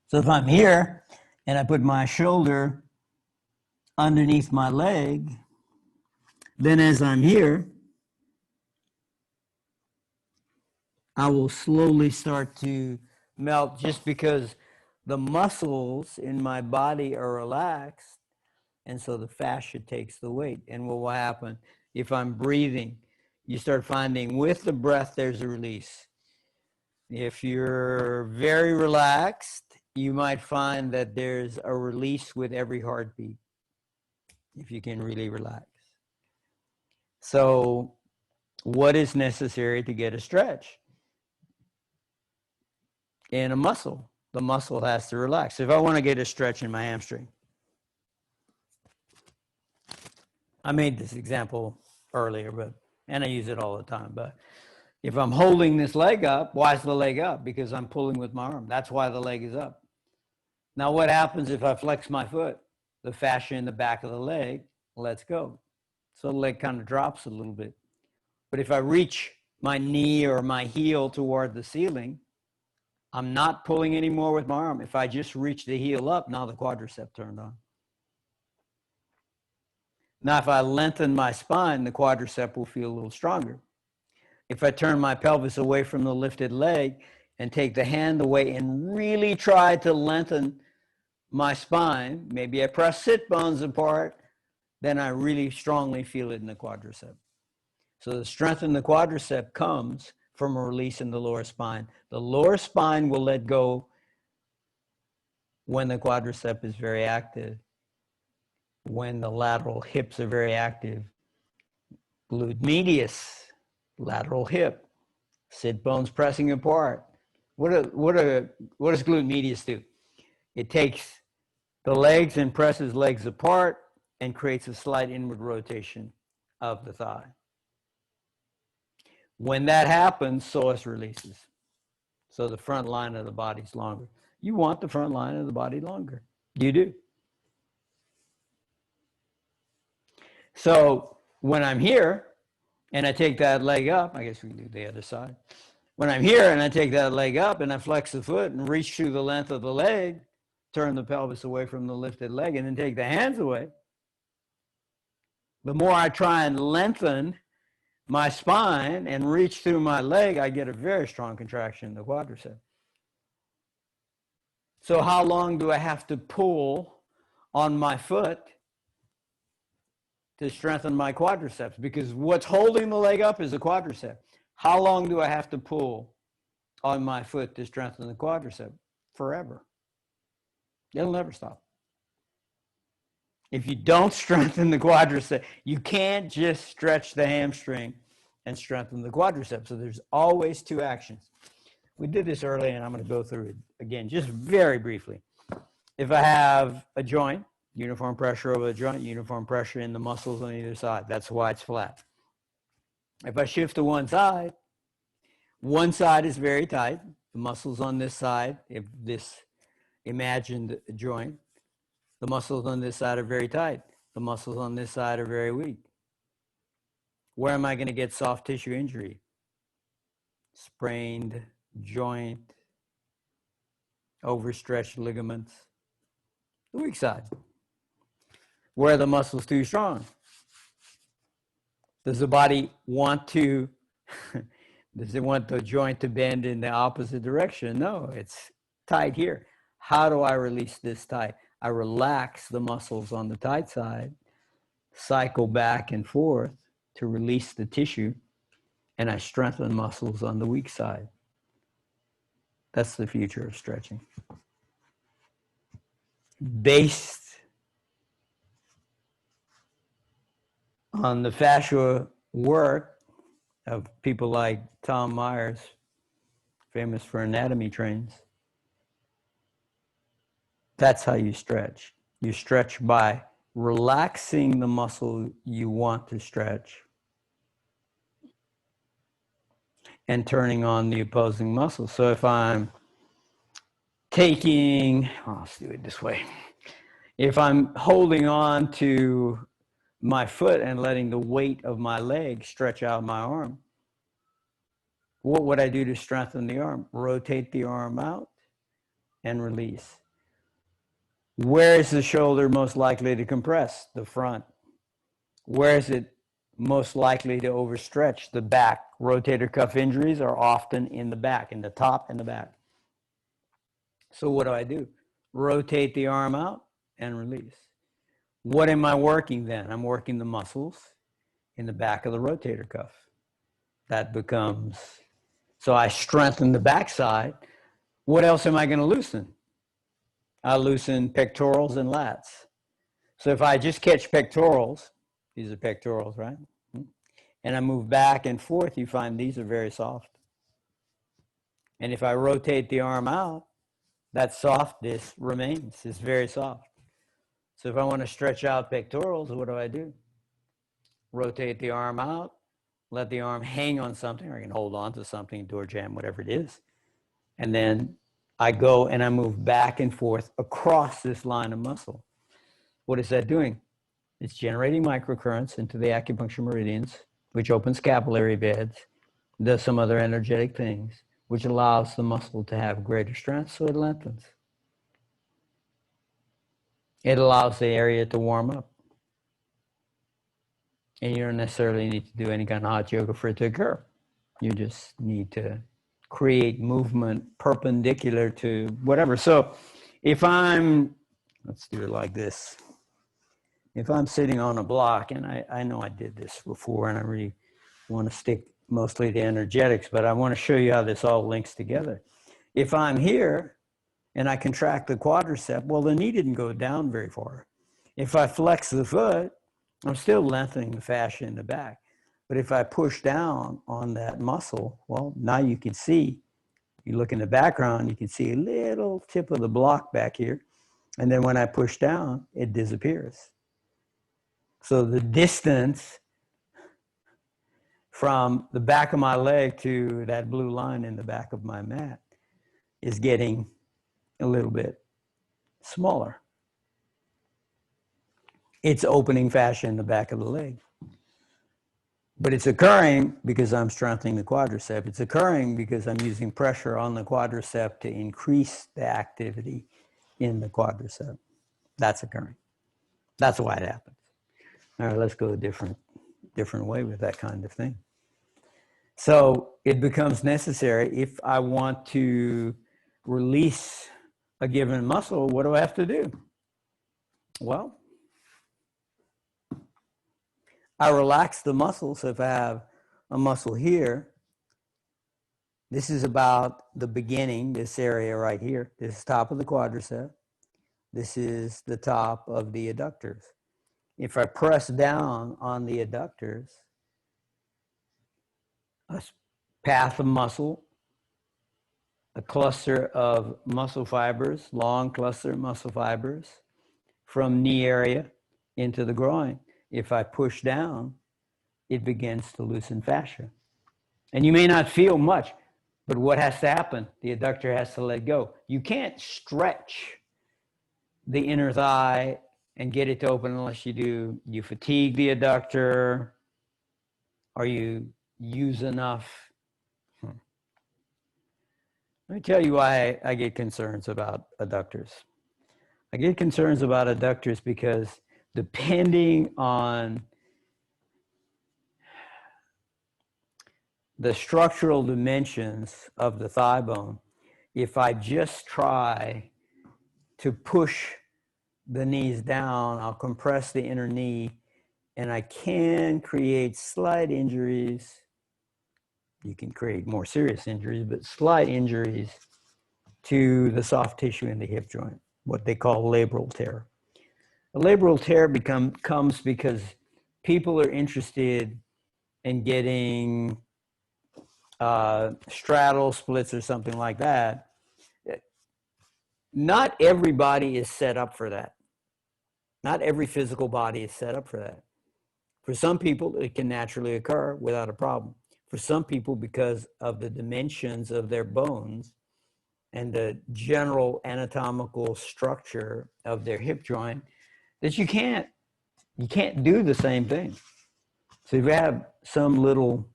So if I'm here and I put my shoulder underneath my leg, then as I'm here, I will slowly start to melt, just because the muscles in my body are relaxed. And so the fascia takes the weight. And what will happen if I'm breathing? You start finding with the breath, there's a release. If you're very relaxed, you might find that there's a release with every heartbeat, if you can really relax. So what is necessary to get a stretch? In a muscle, the muscle has to relax. If I want to get a stretch in my hamstring, I made this example earlier, and I use it all the time, but if I'm holding this leg up, why is the leg up? Because I'm pulling with my arm. That's why the leg is up. Now, what happens if I flex my foot? The fascia in the back of the leg lets go. So the leg kind of drops a little bit. But if I reach my knee or my heel toward the ceiling, I'm not pulling anymore with my arm. If I just reach the heel up, now the quadricep turned on. Now, if I lengthen my spine, the quadricep will feel a little stronger. If I turn my pelvis away from the lifted leg and take the hand away and really try to lengthen my spine, maybe I press sit bones apart, then I really strongly feel it in the quadricep. So the strength in the quadricep comes from a release in the lower spine. The lower spine will let go when the quadricep is very active, when the lateral hips are very active. Glute medius, lateral hip, sit bones pressing apart. What does glute medius do? It takes the legs and presses legs apart and creates a slight inward rotation of the thigh. When that happens, psoas releases. So the front line of the body's longer. You want the front line of the body longer. You do. So when I'm here and I take that leg up, I guess we can do the other side. When I'm here and I take that leg up and I flex the foot and reach through the length of the leg, turn the pelvis away from the lifted leg and then take the hands away, the more I try and lengthen my spine and reach through my leg, I get a very strong contraction in the quadricep. So how long do I have to pull on my foot to strengthen my quadriceps? Because what's holding the leg up is the quadricep. How long do I have to pull on my foot to strengthen the quadricep? Forever. It'll never stop. If you don't strengthen the quadricep, you can't just stretch the hamstring and strengthen the quadricep. So there's always two actions. We did this earlier, and I'm going to go through it again, just very briefly. If I have a joint, uniform pressure over the joint, uniform pressure in the muscles on either side. That's why it's flat. If I shift to one side is very tight. The muscles on this side, if this imagined joint, the muscles on this side are very tight. The muscles on this side are very weak. Where am I going to get soft tissue injury? Sprained joint, overstretched ligaments. The weak side. Where are the muscles too strong? Does the body want to, does it want the joint to bend in the opposite direction? No, it's tight here. How do I release this tight? I relax the muscles on the tight side, cycle back and forth to release the tissue, and I strengthen muscles on the weak side. That's the future of stretching. Based on the fascia work of people like Tom Myers, famous for anatomy trains, that's how you stretch. You stretch by relaxing the muscle you want to stretch and turning on the opposing muscle. So if I'm taking, let's do it this way. If I'm holding on to my foot and letting the weight of my leg stretch out my arm, what would I do to strengthen the arm? Rotate the arm out and release. Where is the shoulder most likely to compress? The front. Where is it most likely to overstretch? The back. Rotator cuff injuries are often in the back, in the top and the back. So what do? Rotate the arm out and release. What am I working then? I'm working the muscles in the back of the rotator cuff. That becomes, so I strengthen the backside. What else am I going to loosen? I loosen pectorals and lats. So if I just catch pectorals, these are pectorals, right? And I move back and forth, you find these are very soft. And if I rotate the arm out, that softness remains. It's very soft. So if I want to stretch out pectorals, what do? Rotate the arm out, let the arm hang on something, or I can hold on to something, door jam, whatever it is. And then I go and I move back and forth across this line of muscle. What is that doing? It's generating microcurrents into the acupuncture meridians, which opens capillary beds, does some other energetic things, which allows the muscle to have greater strength, so it lengthens. It allows the area to warm up. And you don't necessarily need to do any kind of hot yoga for it to occur. You just need to create movement perpendicular to whatever. So if let's do it like this. If I'm sitting on a block, and I know I did this before, and I really want to stick mostly to energetics, but I want to show you how this all links together. If I'm here and I contract the quadricep, well, the knee didn't go down very far. If I flex the foot, I'm still lengthening the fascia in the back. But if I push down on that muscle, well, now you can see, you look in the background, you can see a little tip of the block back here. And then when I push down, it disappears. So the distance from the back of my leg to that blue line in the back of my mat is getting a little bit smaller. It's opening fascia in the back of the leg. But it's occurring because I'm strengthening the quadricep. It's occurring because I'm using pressure on the quadricep to increase the activity in the quadricep. That's occurring. That's why it happens. All right, let's go a different way with that kind of thing. So it becomes necessary if I want to release a given muscle, what do I have to do? Well, I relax the muscle. So if I have a muscle here, this is about the beginning, this area right here. This is top of the quadricep. This is the top of the adductors. If I press down on the adductors, a path of muscle, a cluster of muscle fibers, long cluster of muscle fibers from knee area into the groin. If I push down, it begins to loosen fascia. And you may not feel much, but what has to happen? The adductor has to let go. You can't stretch the inner thigh and get it to open unless you fatigue the adductor or you use enough. Let me tell you why I get concerns about adductors. I get concerns about adductors because depending on the structural dimensions of the thigh bone, if I just try to push the knees down, I'll compress the inner knee, and I can create slight injuries. You can create more serious injuries, but slight injuries to the soft tissue in the hip joint, what they call labral tear. A labral tear comes because people are interested in getting straddle splits or something like that. Not everybody is set up for that. Not every physical body is set up for that. For some people, it can naturally occur without a problem. For some people, because of the dimensions of their bones and the general anatomical structure of their hip joint, that you can't do the same thing. So if you have some little,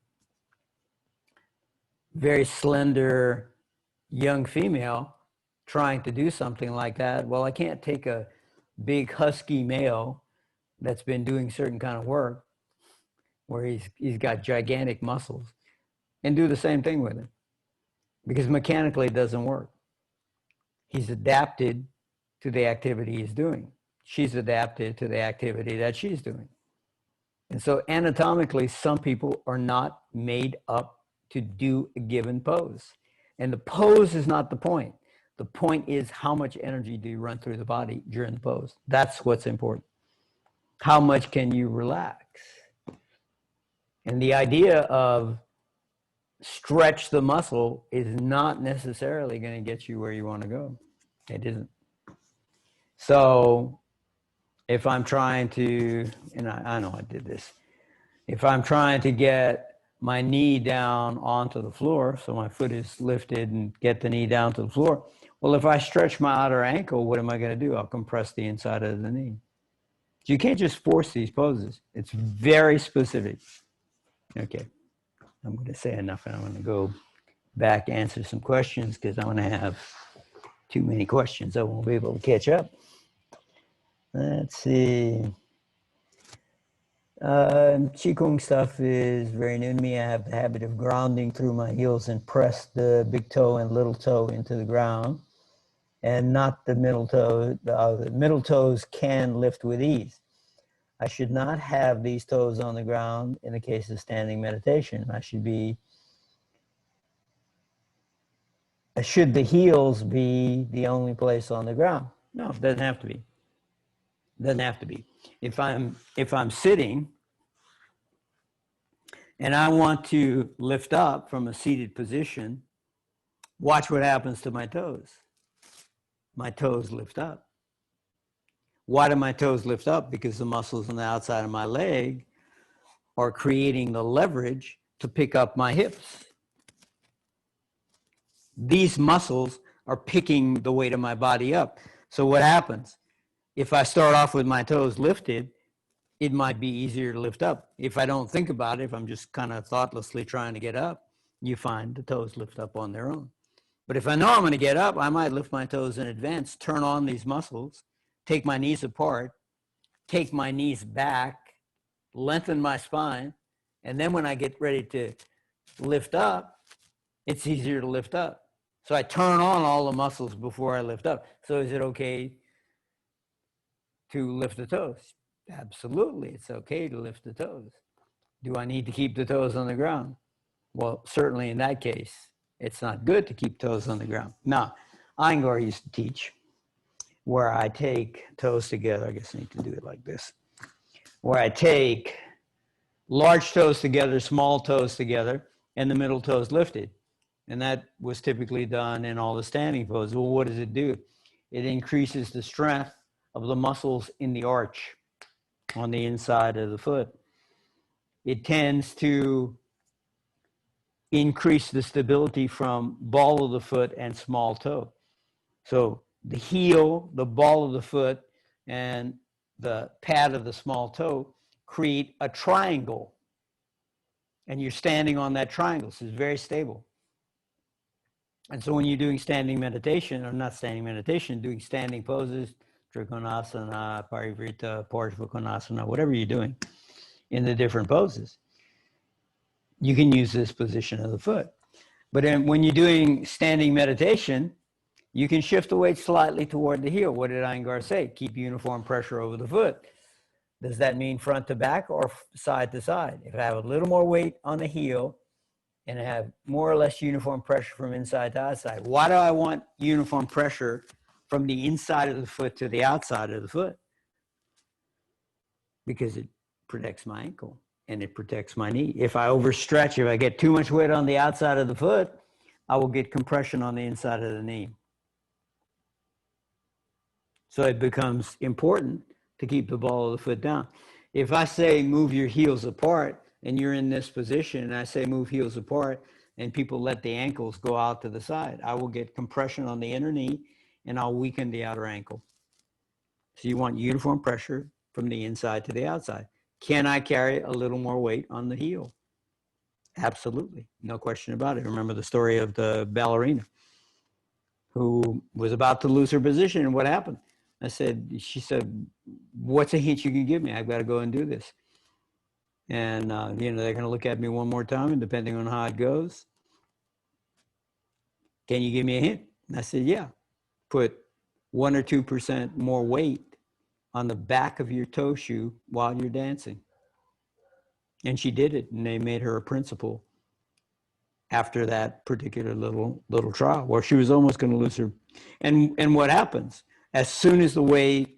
very slender young female trying to do something like that, well, I can't take a big husky male that's been doing certain kind of work where he's got gigantic muscles and do the same thing with him, because mechanically it doesn't work. He's adapted to the activity he's doing. she's adapted to the activity that she's doing. And so anatomically, some people are not made up to do a given pose. And the pose is not the point. The point is, how much energy do you run through the body during the pose? That's what's important. How much can you relax? And the idea of stretch the muscle is not necessarily going to get you where you want to go. It isn't. So if I'm trying to, and I know I did this, if I'm trying to get my knee down onto the floor, so my foot is lifted and get the knee down to the floor, well, if I stretch my outer ankle, what am I going to do? I'll compress the inside of the knee. So you can't just force these poses. It's very specific. Okay, I'm going to say enough, and I'm going to go back, answer some questions, because I'm going to have too many questions. I won't be able to catch up. Let's see. Qigong stuff is very new to me. I have the habit of grounding through my heels and press the big toe and little toe into the ground, and not the middle toe. The middle toes can lift with ease. I should not have these toes on the ground in the case of standing meditation. Should the heels be the only place on the ground? No, it doesn't have to be. It doesn't have to be. If I'm sitting and I want to lift up from a seated position, watch what happens to my toes. My toes lift up. Why do my toes lift up? Because the muscles on the outside of my leg are creating the leverage to pick up my hips. These muscles are picking the weight of my body up. So what happens? If I start off with my toes lifted, it might be easier to lift up. If I don't think about it, if I'm just kind of thoughtlessly trying to get up, you find the toes lift up on their own. But if I know I'm going to get up, I might lift my toes in advance, turn on these muscles, take my knees apart, take my knees back, lengthen my spine, and then when I get ready to lift up, it's easier to lift up. So I turn on all the muscles before I lift up. So is it okay to lift the toes? Absolutely, it's okay to lift the toes. Do I need to keep the toes on the ground? Well, certainly in that case, it's not good to keep toes on the ground. Now, Iyengar used to teach where I take toes together. I guess I need to do it like this. Where I take large toes together, small toes together, and the middle toes lifted. And that was typically done in all the standing poses. Well, what does it do? It increases the strength of the muscles in the arch on the inside of the foot. It tends to increase the stability from ball of the foot and small toe. So the heel, the ball of the foot, and the pad of the small toe create a triangle. And you're standing on that triangle, so it's very stable. And so when you're doing standing meditation, or not standing meditation, doing standing poses, Trikonasana, Parivrita, Parsvakonasana, whatever you're doing in the different poses, you can use this position of the foot. But when you're doing standing meditation, you can shift the weight slightly toward the heel. What did Iyengar say? Keep uniform pressure over the foot. Does that mean front to back or side to side? If I have a little more weight on the heel and I have more or less uniform pressure from inside to outside, why do I want uniform pressure from the inside of the foot to the outside of the foot? Because it protects my ankle and it protects my knee. If I overstretch, if I get too much weight on the outside of the foot, I will get compression on the inside of the knee. So it becomes important to keep the ball of the foot down. If I say move your heels apart and you're in this position and I say move heels apart and people let the ankles go out to the side, I will get compression on the inner knee and I'll weaken the outer ankle. So you want uniform pressure from the inside to the outside. Can I carry a little more weight on the heel? Absolutely, no question about it. Remember the story of the ballerina who was about to lose her position, and what happened? She said, what's a hint you can give me? I've got to go and do this. And, they're going to look at me one more time, and depending on how it goes, can you give me a hint? And I said, yeah, put 1 or 2% more weight on the back of your toe shoe while you're dancing. And she did it, and they made her a principal after that particular little trial where she was almost going to lose her. And what happens? As soon as the weight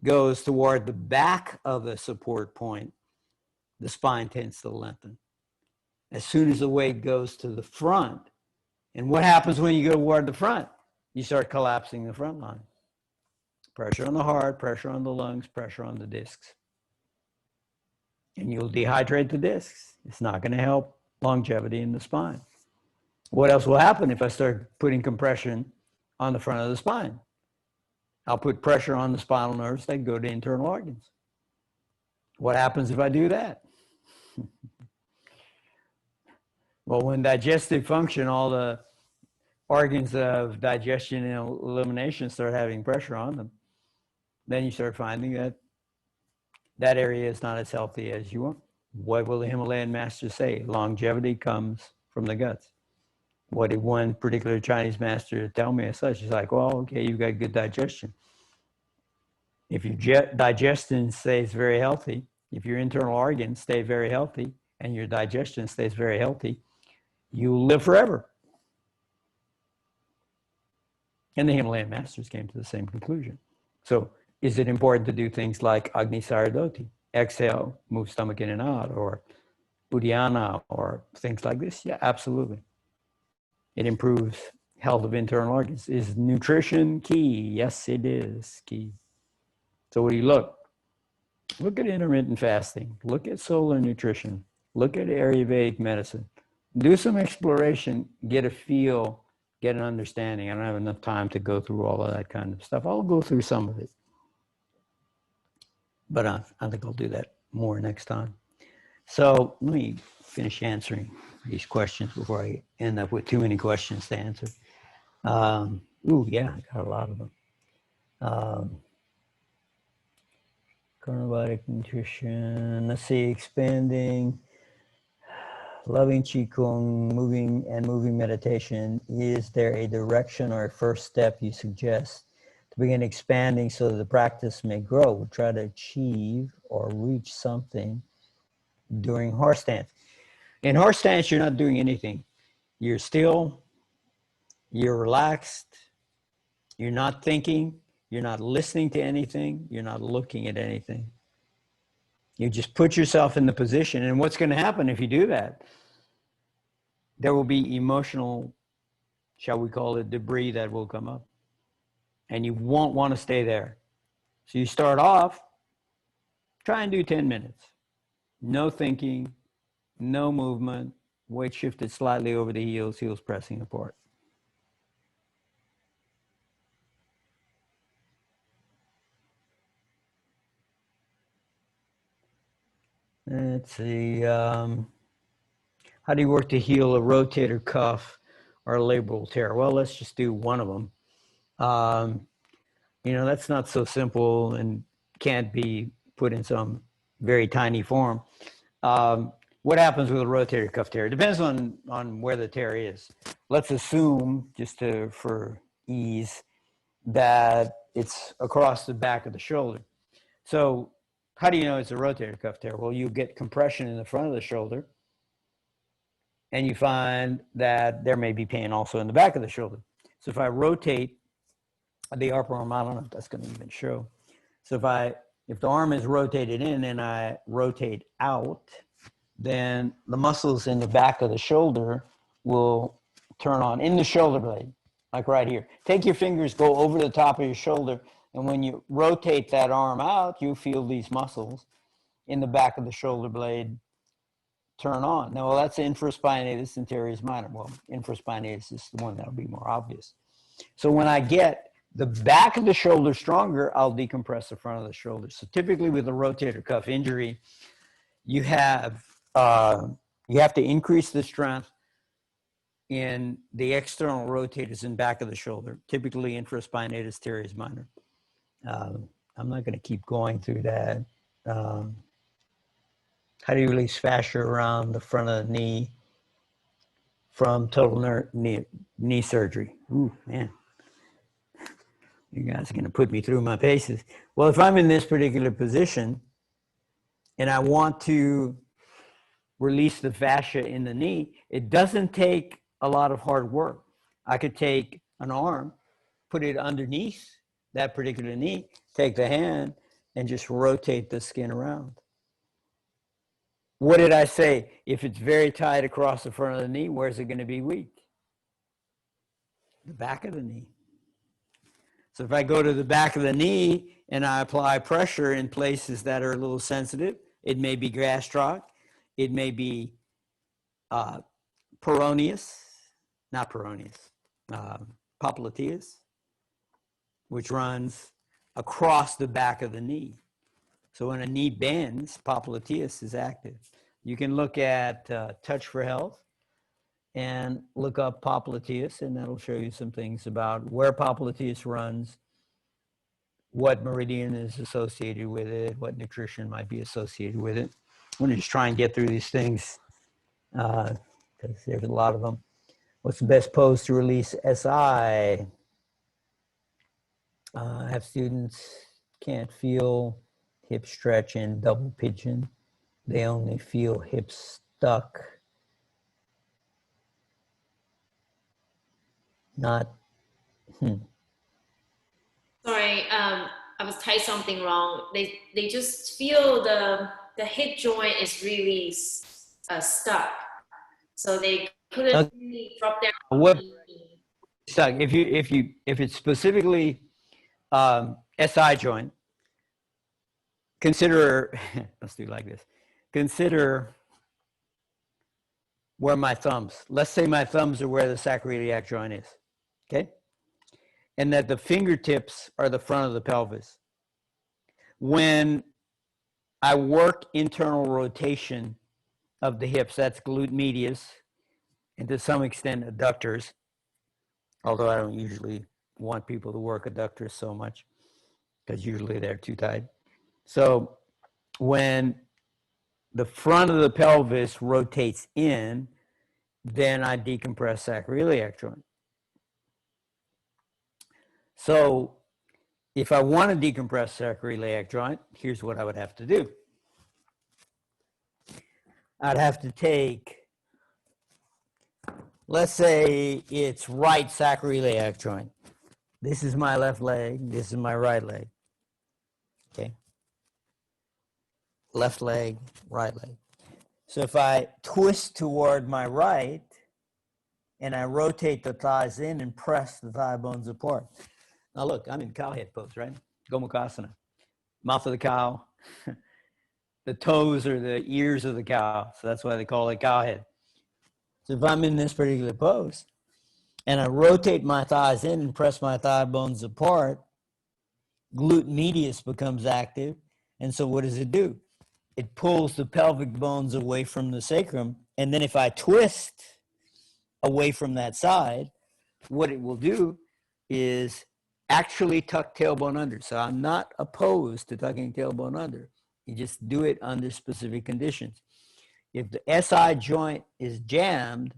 goes toward the back of the support point, the spine tends to lengthen. As soon as the weight goes to the front, and what happens when you go toward the front? You start collapsing the front line. Pressure on the heart, pressure on the lungs, pressure on the discs. And you'll dehydrate the discs. It's not going to help longevity in the spine. What else will happen if I start putting compression on the front of the spine? I'll put pressure on the spinal nerves that go to internal organs. What happens if I do that? Well, when digestive function, all the organs of digestion and elimination start having pressure on them, then you start finding that that area is not as healthy as you want. What will the Himalayan master say? Longevity comes from the guts. What did one particular Chinese master tell me as such? He's like, well, okay, you've got good digestion. If your digestion stays very healthy, if your internal organs stay very healthy, and your digestion stays very healthy, you'll live forever. And the Himalayan masters came to the same conclusion. So is it important to do things like Agni Saradoti, exhale, move stomach in and out, or Uddiyana, or things like this? Yeah, absolutely. It improves health of internal organs. Is nutrition key? Yes, it is key. So what do you look? Look at intermittent fasting. Look at solar nutrition. Look at Ayurvedic medicine. Do some exploration, get a feel, get an understanding. I don't have enough time to go through all of that kind of stuff. I'll go through some of it. But I think I'll do that more next time. So let me finish answering these questions before I end up with too many questions to answer. Yeah, I got a lot of them. Carnivore nutrition, let's see, expanding, loving Qigong, moving meditation. Is there a direction or a first step you suggest to begin expanding so that the practice may grow? We'll try to achieve or reach something during horse stance. In horse stance, you're not doing anything. You're still, you're relaxed, you're not thinking, you're not listening to anything, you're not looking at anything. You just put yourself in the position, and what's going to happen if you do that? There will be emotional, shall we call it, debris that will come up, and you won't want to stay there. So you start off, try and do 10 minutes. No thinking, no movement, weight shifted slightly over the heels, heels pressing apart. Let's see. How do you work to heal a rotator cuff or a labral tear? Well, let's just do one of them. That's not so simple and can't be put in some very tiny form. What happens with a rotator cuff tear? It depends on where the tear is. Let's assume, just for ease, that it's across the back of the shoulder. So how do you know it's a rotator cuff tear? Well, you get compression in the front of the shoulder, and you find that there may be pain also in the back of the shoulder. So if I rotate the upper arm, I don't know if that's going to even show. So if the arm is rotated in and I rotate out, then the muscles in the back of the shoulder will turn on in the shoulder blade, like right here. Take your fingers, go over the top of your shoulder, and when you rotate that arm out, you feel these muscles in the back of the shoulder blade turn on. Now, well, that's infraspinatus and teres minor. Well, infraspinatus is the one that'll be more obvious. So when I get the back of the shoulder stronger, I'll decompress the front of the shoulder. So typically with a rotator cuff injury, you have to increase the strength in the external rotators in back of the shoulder, typically infraspinatus teres minor. I'm not going to keep going through that. How do you release fascia around the front of the knee from total knee surgery? Ooh, man. You guys are going to put me through my paces. Well, if I'm in this particular position and I want to release the fascia in the knee, it doesn't take a lot of hard work. I could take an arm, put it underneath that particular knee, take the hand, and just rotate the skin around. What did I say? If it's very tight across the front of the knee, where's it going to be weak? The back of the knee. So if I go to the back of the knee and I apply pressure in places that are a little sensitive, it may be gastroc, it may be peroneus, not peroneus, popliteus, which runs across the back of the knee. So when a knee bends, popliteus is active. You can look at Touch for Health and look up popliteus, and that'll show you some things about where popliteus runs, what meridian is associated with it, what nutrition might be associated with it. I'm going to just try and get through these things because there's a lot of them. What's the best pose to release SI? I have students can't feel hip stretch and double pigeon. They only feel hips stuck. Not, Sorry, I was typing something wrong. They just feel the hip joint is really stuck, so they couldn't really drop down. What stuck? If it's specifically SI joint, consider. Let's do it like this. Consider where my thumbs. Let's say my thumbs are where the sacroiliac joint is. Okay. And that the fingertips are the front of the pelvis. When I work internal rotation of the hips, that's glute medius, and to some extent adductors, although I don't usually want people to work adductors so much because usually they're too tight. So when the front of the pelvis rotates in, then I decompress sacroiliac joint. So if I want to decompress sacroiliac joint, here's what I would have to do. I'd have to take, let's say it's right sacroiliac joint. This is my left leg, this is my right leg. Okay. Left leg, right leg. So if I twist toward my right and I rotate the thighs in and press the thigh bones apart. Now look, I'm in cow head pose, right? Gomukhasana. Mouth of the cow. The toes are the ears of the cow. So that's why they call it cow head. So if I'm in this particular pose and I rotate my thighs in and press my thigh bones apart, glute medius becomes active. And so what does it do? It pulls the pelvic bones away from the sacrum. And then if I twist away from that side, what it will do is actually tuck tailbone under. So I'm not opposed to tucking tailbone under. You just do it under specific conditions. If the SI joint is jammed,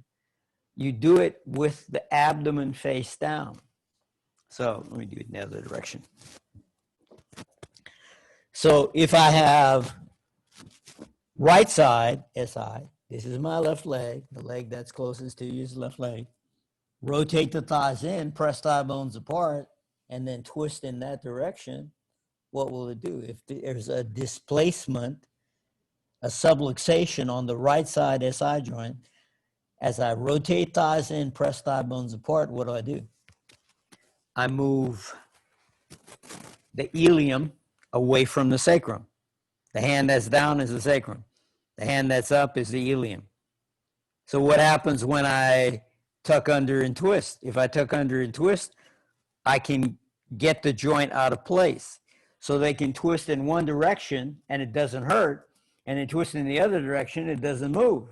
you do it with the abdomen face down. So let me do it in the other direction. So if I have right side SI, this is my left leg, the leg that's closest to you is the left leg. Rotate the thighs in, press thigh bones apart, and then twist in that direction. What will it do? If there's a displacement, a subluxation on the right side SI joint, as I rotate thighs in, press thigh bones apart, what do? I move the ilium away from the sacrum. The hand that's down is the sacrum. The hand that's up is the ilium. So what happens when I tuck under and twist? If I tuck under and twist, I can get the joint out of place. So they can twist in one direction and it doesn't hurt, and then twist in the other direction, it doesn't move.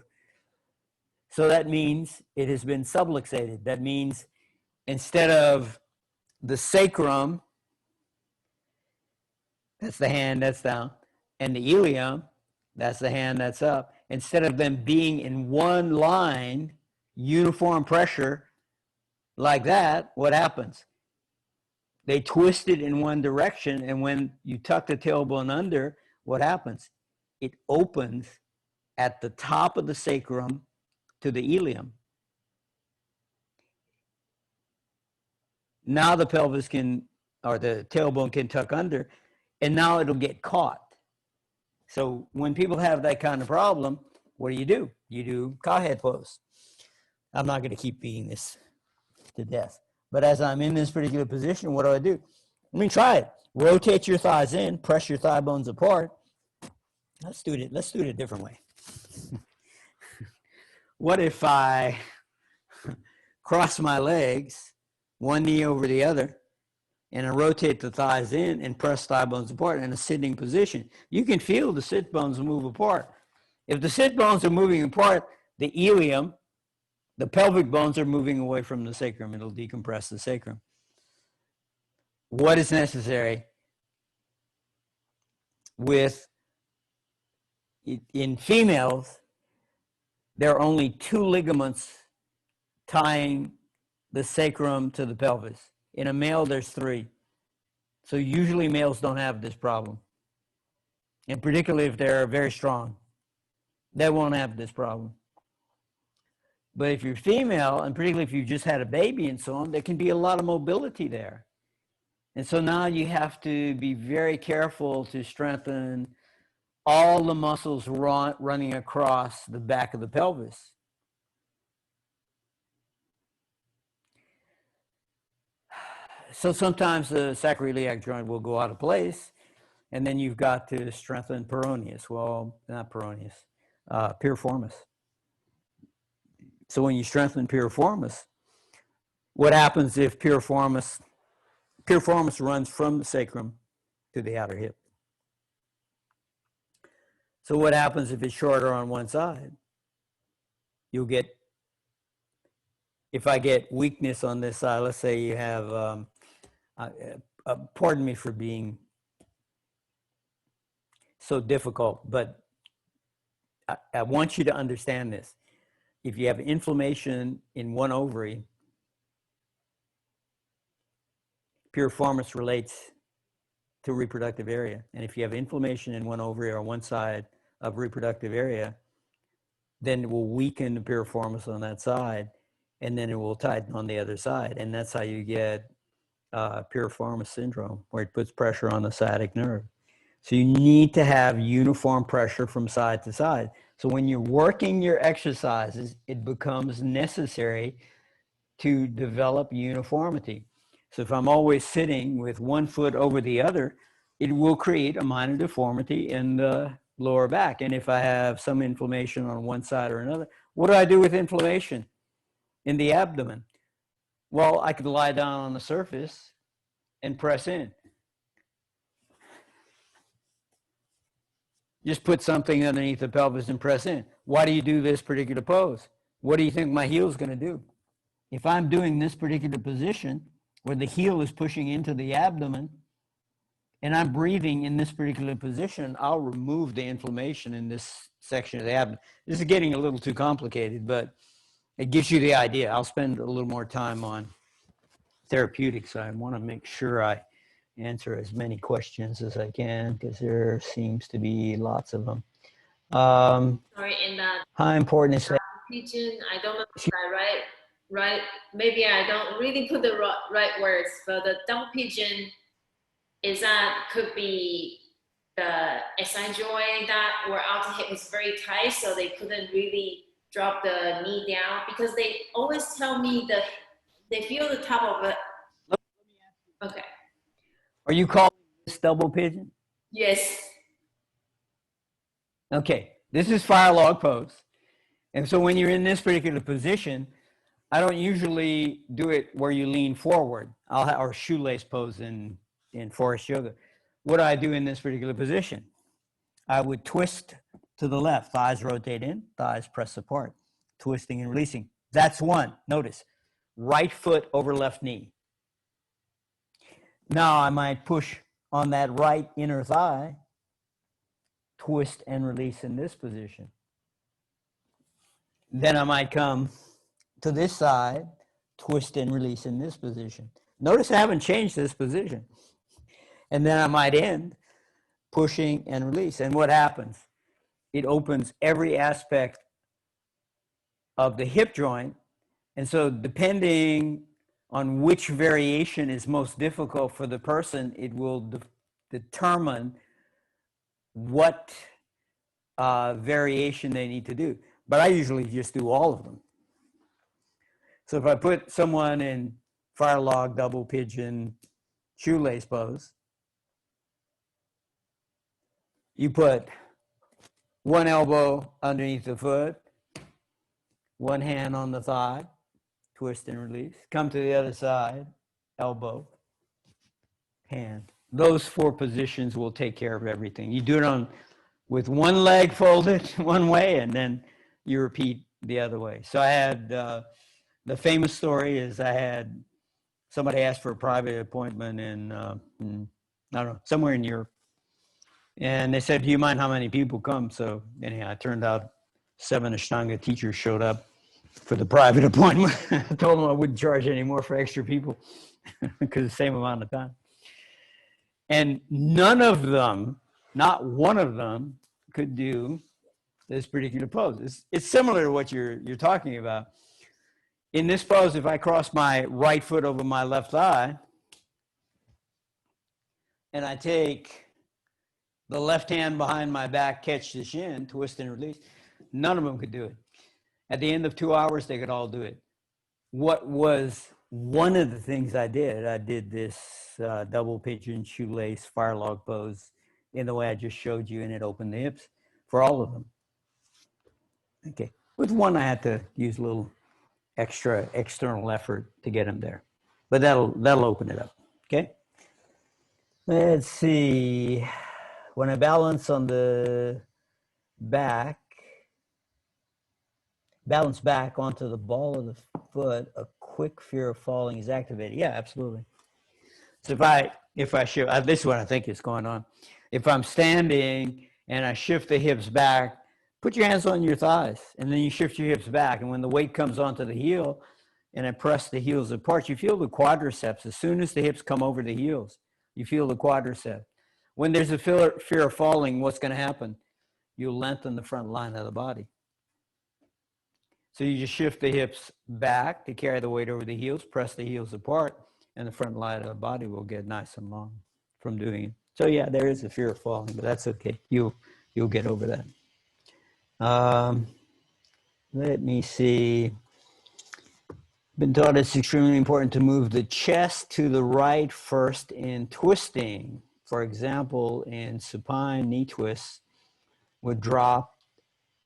So that means it has been subluxated. That means instead of the sacrum, that's the hand that's down, and the ilium, that's the hand that's up, instead of them being in one line, uniform pressure like that, what happens? they twist it in one direction, and when you tuck the tailbone under, what happens? It opens at the top of the sacrum to the ilium. Now the pelvis can, or the tailbone can tuck under, and now it'll get caught. So when people have that kind of problem, what do? You do cowhead pose. I'm not going to keep beating this to death. But as I'm in this particular position, what do? Let me try it. Rotate your thighs in, press your thigh bones apart. Let's do it a different way. What if I cross my legs, one knee over the other, and I rotate the thighs in and press thigh bones apart in a sitting position? You can feel the sit bones move apart. If the sit bones are moving apart, the ilium, the pelvic bones are moving away from the sacrum. It'll decompress the sacrum. What is necessary in females, there are only 2 ligaments tying the sacrum to the pelvis. In a male, there's 3. So usually males don't have this problem. And particularly if they're very strong, they won't have this problem. But if you're female, and particularly if you just had a baby and so on, there can be a lot of mobility there. And so now you have to be very careful to strengthen all the muscles running across the back of the pelvis. So sometimes the sacroiliac joint will go out of place, and then you've got to strengthen peroneus. Well, not peroneus, piriformis. So when you strengthen piriformis, what happens if piriformis runs from the sacrum to the outer hip? So what happens if it's shorter on one side? You'll get, if I get weakness on this side, let's say you have, pardon me for being so difficult, but I want you to understand this. If you have inflammation in one ovary, piriformis relates to reproductive area. And if you have inflammation in one ovary or one side of reproductive area, then it will weaken the piriformis on that side, and then it will tighten on the other side. And that's how you get piriformis syndrome, where it puts pressure on the sciatic nerve. So you need to have uniform pressure from side to side. So when you're working your exercises, it becomes necessary to develop uniformity. So if I'm always sitting with one foot over the other, it will create a minor deformity in the lower back. And if I have some inflammation on one side or another, what do I do with inflammation in the abdomen? Well, I could lie down on the surface and press in. Just put something underneath the pelvis and press in. Why do you do this particular pose? What do you think my heel is going to do? If I'm doing this particular position where the heel is pushing into the abdomen and I'm breathing in this particular position, I'll remove the inflammation in this section of the abdomen. This is getting a little too complicated, but it gives you the idea. I'll spend a little more time on therapeutics. I want to make sure I answer as many questions as I can because there seems to be lots of them. Sorry, in that how important is that? pigeon, I don't know if I right, maybe I don't really put the right words, but the double pigeon, is that could be the SI joint that were outer hip was very tight, so they couldn't really drop the knee down, because they always tell me they feel the top of it. Okay. Are you calling this double pigeon? Yes. Okay, this is fire log pose. And so when you're in this particular position, I don't usually do it where you lean forward. Or shoelace pose in forest yoga. What do I do in this particular position? I would twist to the left, thighs rotate in, thighs press apart, twisting and releasing. That's one. Notice, right foot over left knee. Now I might push on that right inner thigh, twist and release in this position. Then I might come to this side, twist and release in this position. Notice I haven't changed this position. And then I might end pushing and release. And what happens? It opens every aspect of the hip joint. And so depending on which variation is most difficult for the person, it will determine what variation they need to do. But I usually just do all of them. So if I put someone in fire log, double pigeon, shoelace pose, you put one elbow underneath the foot, one hand on the thigh, twist and release. Come to the other side, elbow, hand. Those 4 positions will take care of everything. You do it with one leg folded one way, and then you repeat the other way. So I had, the famous story is I had somebody asked for a private appointment in I don't know, somewhere in Europe. And they said, do you mind how many people come? So anyhow, it turned out 7 Ashtanga teachers showed up for the private appointment. I told them I wouldn't charge any more for extra people because the same amount of time. And none of them, not one of them, could do this particular pose. It's similar to what you're talking about. In this pose, if I cross my right foot over my left thigh, and I take the left hand behind my back, catch the shin, twist and release, none of them could do it. At the end of 2 hours, they could all do it. What was one of the things I did this double pigeon shoelace fire log pose in the way I just showed you, and it opened the hips for all of them. Okay. With one, I had to use a little extra external effort to get them there, but that'll open it up. Okay. Let's see. When I balance on the back, balance back onto the ball of the foot, a quick fear of falling is activated. Yeah, absolutely. So if I shift, this is what I think is going on. If I'm standing and I shift the hips back, put your hands on your thighs, and then you shift your hips back. And when the weight comes onto the heel and I press the heels apart, you feel the quadriceps. As soon as the hips come over the heels, you feel the quadriceps. When there's a fear of falling, what's going to happen? You'll lengthen the front line of the body. So you just shift the hips back to carry the weight over the heels, press the heels apart, and the front line of the body will get nice and long from doing it. So yeah, there is a fear of falling, but that's okay. You'll get over that. Let me see. Been taught it's extremely important to move the chest to the right first in twisting. For example, in supine knee twists, would drop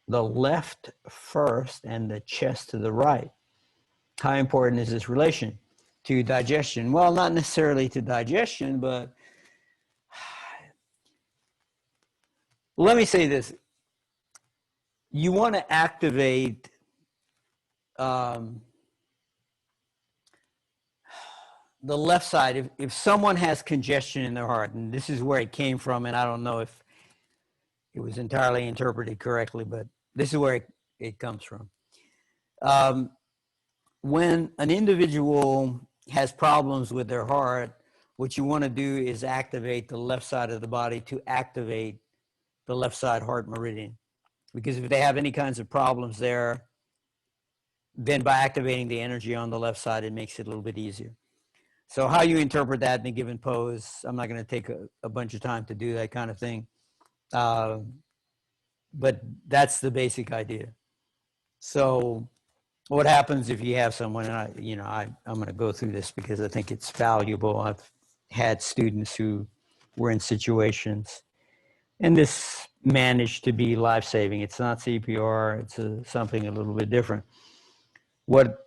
the left first and the chest to the right. How important is this relation to digestion? Well, not necessarily to digestion, but let me say this. You want to activate the left side. If someone has congestion in their heart, and this is where it came from, and I don't know if it was entirely interpreted correctly, but this is where it comes from. When an individual has problems with their heart, what you want to do is activate the left side of the body to activate the left side heart meridian. Because if they have any kinds of problems there, then by activating the energy on the left side, it makes it a little bit easier. So how you interpret that in a given pose, I'm not going to take a bunch of time to do that kind of thing. But that's the basic idea. So what happens if you have someone, and I'm going to go through this because I think it's valuable. I've had students who were in situations, and this managed to be life-saving. It's not CPR. It's something a little bit different. What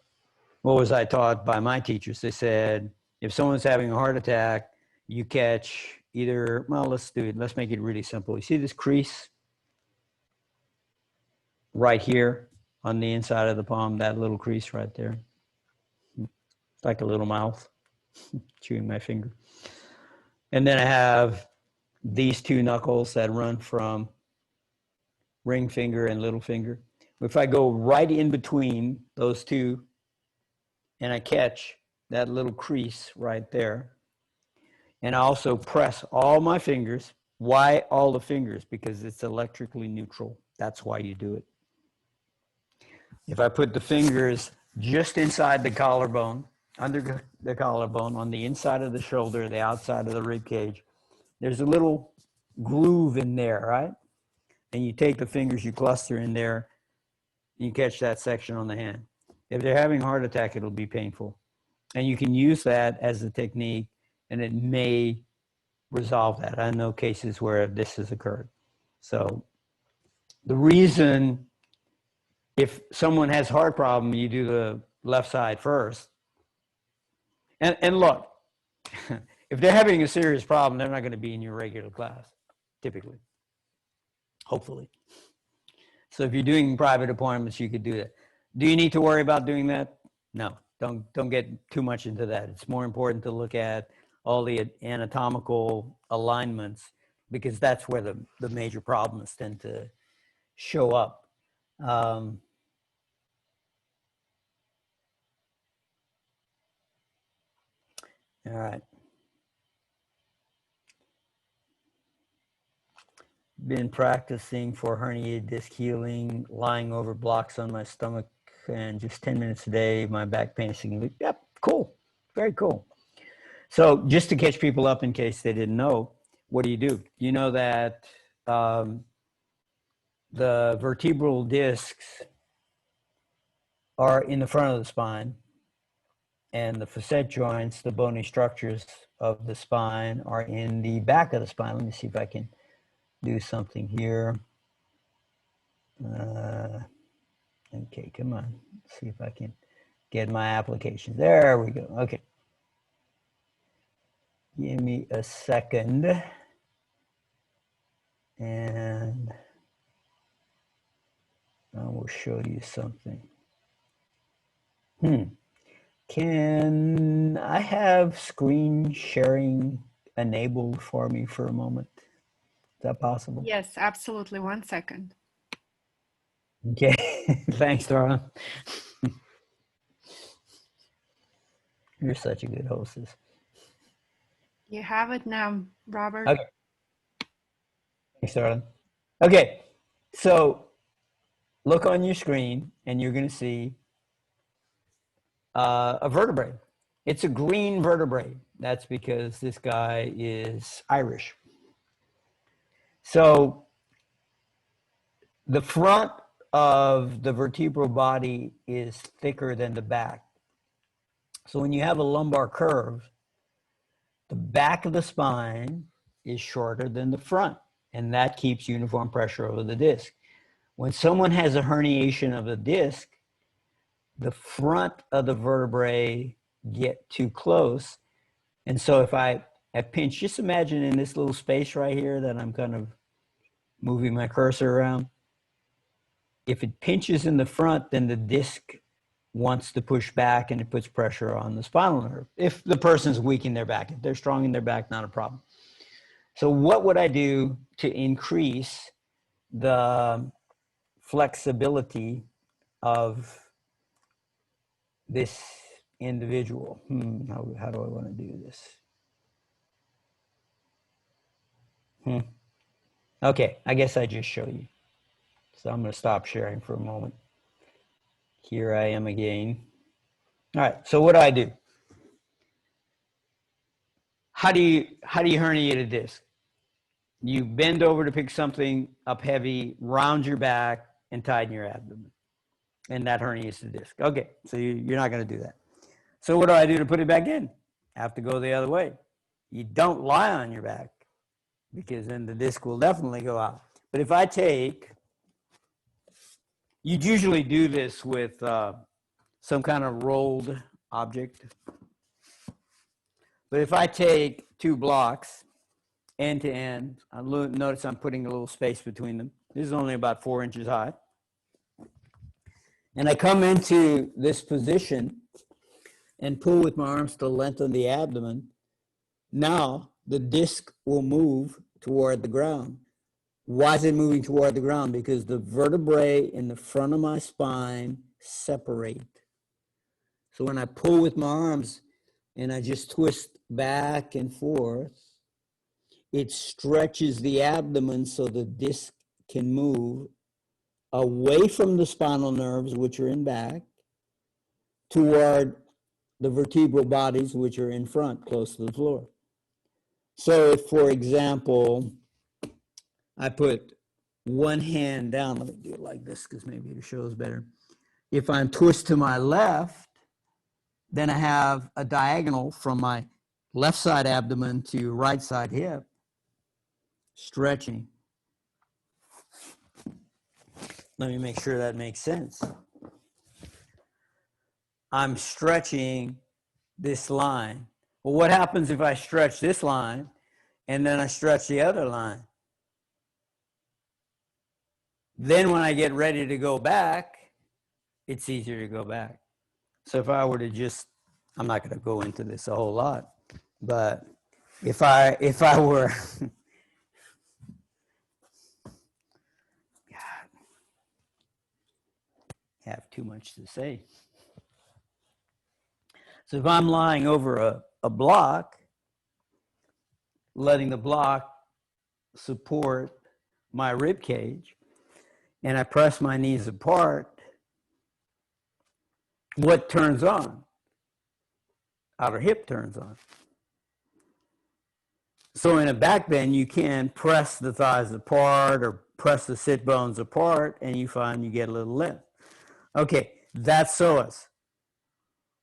was I taught by my teachers? They said, if someone's having a heart attack, you catch either, well, let's do it. Let's make it really simple. You see this crease right here on the inside of the palm, that little crease right there? It's like a little mouth, chewing my finger. And then I have these 2 knuckles that run from ring finger and little finger. If I go right in between those 2 and I catch, that little crease right there. And I also press all my fingers. Why all the fingers? Because it's electrically neutral. That's why you do it. If I put the fingers just inside the collarbone, under the collarbone, on the inside of the shoulder, the outside of the rib cage, there's a little groove in there, right? And you take the fingers, you cluster in there, you catch that section on the hand. If they're having a heart attack, it'll be painful. And you can use that as a technique, and it may resolve that. I know cases where this has occurred. So the reason, if someone has heart problem, you do the left side first. And look, if they're having a serious problem, they're not going to be in your regular class, typically, hopefully. So if you're doing private appointments, you could do that. Do you need to worry about doing that? No, don't get too much into that. It's more important to look at all the anatomical alignments, because that's where the major problems tend to show up. All right. Been practicing for herniated disc healing, lying over blocks on my stomach, and just 10 minutes a day. My back pain is significant. Yep, cool. Very cool. So just to catch people up in case they didn't know, what do? You know that the vertebral discs are in the front of the spine, and the facet joints, the bony structures of the spine, are in the back of the spine. Let me see if I can do something here. Okay, come on. Let's see if I can get my applications. There we go. Okay. Give me a second. And I will show you something. Can I have screen sharing enabled for me for a moment? Is that possible? Yes, absolutely. 1 second. Okay. Thanks, Darla. You're such a good hostess. You have it now, Robert. Okay. Thanks, Darla. Okay. So look on your screen and you're going to see a vertebrae. It's a green vertebrae. That's because this guy is Irish. So the front of the vertebral body is thicker than the back. So when you have a lumbar curve, the back of the spine is shorter than the front, and that keeps uniform pressure over the disc. When someone has a herniation of the disc, the front of the vertebrae get too close. And so if I pinch, just imagine in this little space right here that I'm kind of moving my cursor around. If it pinches in the front, then the disc wants to push back and it puts pressure on the spinal nerve. If the person's weak in their back, if they're strong in their back, not a problem. So what would I do to increase the flexibility of this individual? How do I want to do this? Okay, I guess I just show you. So I'm going to stop sharing for a moment. Here I am again. All right, so what do I do? How do you herniate a disc? You bend over to pick something up heavy, round your back, and tighten your abdomen. And that herniates the disc. Okay, so you're not going to do that. So what do I do to put it back in? I have to go the other way. You don't lie on your back, because then the disc will definitely go out. But if I take, you'd usually do this with some kind of rolled object. But if I take 2 blocks, end to end, notice I'm putting a little space between them. This is only about 4 inches high. And I come into this position and pull with my arms to lengthen the abdomen. Now the disc will move toward the ground. Why is it moving toward the ground? Because the vertebrae in the front of my spine separate. So when I pull with my arms, and I just twist back and forth, it stretches the abdomen so the disc can move away from the spinal nerves, which are in back, toward the vertebral bodies, which are in front, close to the floor. So if, for example, I put one hand down, let me do it like this because maybe it shows better. If I'm twist to my left, then I have a diagonal from my left side abdomen to right side hip, stretching. Let me make sure that makes sense. I'm stretching this line. Well, what happens if I stretch this line and then I stretch the other line? Then when I get ready to go back, it's easier to go back. So if I were to just, I'm not going to go into this a whole lot, but if I were, God, have too much to say. So if I'm lying over a block, letting the block support my rib cage, and I press my knees apart, what turns on? Outer hip turns on. So in a back bend, you can press the thighs apart or press the sit bones apart, and you find you get a little lift. Okay, that's psoas.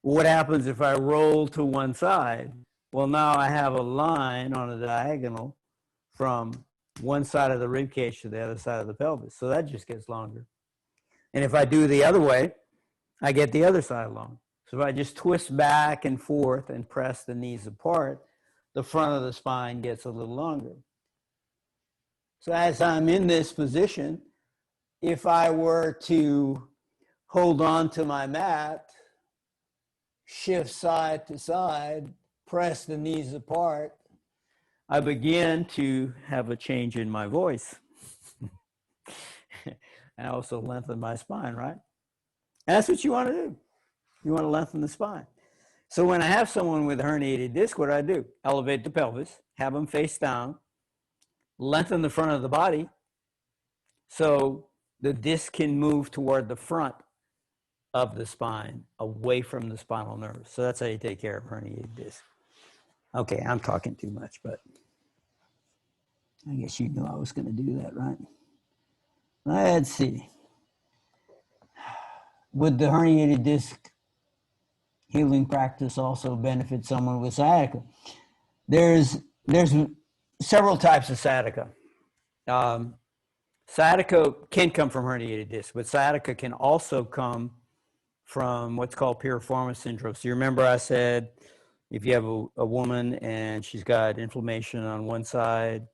What happens if I roll to one side? Well, now I have a line on a diagonal from one side of the rib cage to the other side of the pelvis. So that just gets longer. And if I do the other way, I get the other side long. So if I just twist back and forth and press the knees apart, the front of the spine gets a little longer. So as I'm in this position, if I were to hold on to my mat, shift side to side, press the knees apart, I begin to have a change in my voice. And I also lengthen my spine, right? And that's what you want to do. You want to lengthen the spine. So when I have someone with a herniated disc, what do? Elevate the pelvis, have them face down, lengthen the front of the body so the disc can move toward the front of the spine, away from the spinal nerves. So that's how you take care of herniated disc. Okay, I'm talking too much, but I guess you knew I was going to do that, right? Let's see. Would the herniated disc healing practice also benefit someone with sciatica? There's several types of sciatica. Sciatica can come from herniated disc, but sciatica can also come from what's called piriformis syndrome. So you remember I said if you have a woman and she's got inflammation on one side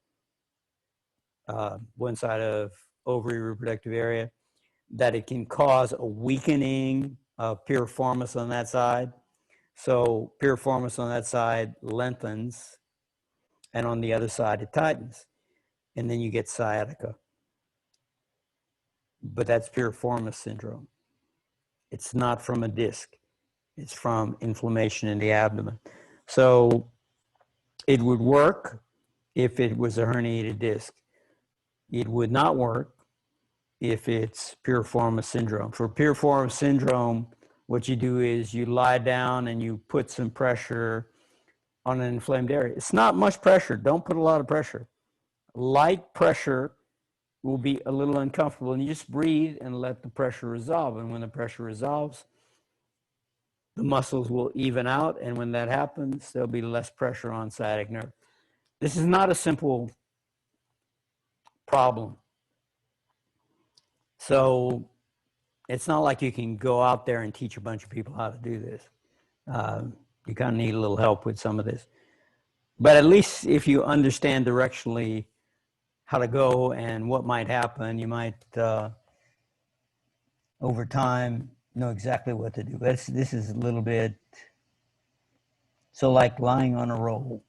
of ovary reproductive area, that it can cause a weakening of piriformis on that side. So piriformis on that side lengthens, and on the other side it tightens, and then you get sciatica. But that's piriformis syndrome. It's not from a disc. It's from inflammation in the abdomen. So it would work if it was a herniated disc. It would not work if it's piriformis syndrome. For piriformis syndrome, what you do is you lie down and you put some pressure on an inflamed area. It's not much pressure. Don't put a lot of pressure. Light pressure will be a little uncomfortable, and you just breathe and let the pressure resolve. And when the pressure resolves, the muscles will even out, and when that happens, there'll be less pressure on sciatic nerve. This is not a simple problem. So it's not like you can go out there and teach a bunch of people how to do this. You kind of need a little help with some of this. But at least if you understand directionally how to go and what might happen, you might, over time, know exactly what to do. But this is a little bit, so like lying on a roll.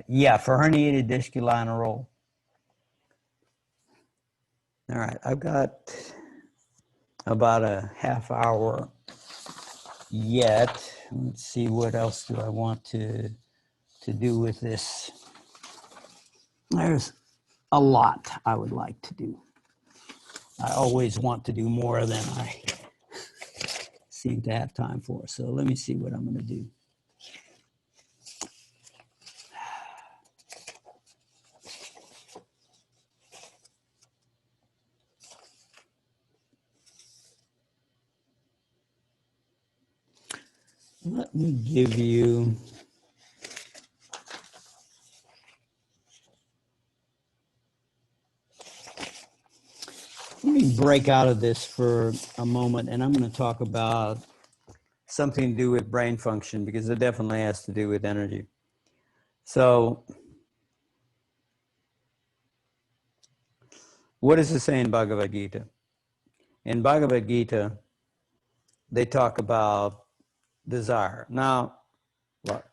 Yeah, for herniated disc, you lie on a roll. All right, I've got about a half hour yet. let's see, what else do I want to do with this? There's a lot I would like to do. I always want to do more than I seem to have time for. So let me see what I'm going to do. Let me give you let me break out of this for a moment, and I'm going to talk about something to do with brain function, because it definitely has to do with energy. So what does it say in Bhagavad Gita? In Bhagavad Gita, they talk about desire. Now, look,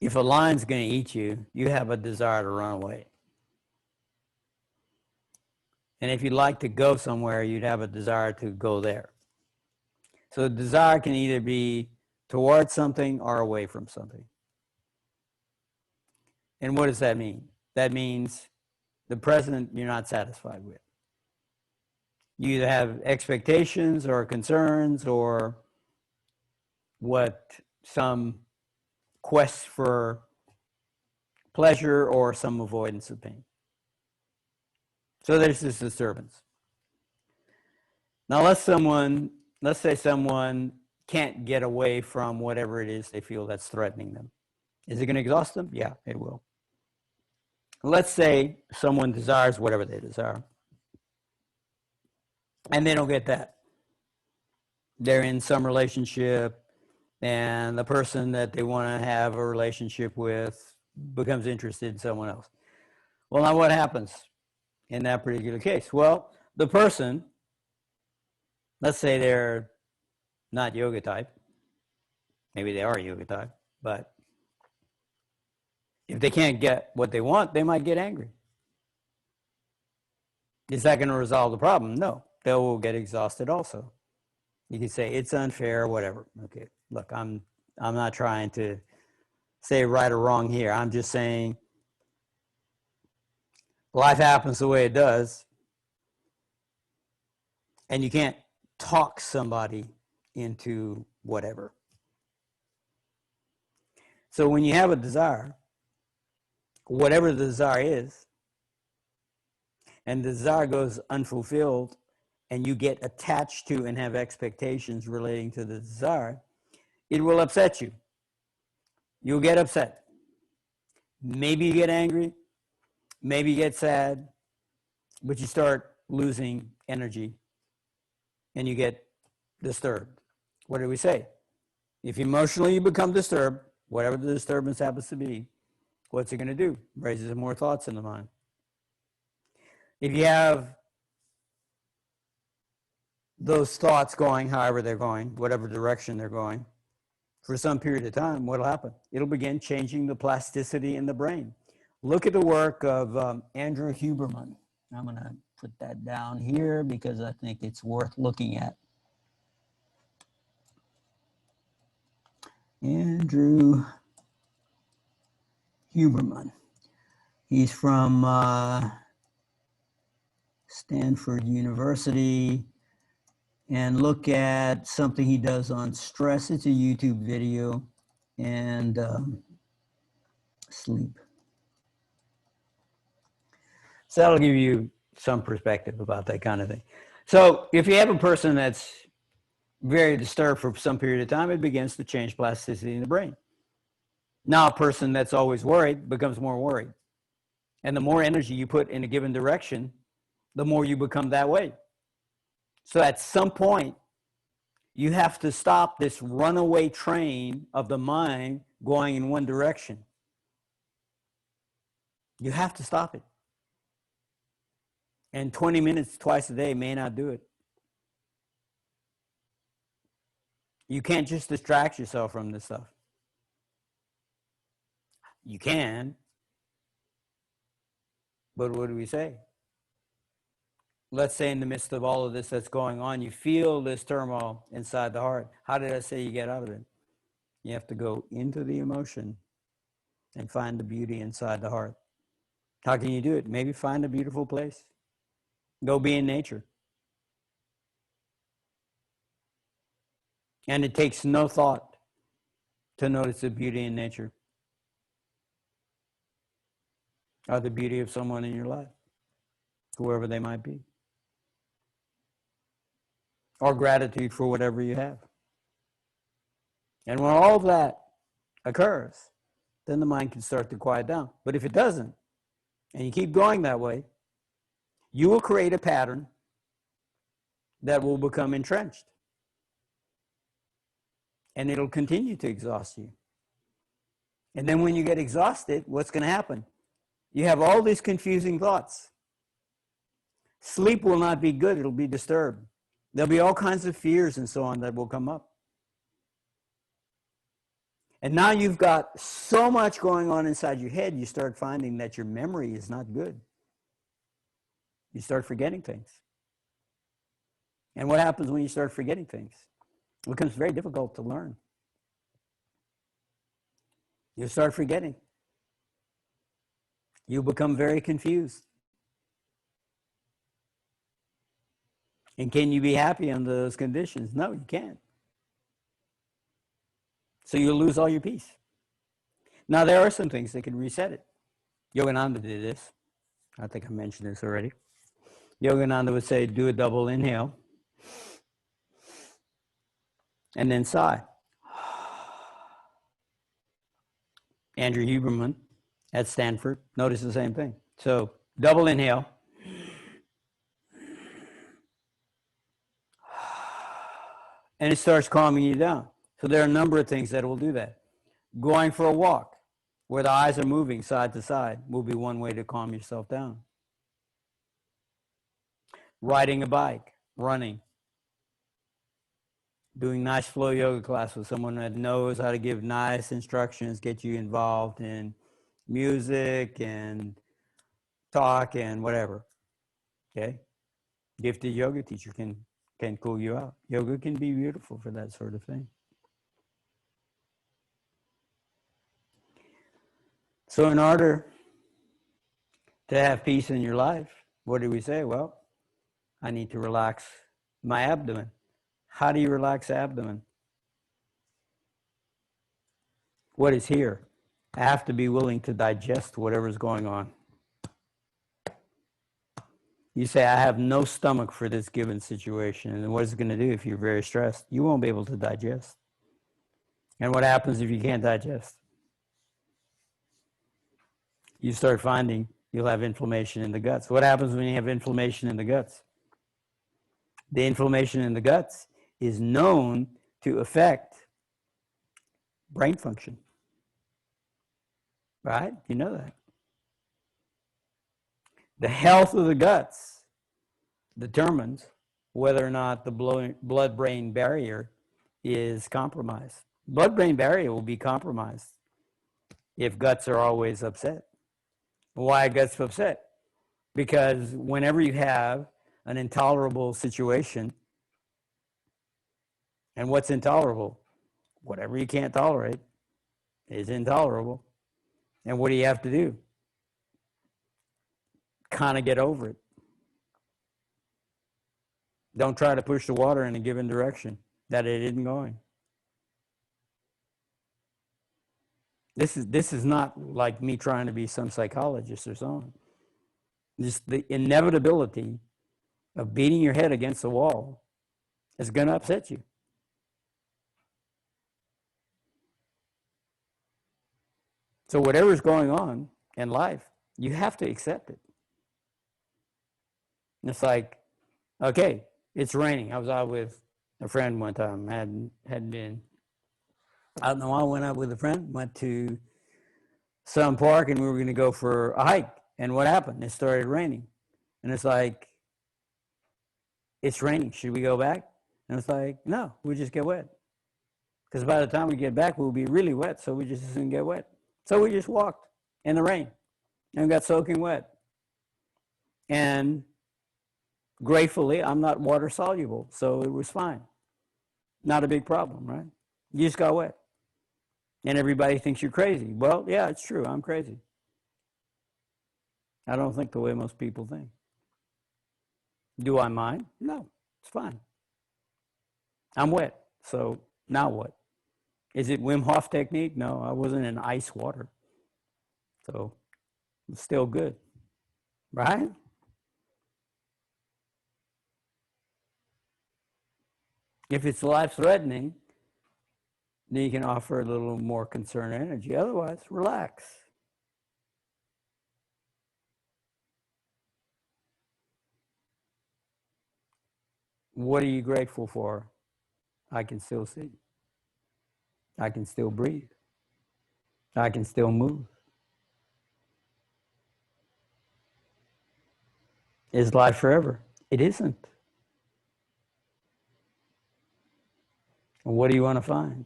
if a lion's going to eat you, you have a desire to run away. And if you'd like to go somewhere, you'd have a desire to go there. So desire can either be towards something or away from something. And what does that mean? That means the present you're not satisfied with. You either have expectations or concerns or what some quest for pleasure or some avoidance of pain. So there's this disturbance. Now let's say someone can't get away from whatever it is they feel that's threatening them. Is it going to exhaust them? Yeah, it will. Let's say someone desires whatever they desire, and they don't get that. They're in some relationship, and the person that they want to have a relationship with becomes interested in someone else. Well, now what happens in that particular case? Well, the person, let's say they're not yoga type. Maybe they are yoga type, but if they can't get what they want, they might get angry. Is that going to resolve the problem? No. They will get exhausted also. You can say it's unfair, whatever. Okay, look, I'm not trying to say right or wrong here. I'm just saying life happens the way it does, and you can't talk somebody into whatever. So when you have a desire, whatever the desire is, and the desire goes unfulfilled, and you get attached to and have expectations relating to the desire, it will upset you. You'll get upset. Maybe you get angry, maybe you get sad, but you start losing energy and you get disturbed. What do we say? If emotionally you become disturbed, whatever the disturbance happens to be, what's it going to do? Raises more thoughts in the mind. If you have those thoughts going however they're going, whatever direction they're going, for some period of time, what'll happen? It'll begin changing the plasticity in the brain. Look at the work of Andrew Huberman. I'm going to put that down here because I think it's worth looking at. Andrew Huberman. He's from Stanford University. And look at something he does on stress. It's a YouTube video. And sleep. So that'll give you some perspective about that kind of thing. So if you have a person that's very disturbed for some period of time, it begins to change plasticity in the brain. Now a person that's always worried becomes more worried. And the more energy you put in a given direction, the more you become that way. So at some point, you have to stop this runaway train of the mind going in one direction. You have to stop it. And 20 minutes twice a day may not do it. You can't just distract yourself from this stuff. You can, but what do we say? let's say in the midst of all of this that's going on, you feel this turmoil inside the heart. How did I say you get out of it? You have to go into the emotion and find the beauty inside the heart. How can you do it? Maybe find a beautiful place. Go be in nature. And it takes no thought to notice the beauty in nature or the beauty of someone in your life, whoever they might be, or gratitude for whatever you have. And when all of that occurs, then the mind can start to quiet down. But if it doesn't, and you keep going that way, you will create a pattern that will become entrenched. And it'll continue to exhaust you. And then when you get exhausted, what's going to happen? You have all these confusing thoughts. Sleep will not be good. It'll be disturbed. There'll be all kinds of fears and so on that will come up. And now you've got so much going on inside your head, you start finding that your memory is not good. You start forgetting things. And what happens when you start forgetting things? It becomes very difficult to learn. You start forgetting. You become very confused. And can you be happy under those conditions? No, you can't. So you'll lose all your peace. Now, there are some things that can reset it. Yogananda did this. I think I mentioned this already. Yogananda would say, do a double inhale and then sigh. Andrew Huberman at Stanford noticed the same thing. So double inhale. And it starts calming you down. So there are a number of things that will do that. Going for a walk where the eyes are moving side to side will be one way to calm yourself down. Riding a bike, running, doing nice flow yoga class with someone that knows how to give nice instructions, get you involved in music and talk and whatever. Okay? Gifted yoga teacher can cool you out. Yoga can be beautiful for that sort of thing. So in order to have peace in your life, what do we say? Well, I need to relax my abdomen. How do you relax the abdomen? What is here? I have to be willing to digest whatever's going on. You say, I have no stomach for this given situation. And what is it going to do if you're very stressed? You won't be able to digest. And what happens if you can't digest? You start finding you'll have inflammation in the guts. What happens when you have inflammation in the guts? The inflammation in the guts is known to affect brain function. Right? You know that. The health of the guts determines whether or not the blood-brain barrier is compromised. Blood-brain barrier will be compromised if guts are always upset. Why are guts upset? Because whenever you have an intolerable situation, and what's intolerable? Whatever you can't tolerate is intolerable. And what do you have to do? Kind of get over it. Don't try to push the water in a given direction that it isn't going. This is not like me trying to be some psychologist or something. Just the inevitability of beating your head against the wall is going to upset you. So whatever's going on in life, you have to accept it. And it's like, okay, it's raining. I was out with a friend one time. Had been out in the wild, went out with a friend, went to some park, and we were going to go for a hike. And what happened? It started raining. And it's like, it's raining. Should we go back? And it's like, no, we'll just get wet. Because by the time we get back, we'll be really wet, so we just didn't get wet. So we just walked in the rain and got soaking wet. And Gratefully, I'm not water soluble, so it was fine. Not a big problem, right? You just got wet. And everybody thinks you're crazy. Well, yeah, it's true. I'm crazy. I don't think the way most people think. Do I mind? No, it's fine. I'm wet, so now what? Is it Wim Hof technique? No, I wasn't in ice water. So it's still good, right? If it's life-threatening, then you can offer a little more concern and energy. Otherwise, relax. What are you grateful for? I can still see. I can still breathe. I can still move. Is life forever? It isn't. And what do you want to find?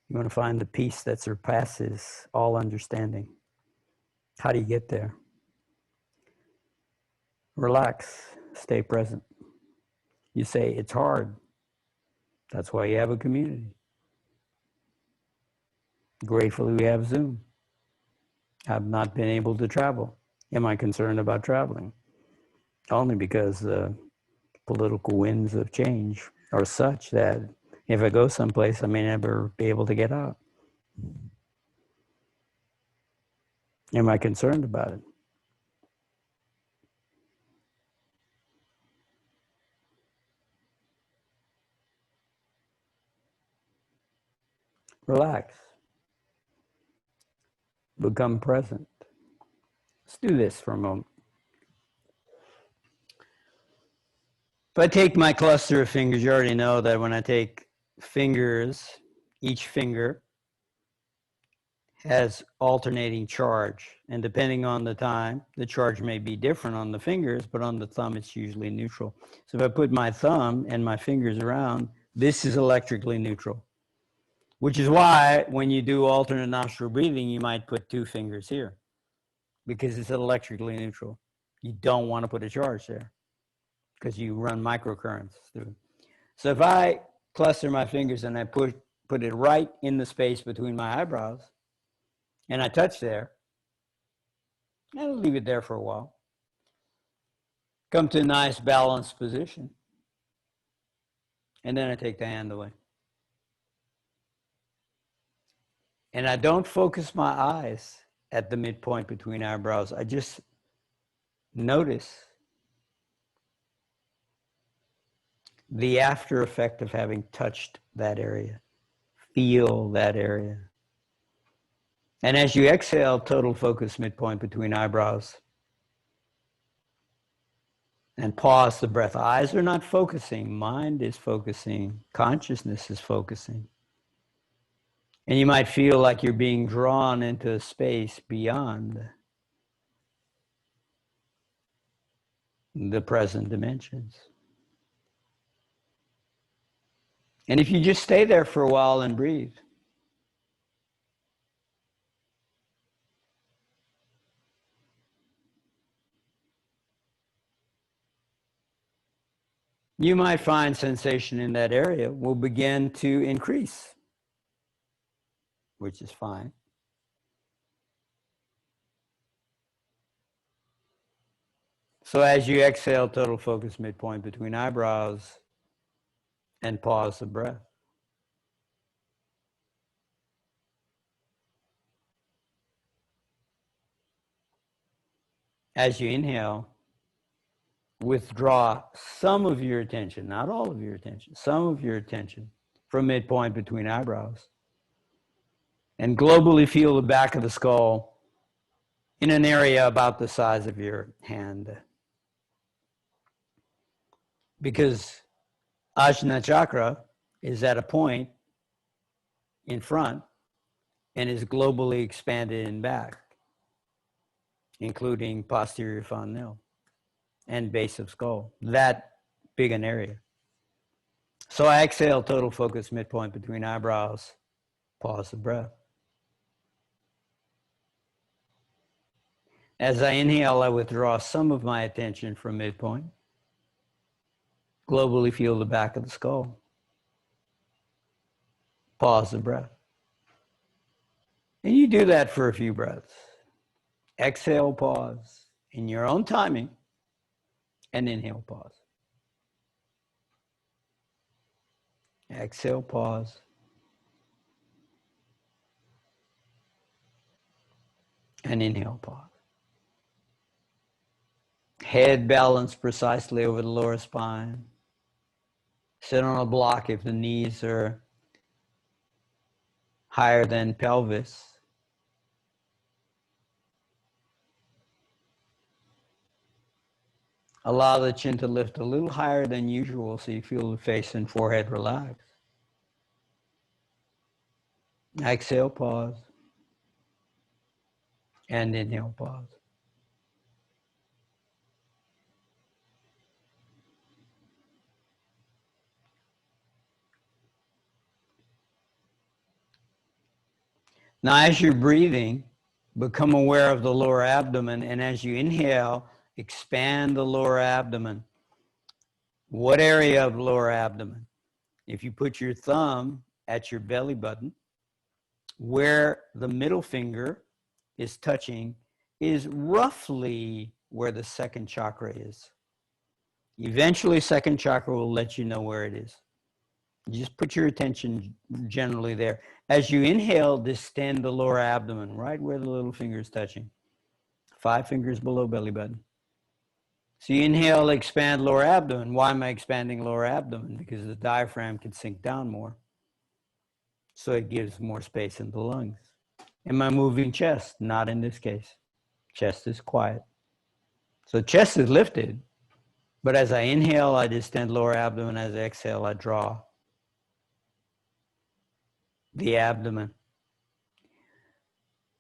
You want to find the peace that surpasses all understanding. How do you get there? Relax. Stay present. You say, it's hard. That's why you have a community. Gratefully, we have Zoom. I've not been able to travel. Am I concerned about traveling? Only because the political winds of change are such that if I go someplace, I may never be able to get out. Am I concerned about it? Relax. Become present. Let's do this for a moment. If I take my cluster of fingers, you already know that when I take fingers, each finger has alternating charge. And depending on the time, the charge may be different on the fingers, but on the thumb, it's usually neutral. So if I put my thumb and my fingers around, this is electrically neutral, which is why when you do alternate nostril breathing, you might put two fingers here because it's electrically neutral. You don't want to put a charge there because you run microcurrents through. So if I cluster my fingers and I put it right in the space between my eyebrows, and I touch there, and I'll leave it there for a while. Come to a nice balanced position. And then I take the hand away. And I don't focus my eyes at the midpoint between eyebrows. I just notice the after effect of having touched that area. Feel that area. And as you exhale, total focus midpoint between eyebrows. And pause the breath. Eyes are not focusing. Mind is focusing. Consciousness is focusing. And you might feel like you're being drawn into a space beyond the present dimensions. And if you just stay there for a while and breathe, you might find sensation in that area will begin to increase, which is fine. So as you exhale, total focus midpoint between eyebrows and pause the breath. As you inhale, withdraw some of your attention, not all of your attention, some of your attention from midpoint between eyebrows. And globally feel the back of the skull in an area about the size of your hand. Because Ajna Chakra is at a point in front and is globally expanded in back, including posterior fontanelle and base of skull, that big an area. So I exhale, total focus, midpoint between eyebrows, pause the breath. As I inhale, I withdraw some of my attention from midpoint. Globally feel the back of the skull. Pause the breath. And you do that for a few breaths. Exhale, pause in your own timing, and inhale, pause. Exhale, pause. And inhale, pause. Head balanced precisely over the lower spine. Sit on a block if the knees are higher than pelvis. Allow the chin to lift a little higher than usual so you feel the face and forehead relax. Exhale, pause. And inhale, pause. Now, as you're breathing, become aware of the lower abdomen, and as you inhale, expand the lower abdomen. What area of lower abdomen? If you put your thumb at your belly button, where the middle finger is touching is roughly where the second chakra is. Eventually, second chakra will let you know where it is. Just put your attention generally there. As you inhale, distend the lower abdomen, right where the little finger is touching. 5 fingers below belly button. So you inhale, expand lower abdomen. Why am I expanding lower abdomen? Because the diaphragm can sink down more. So it gives more space in the lungs. Am I moving chest? Not in this case. Chest is quiet. So chest is lifted, but as I inhale, I distend lower abdomen. As I exhale, I draw the abdomen.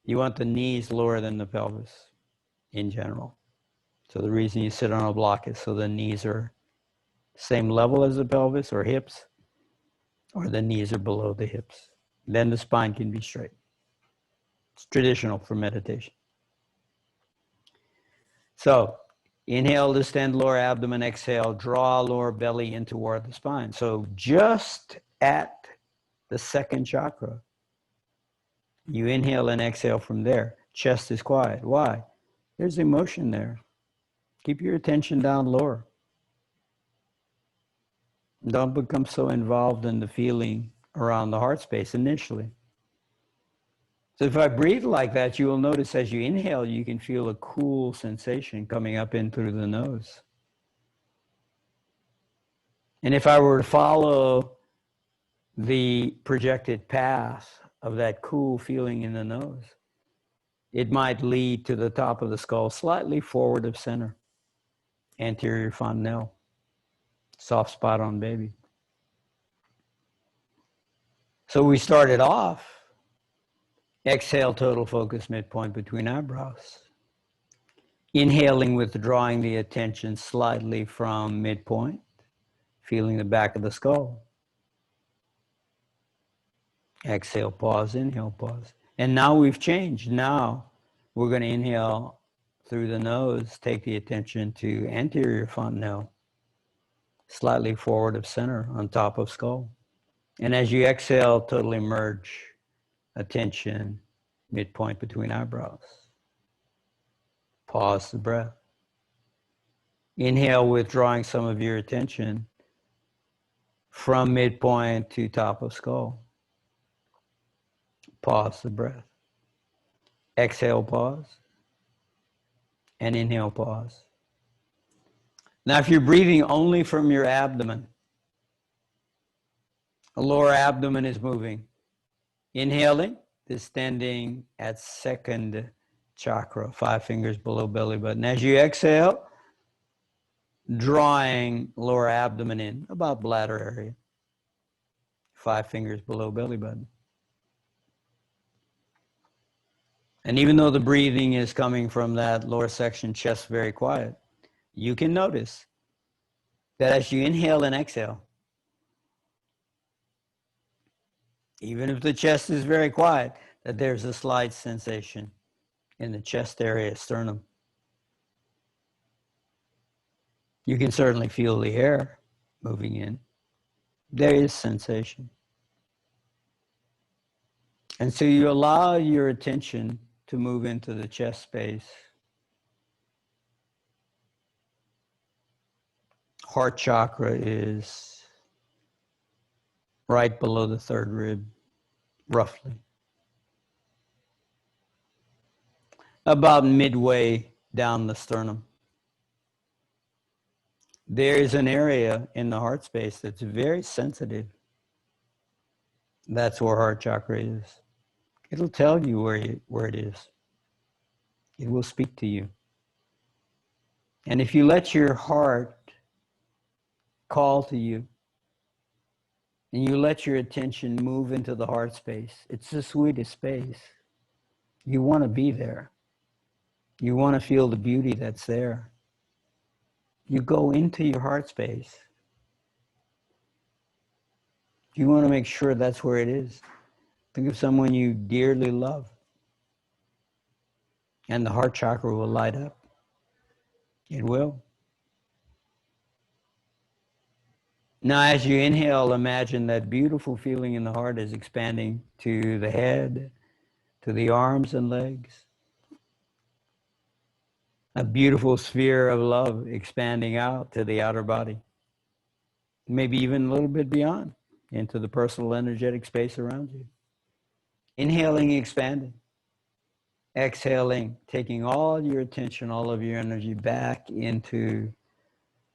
You want the knees lower than the pelvis in general. So the reason you sit on a block is so the knees are same level as the pelvis or hips, or the knees are below the hips. Then the spine can be straight. It's traditional for meditation. So inhale, distend lower abdomen, exhale, draw lower belly in toward the spine. So just at the second chakra, you inhale and exhale from there. Chest is quiet. Why? There's emotion there. Keep your attention down lower. Don't become so involved in the feeling around the heart space initially. So if I breathe like that, you will notice as you inhale, you can feel a cool sensation coming up in through the nose. And if I were to follow the projected path of that cool feeling in the nose, it might lead to the top of the skull, slightly forward of center, anterior fontanelle, soft spot on baby. So we started off, exhale, total focus, midpoint between eyebrows. Inhaling, withdrawing the attention slightly from midpoint, feeling the back of the skull. Exhale, pause, inhale, pause. And now we've changed. Now we're going to inhale through the nose, take the attention to anterior fontanelle, slightly forward of center on top of skull. And as you exhale, totally merge attention, midpoint between eyebrows. Pause the breath. Inhale, withdrawing some of your attention from midpoint to top of skull. Pause the breath. Exhale, pause. And inhale, pause. Now, if you're breathing only from your abdomen, the lower abdomen is moving. Inhaling, distending at second chakra, 5 fingers below belly button. As you exhale, drawing lower abdomen in, about bladder area, 5 fingers below belly button. And even though the breathing is coming from that lower section, chest very quiet, you can notice that as you inhale and exhale, even if the chest is very quiet, that there's a slight sensation in the chest area, sternum, You can certainly feel the air moving in. There is sensation. And so you allow your attention to move into the chest space. Heart chakra is right below the third rib, roughly. About midway down the sternum. There is an area in the heart space that's very sensitive. That's where heart chakra is. It'll tell you where it is. It will speak to you. And if you let your heart call to you, and you let your attention move into the heart space, it's the sweetest space. You want to be there. You want to feel the beauty that's there. You go into your heart space. You want to make sure that's where it is. Think of someone you dearly love, and the heart chakra will light up. It will. Now, as you inhale, imagine that beautiful feeling in the heart is expanding to the head, to the arms and legs. A beautiful sphere of love expanding out to the outer body. Maybe even a little bit beyond, into the personal energetic space around you. Inhaling, expanding. Exhaling, taking all your attention, all of your energy back into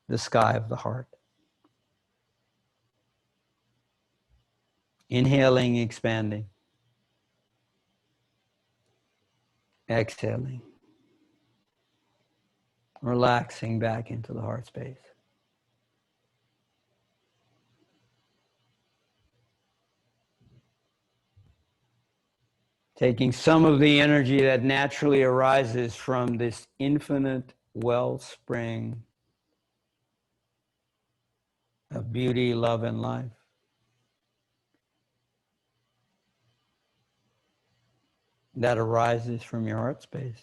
the sky of the heart. Inhaling, expanding. Exhaling. Relaxing back into the heart space. Taking some of the energy that naturally arises from this infinite wellspring of beauty, love, and life. That arises from your heart space.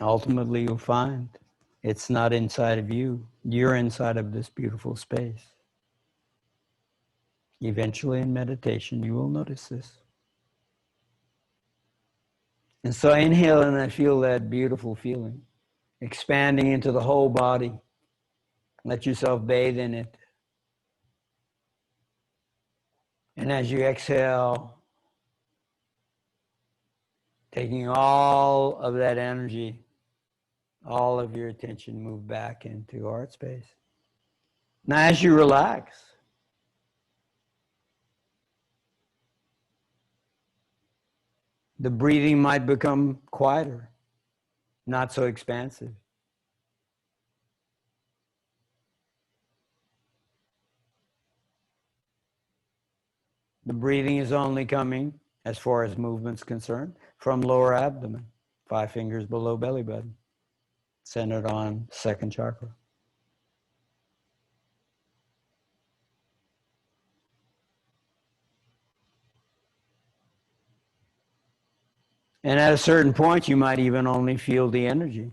Ultimately, you'll find it's not inside of you. You're inside of this beautiful space. Eventually, in meditation, you will notice this. And so I inhale and I feel that beautiful feeling, expanding into the whole body. Let yourself bathe in it. And as you exhale, taking all of that energy, all of your attention, move back into heart space. Now, as you relax, the breathing might become quieter, not so expansive. The breathing is only coming, as far as movement's concerned, from lower abdomen, 5 fingers below belly button, centered on second chakra. And at a certain point, you might even only feel the energy.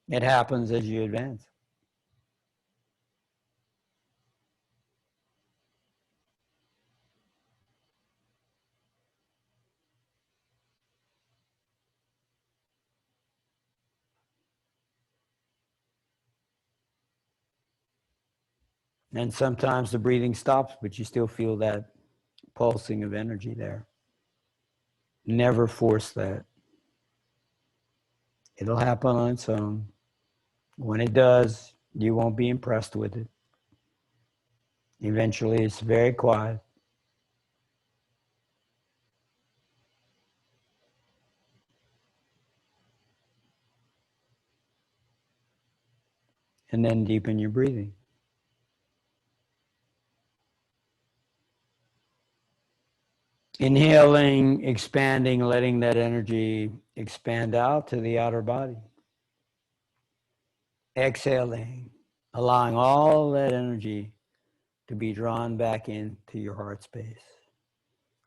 It happens as you advance. And sometimes the breathing stops, but you still feel that pulsing of energy there. Never force that. It'll happen on its own. When it does, you won't be impressed with it. Eventually, it's very quiet. And then deepen your breathing. Inhaling, expanding, letting that energy expand out to the outer body. Exhaling, allowing all that energy to be drawn back into your heart space.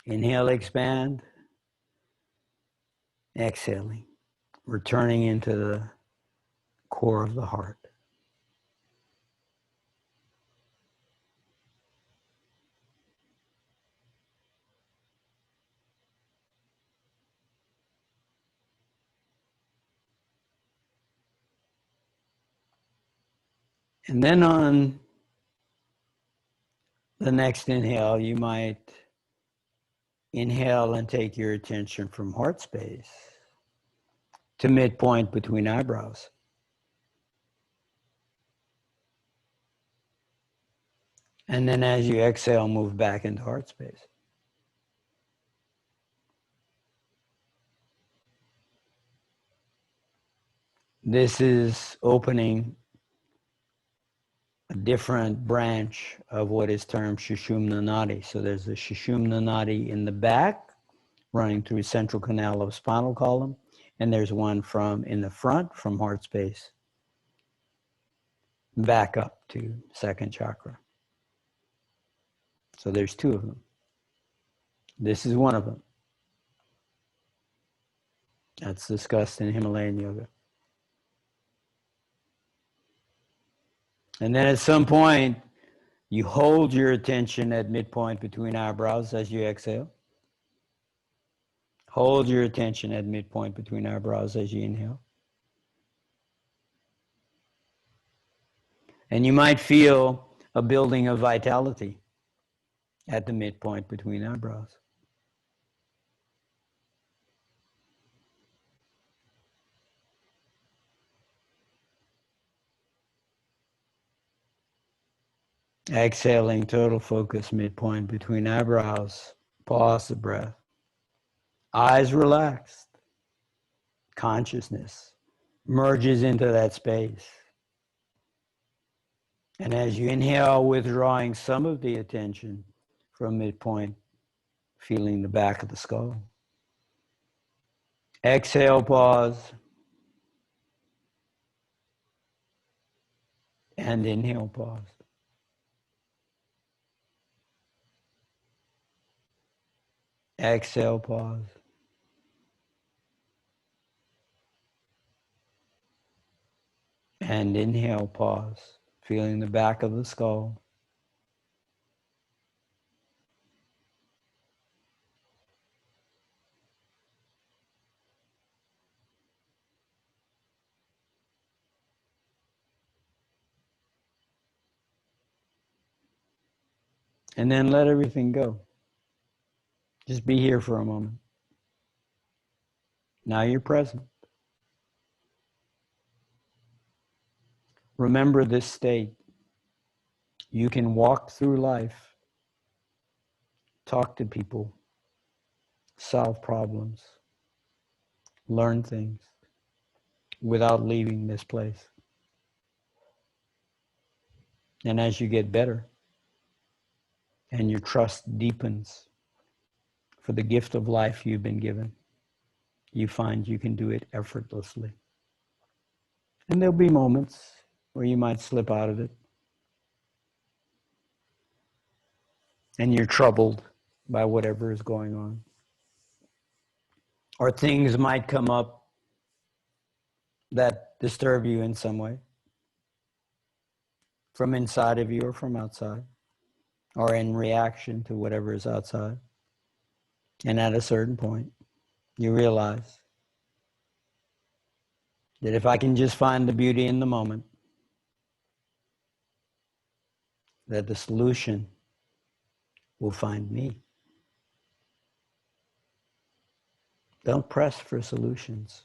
Inhale, expand. Exhaling, returning into the core of the heart. And then on the next inhale, you might inhale and take your attention from heart space to midpoint between eyebrows. And then as you exhale, move back into heart space. This is opening a different branch of what is termed Sushumna Nadi. So there's a Sushumna Nadi in the back, running through central canal of spinal column, and there's one from in the front, from heart space, back up to second chakra. So there's two of them. This is one of them. That's discussed in Himalayan yoga. And then at some point, you hold your attention at midpoint between eyebrows as you exhale. Hold your attention at midpoint between eyebrows as you inhale. And you might feel a building of vitality at the midpoint between eyebrows. Exhaling, total focus, midpoint between eyebrows. Pause the breath. Eyes relaxed. Consciousness merges into that space. And as you inhale, withdrawing some of the attention from midpoint, feeling the back of the skull. Exhale, pause. And inhale, pause. Exhale, pause. And inhale, pause. Feeling the back of the skull. And then let everything go. Just be here for a moment. Now you're present. Remember this state. You can walk through life, talk to people, solve problems, learn things without leaving this place. And as you get better and your trust deepens for the gift of life you've been given, you find you can do it effortlessly. And there'll be moments where you might slip out of it and you're troubled by whatever is going on. Or things might come up that disturb you in some way, from inside of you or from outside, or in reaction to whatever is outside. And at a certain point, you realize that if I can just find the beauty in the moment, that the solution will find me. Don't press for solutions.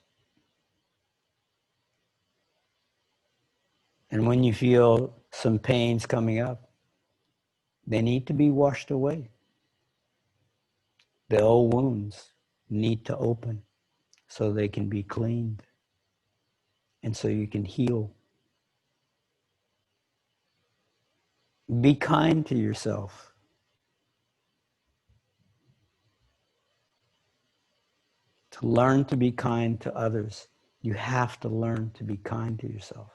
And when you feel some pains coming up, they need to be washed away. The old wounds need to open so they can be cleaned and so you can heal. Be kind to yourself. To learn to be kind to others, you have to learn to be kind to yourself.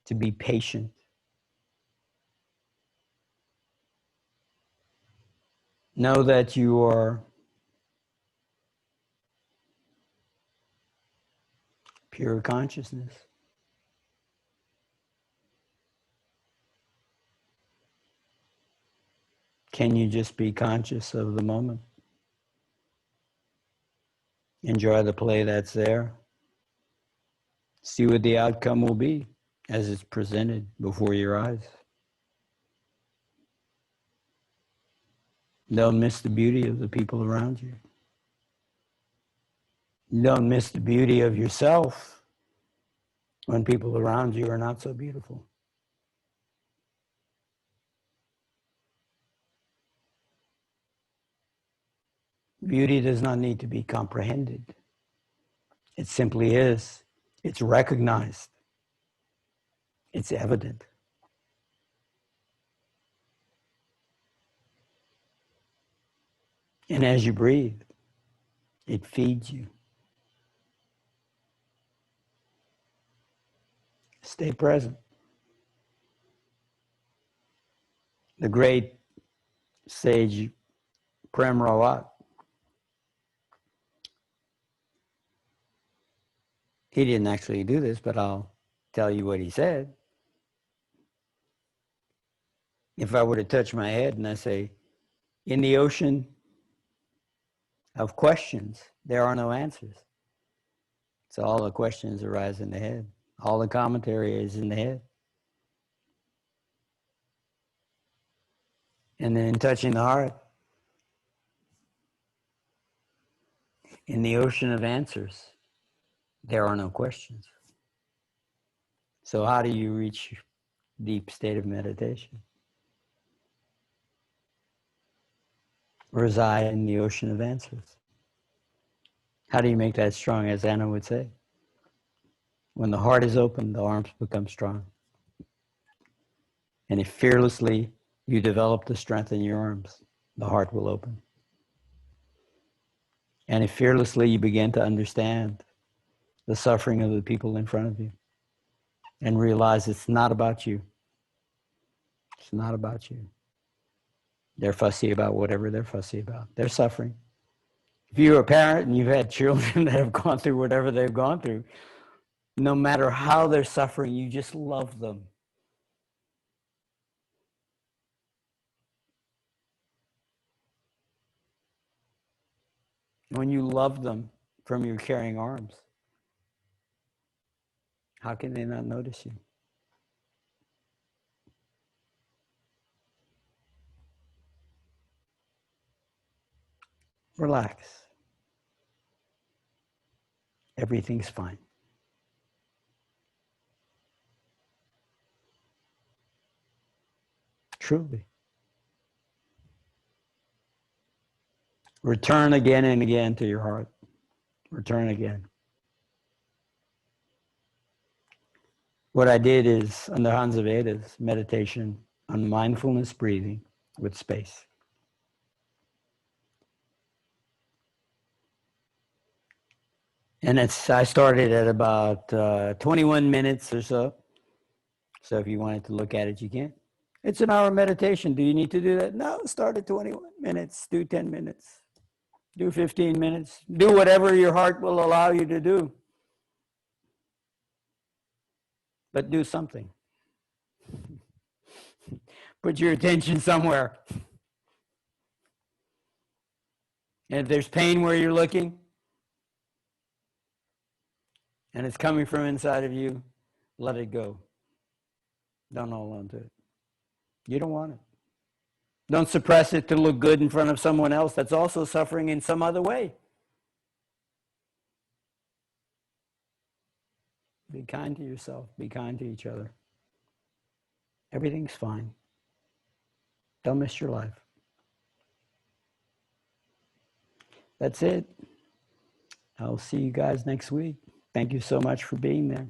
To be patient. Know that you are pure consciousness. Can you just be conscious of the moment? Enjoy the play that's there. See what the outcome will be as it's presented before your eyes. Don't miss the beauty of the people around you. Don't miss the beauty of yourself when people around you are not so beautiful. Beauty does not need to be comprehended. It simply is. It's recognized. It's evident. And as you breathe, it feeds you. Stay present. The great sage Prem Rawat, he didn't actually do this, but I'll tell you what he said. If I were to touch my head and I say, in the ocean of questions, there are no answers. So all the questions arise in the head. All the commentary is in the head. And then touching the heart, in the ocean of answers, there are no questions. So how do you reach deep state of meditation? Reside in the ocean of answers. How do you make that strong, as Anna would say? When the heart is open, the arms become strong. And if fearlessly you develop the strength in your arms, the heart will open. And if fearlessly you begin to understand the suffering of the people in front of you and realize it's not about you. It's not about you. They're fussy about whatever they're fussy about. They're suffering. If you're a parent and you've had children that have gone through whatever they've gone through, no matter how they're suffering, you just love them. When you love them from your caring arms, how can they not notice you? Relax. Everything's fine. Truly. Return again and again to your heart. Return again. What I did is, under Hansa Veda's meditation on mindfulness breathing with space. And I started at about 21 minutes or so. So if you wanted to look at it, you can. It's an hour meditation. Do you need to do that? No, start at 21 minutes. Do 10 minutes. Do 15 minutes. Do whatever your heart will allow you to do. But do something. Put your attention somewhere. And if there's pain where you're looking, and it's coming from inside of you, let it go. Don't hold on to it. You don't want it. Don't suppress it to look good in front of someone else that's also suffering in some other way. Be kind to yourself. Be kind to each other. Everything's fine. Don't miss your life. That's it. I'll see you guys next week. Thank you so much for being there.